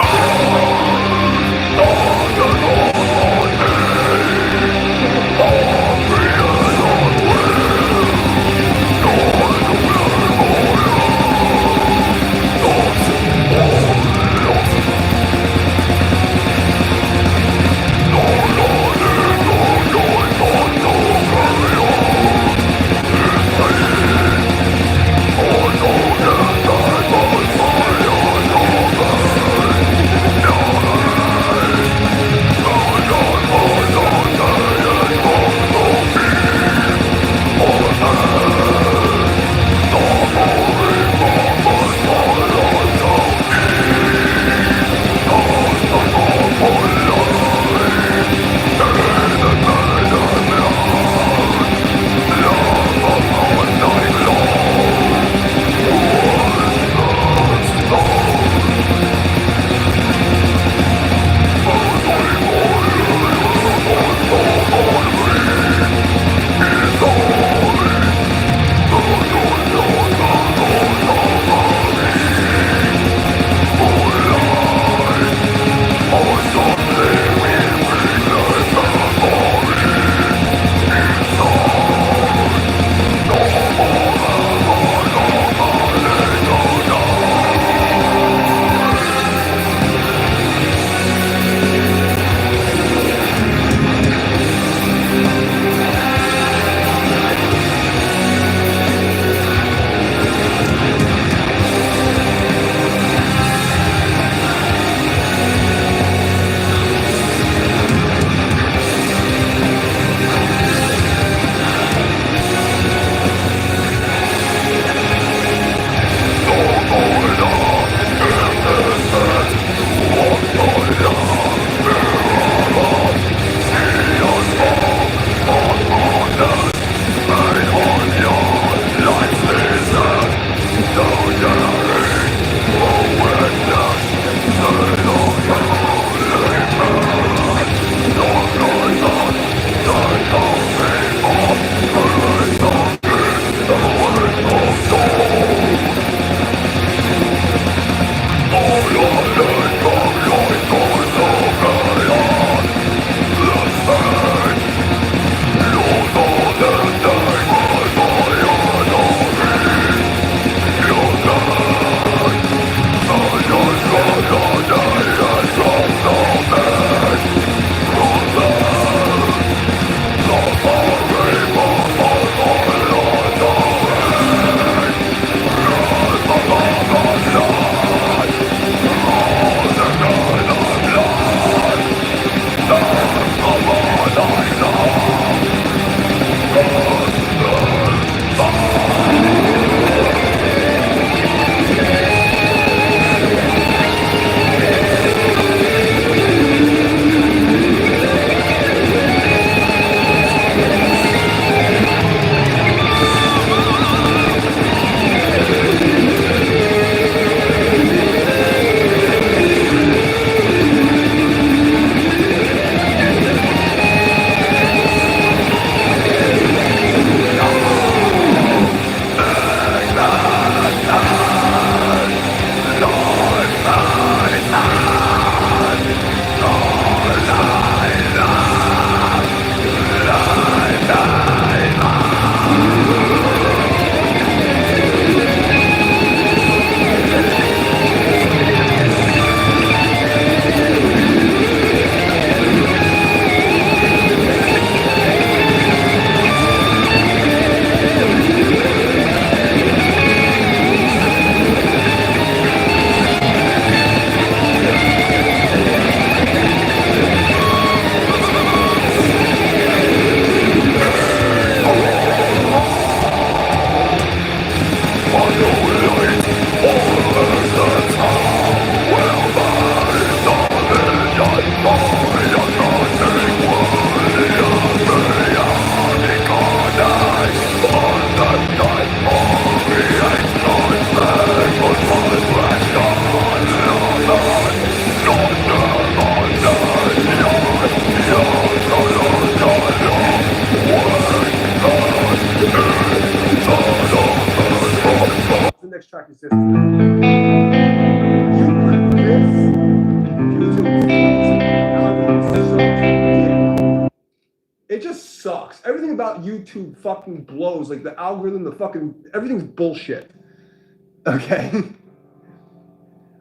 sucks. Everything about YouTube fucking blows. Like the algorithm, the fucking everything's bullshit. Okay.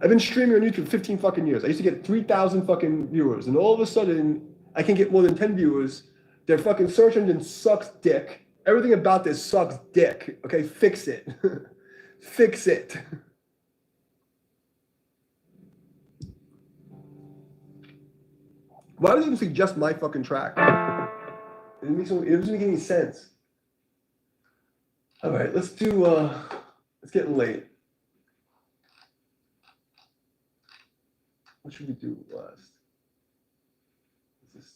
I've been streaming on YouTube 15 fucking years. I used to get 3,000 fucking viewers, and all of a sudden, I can get more than 10 viewers. Their fucking search engine sucks dick. Everything about this sucks dick. Okay, fix it. Fix it. Why would you even suggest my fucking track? It doesn't make any sense. All right, let's do, it's getting late. What should we do last? Is this...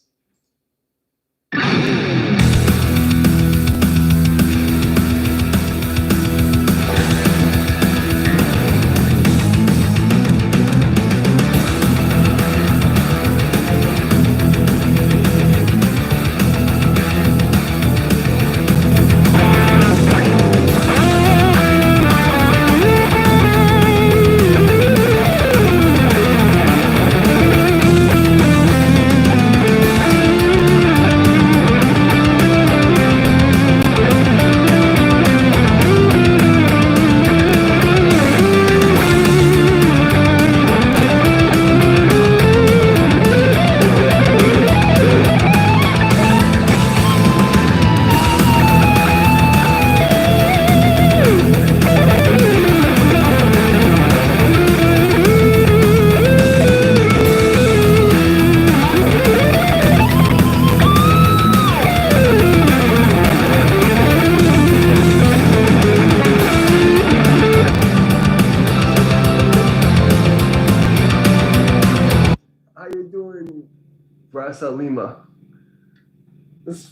Brasa Lima. This...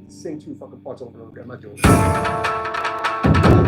Sing two fucking parts over and over again. I'm not doing it.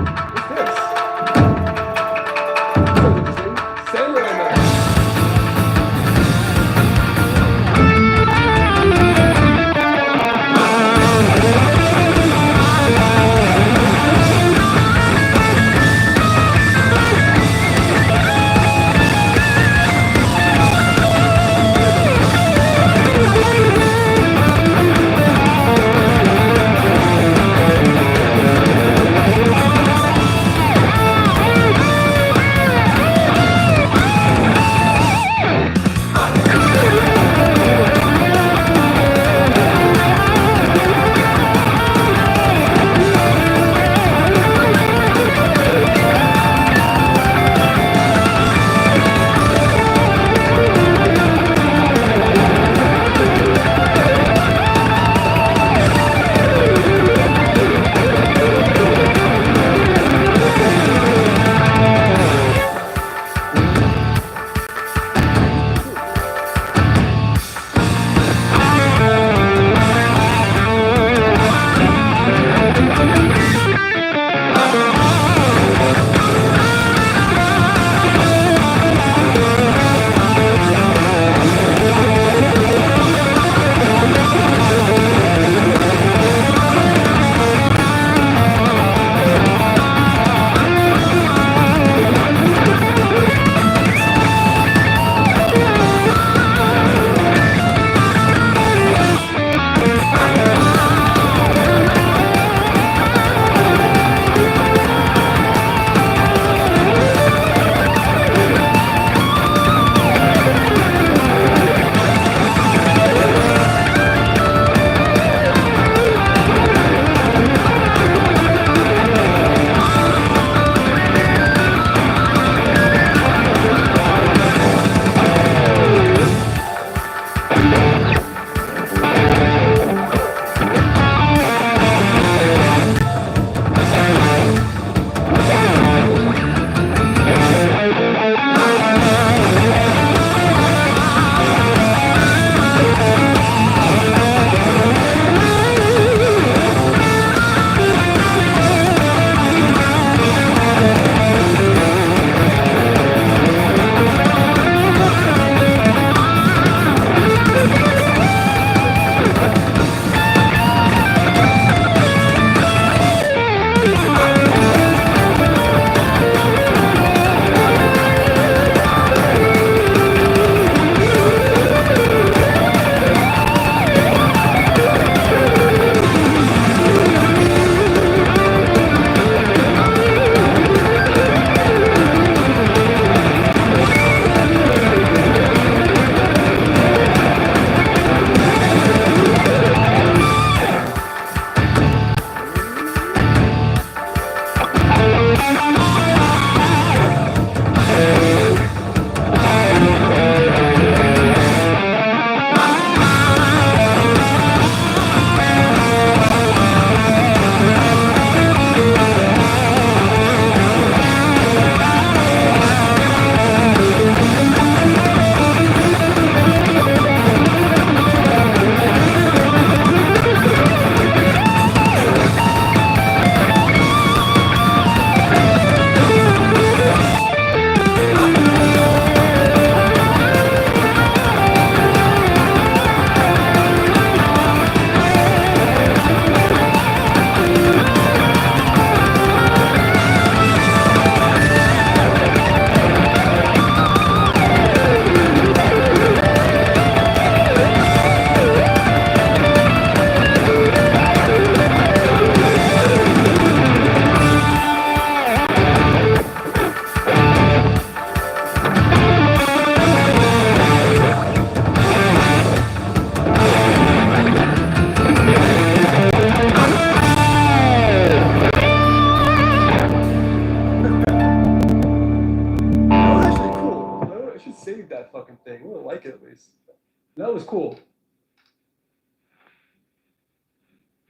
That was cool.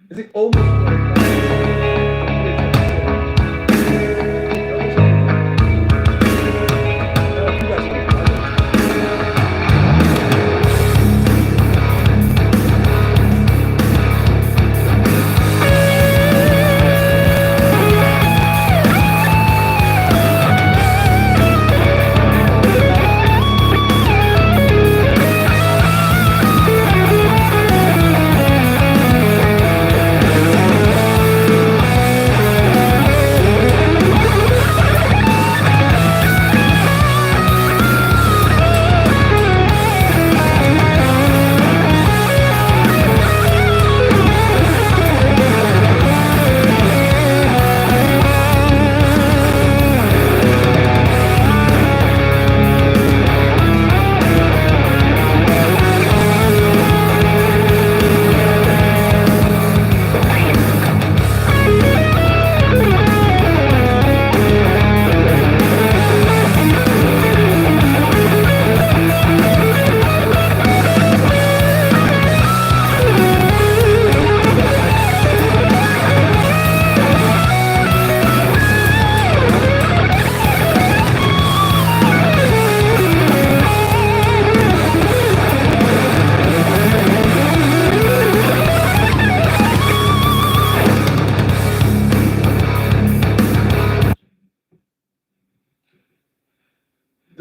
It's like almost like.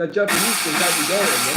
That Japanese thing got me going.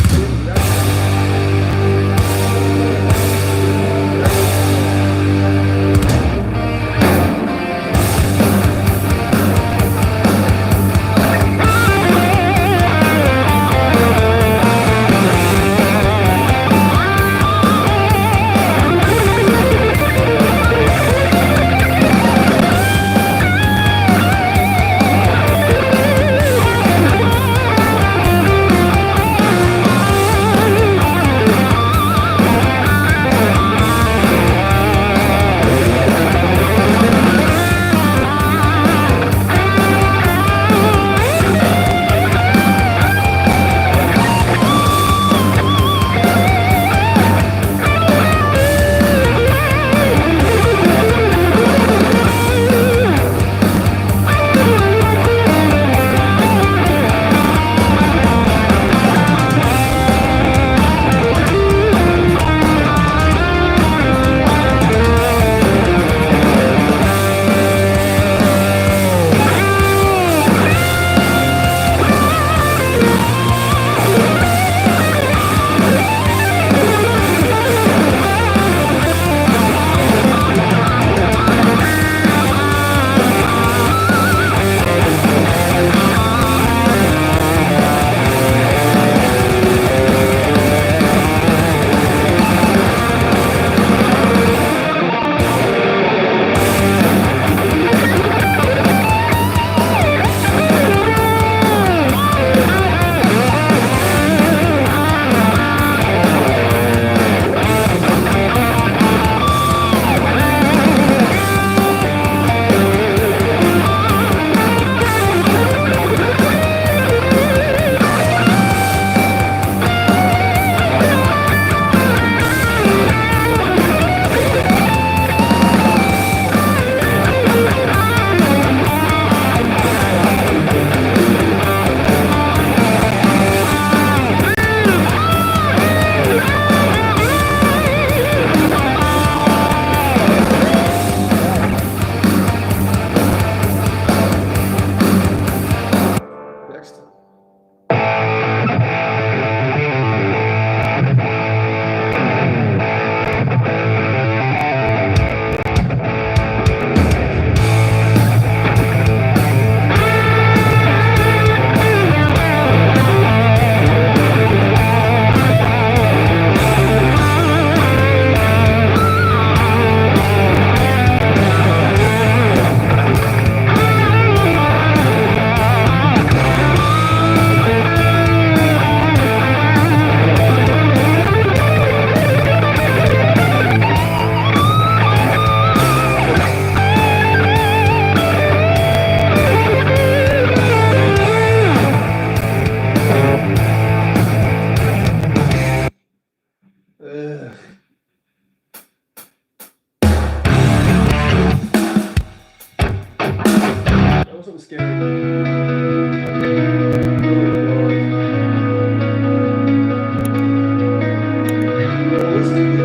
Ugh. That was something scary. Oh, this could be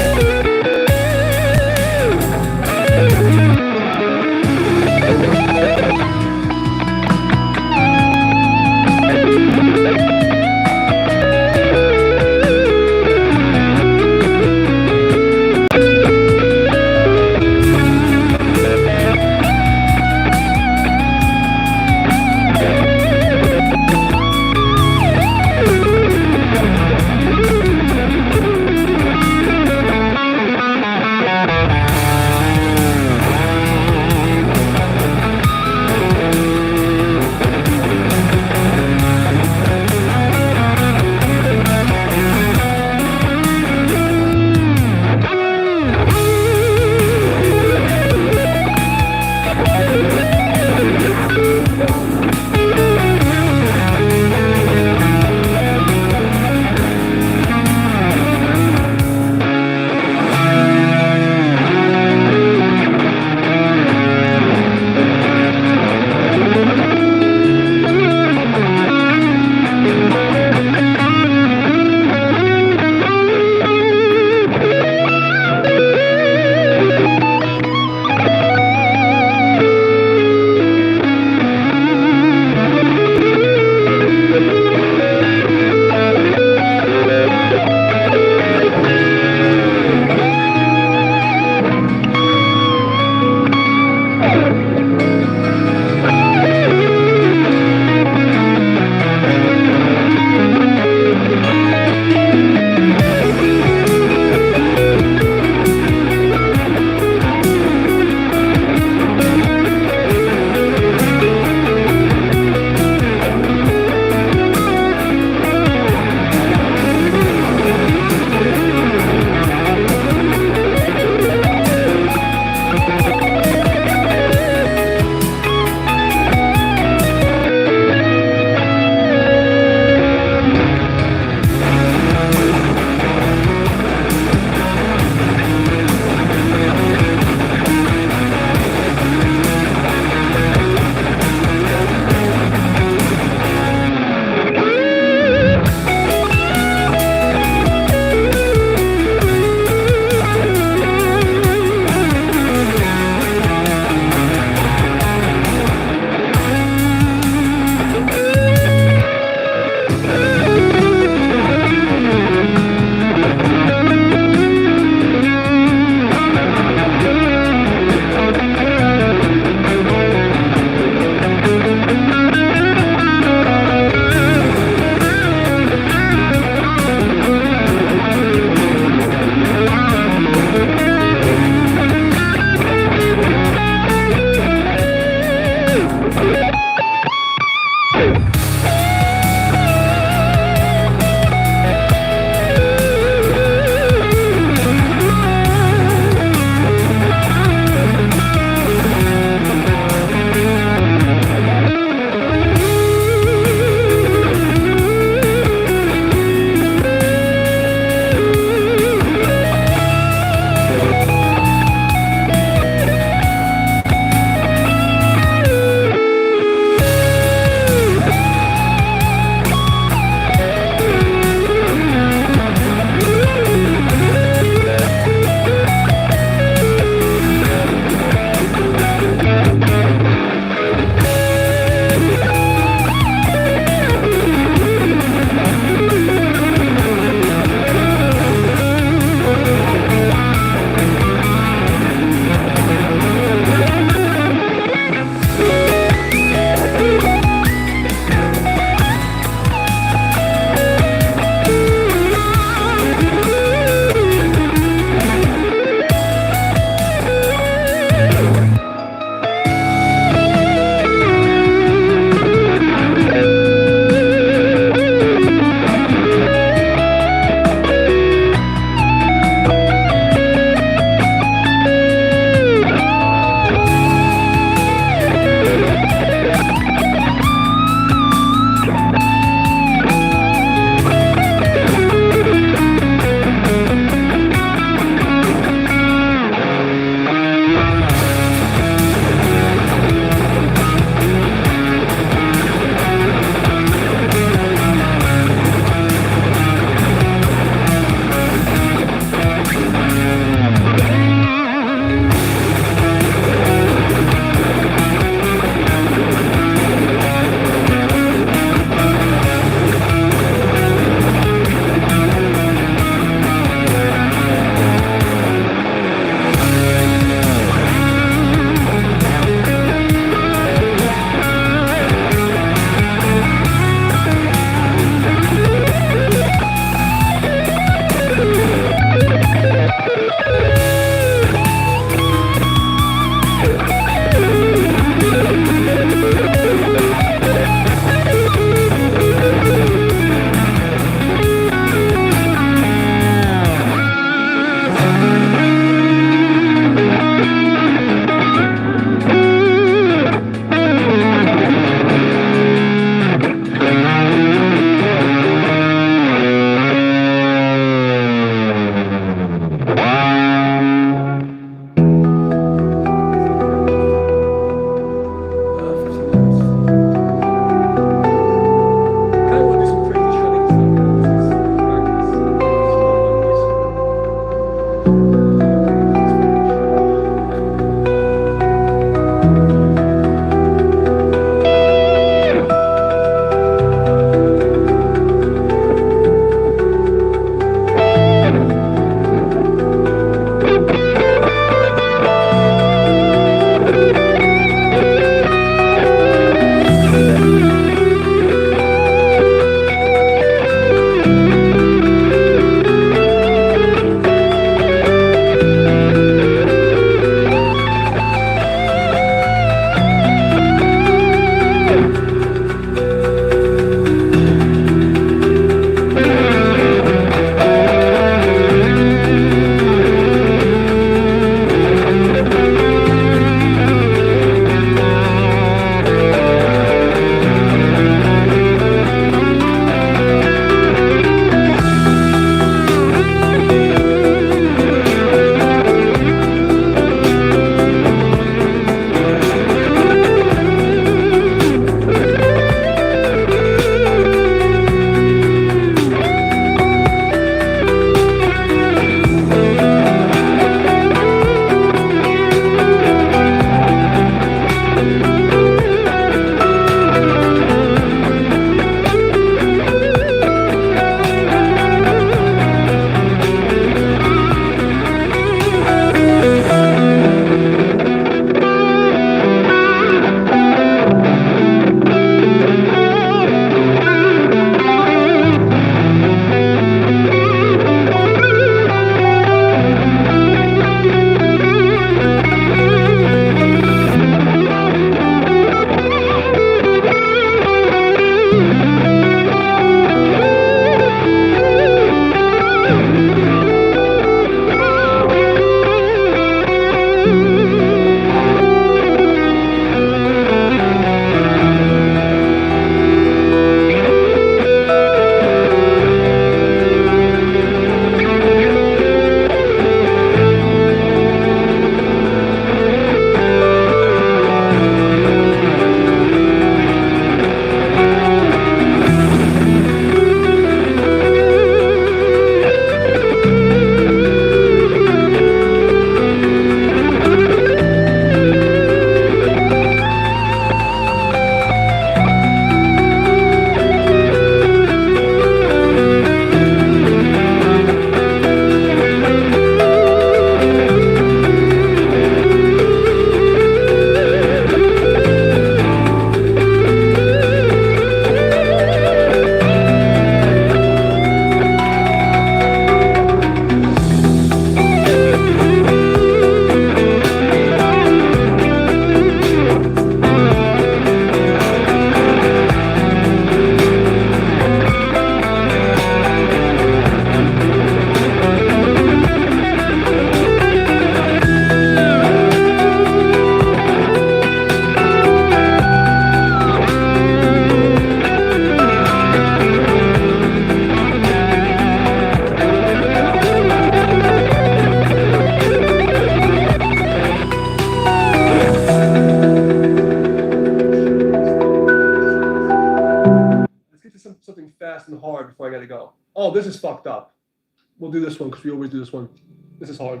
We'll do this one because we always do this one. This is hard.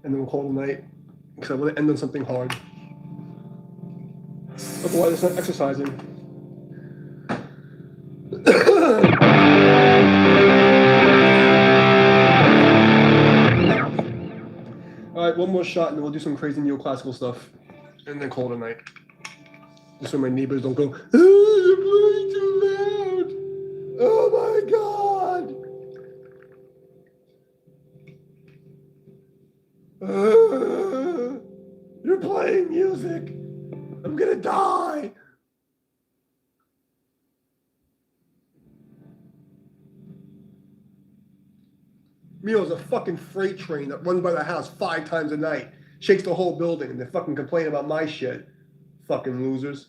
And then we'll call it a night because I want to end on something hard. Otherwise, it's not exercising. All right, one more shot and then we'll do some crazy neoclassical stuff. And then call it a night. Just so my neighbors don't go, oh, you're playing too loud. Oh my God. You're playing music. I'm gonna die. Mio's a fucking freight train that runs by the house 5 times a night, shakes the whole building, and they fucking complain about my shit. Fucking losers.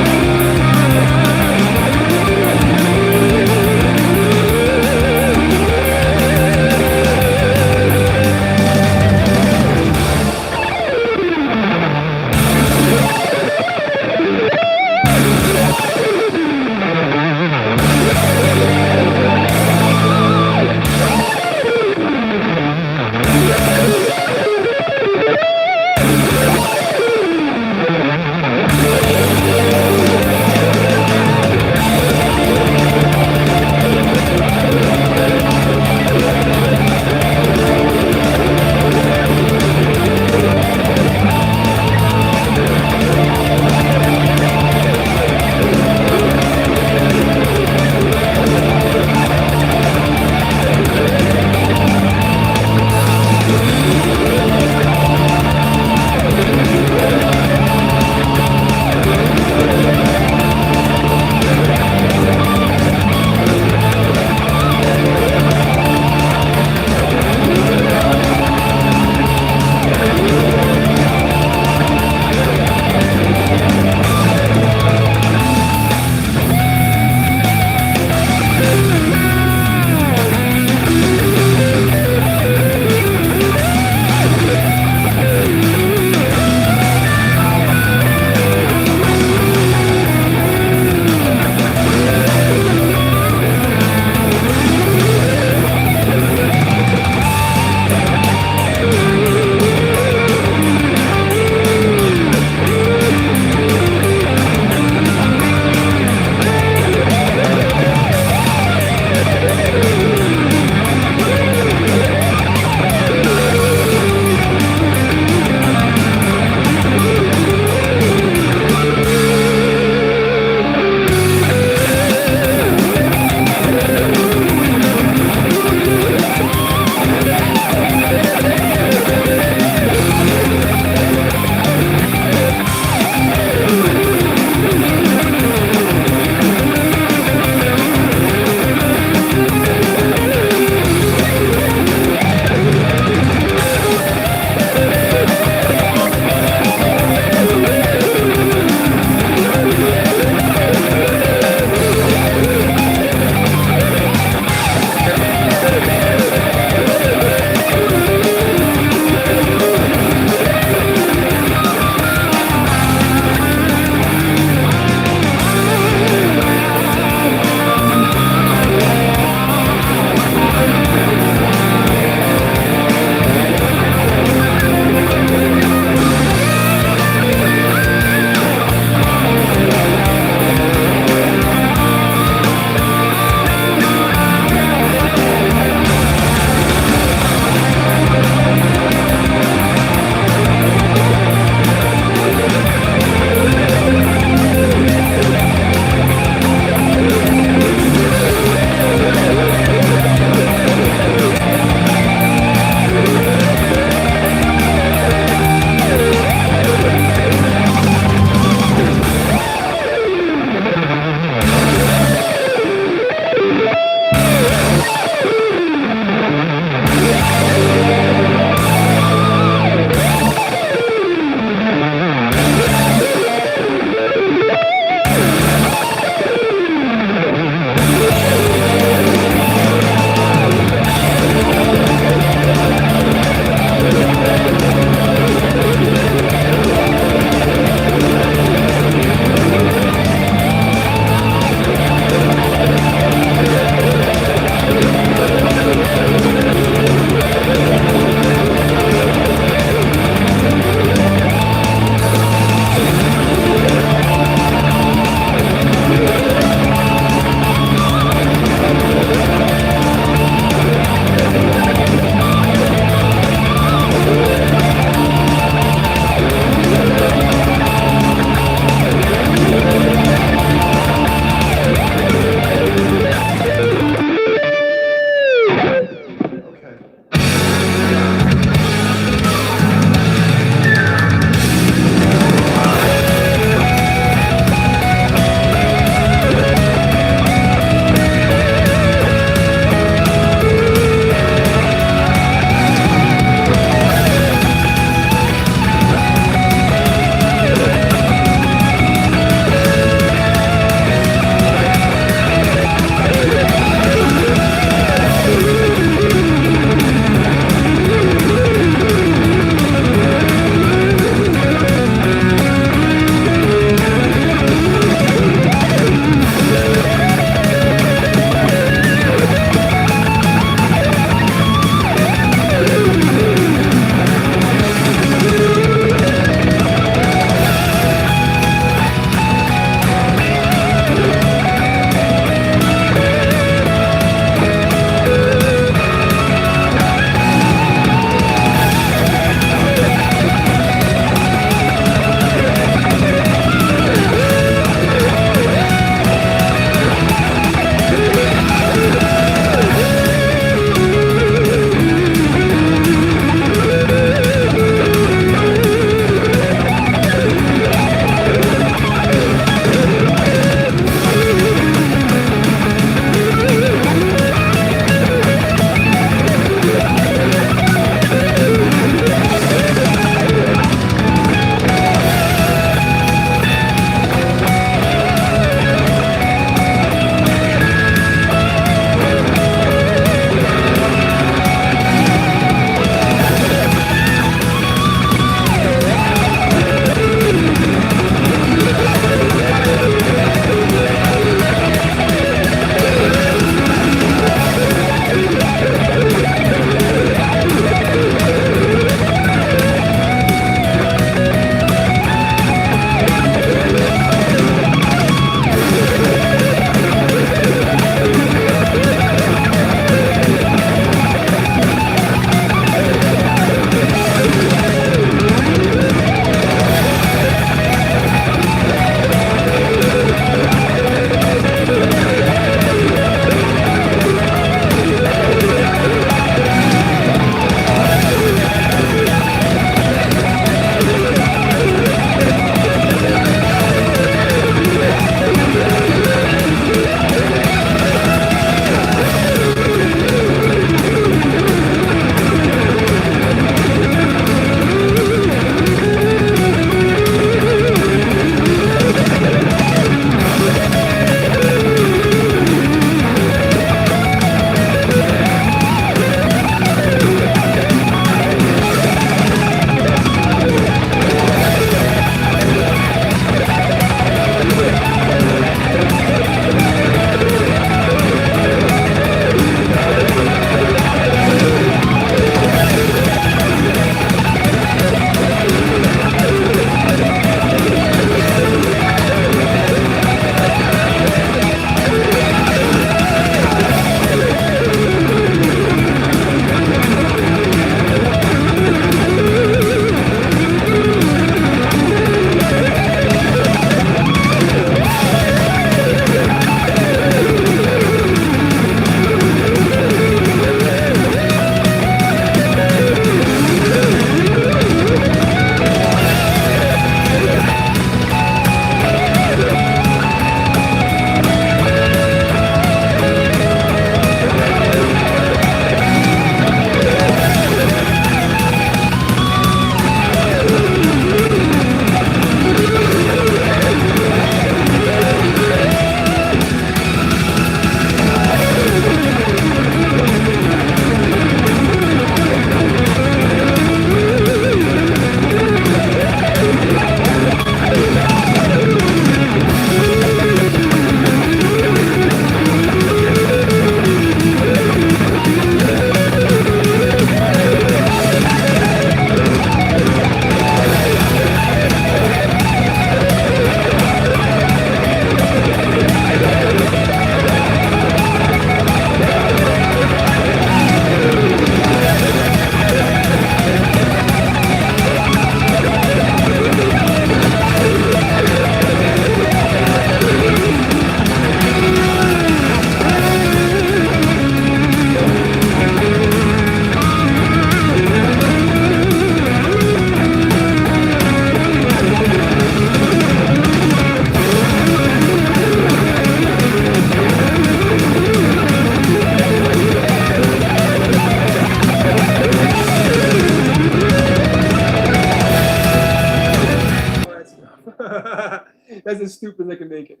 as stupid as I can make it.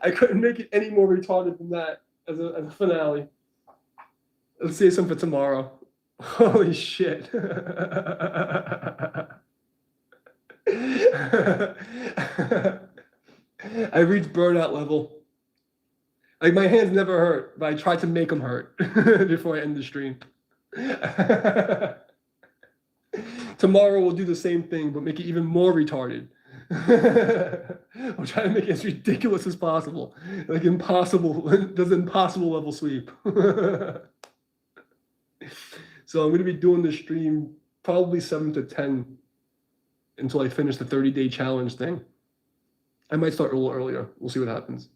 I couldn't make it any more retarded than that as a finale. Let's say something for tomorrow. Holy shit. I reached burnout level. Like, my hands never hurt, but I tried to make them hurt before I end the stream. Tomorrow we'll do the same thing, but make it even more retarded. We'll try to make it as ridiculous as possible. Like impossible, does impossible level sweep. So I'm going to be doing the stream probably 7 to 10 until I finish the 30-day challenge thing. I might start a little earlier. We'll see what happens.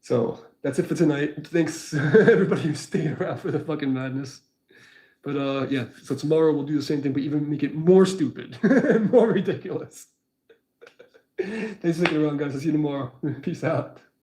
So that's it for tonight. Thanks everybody who stayed around for the fucking madness. But yeah, so tomorrow we'll do the same thing, but even make it more stupid, more ridiculous. Thanks for sticking around, guys. I'll see you tomorrow. Peace out.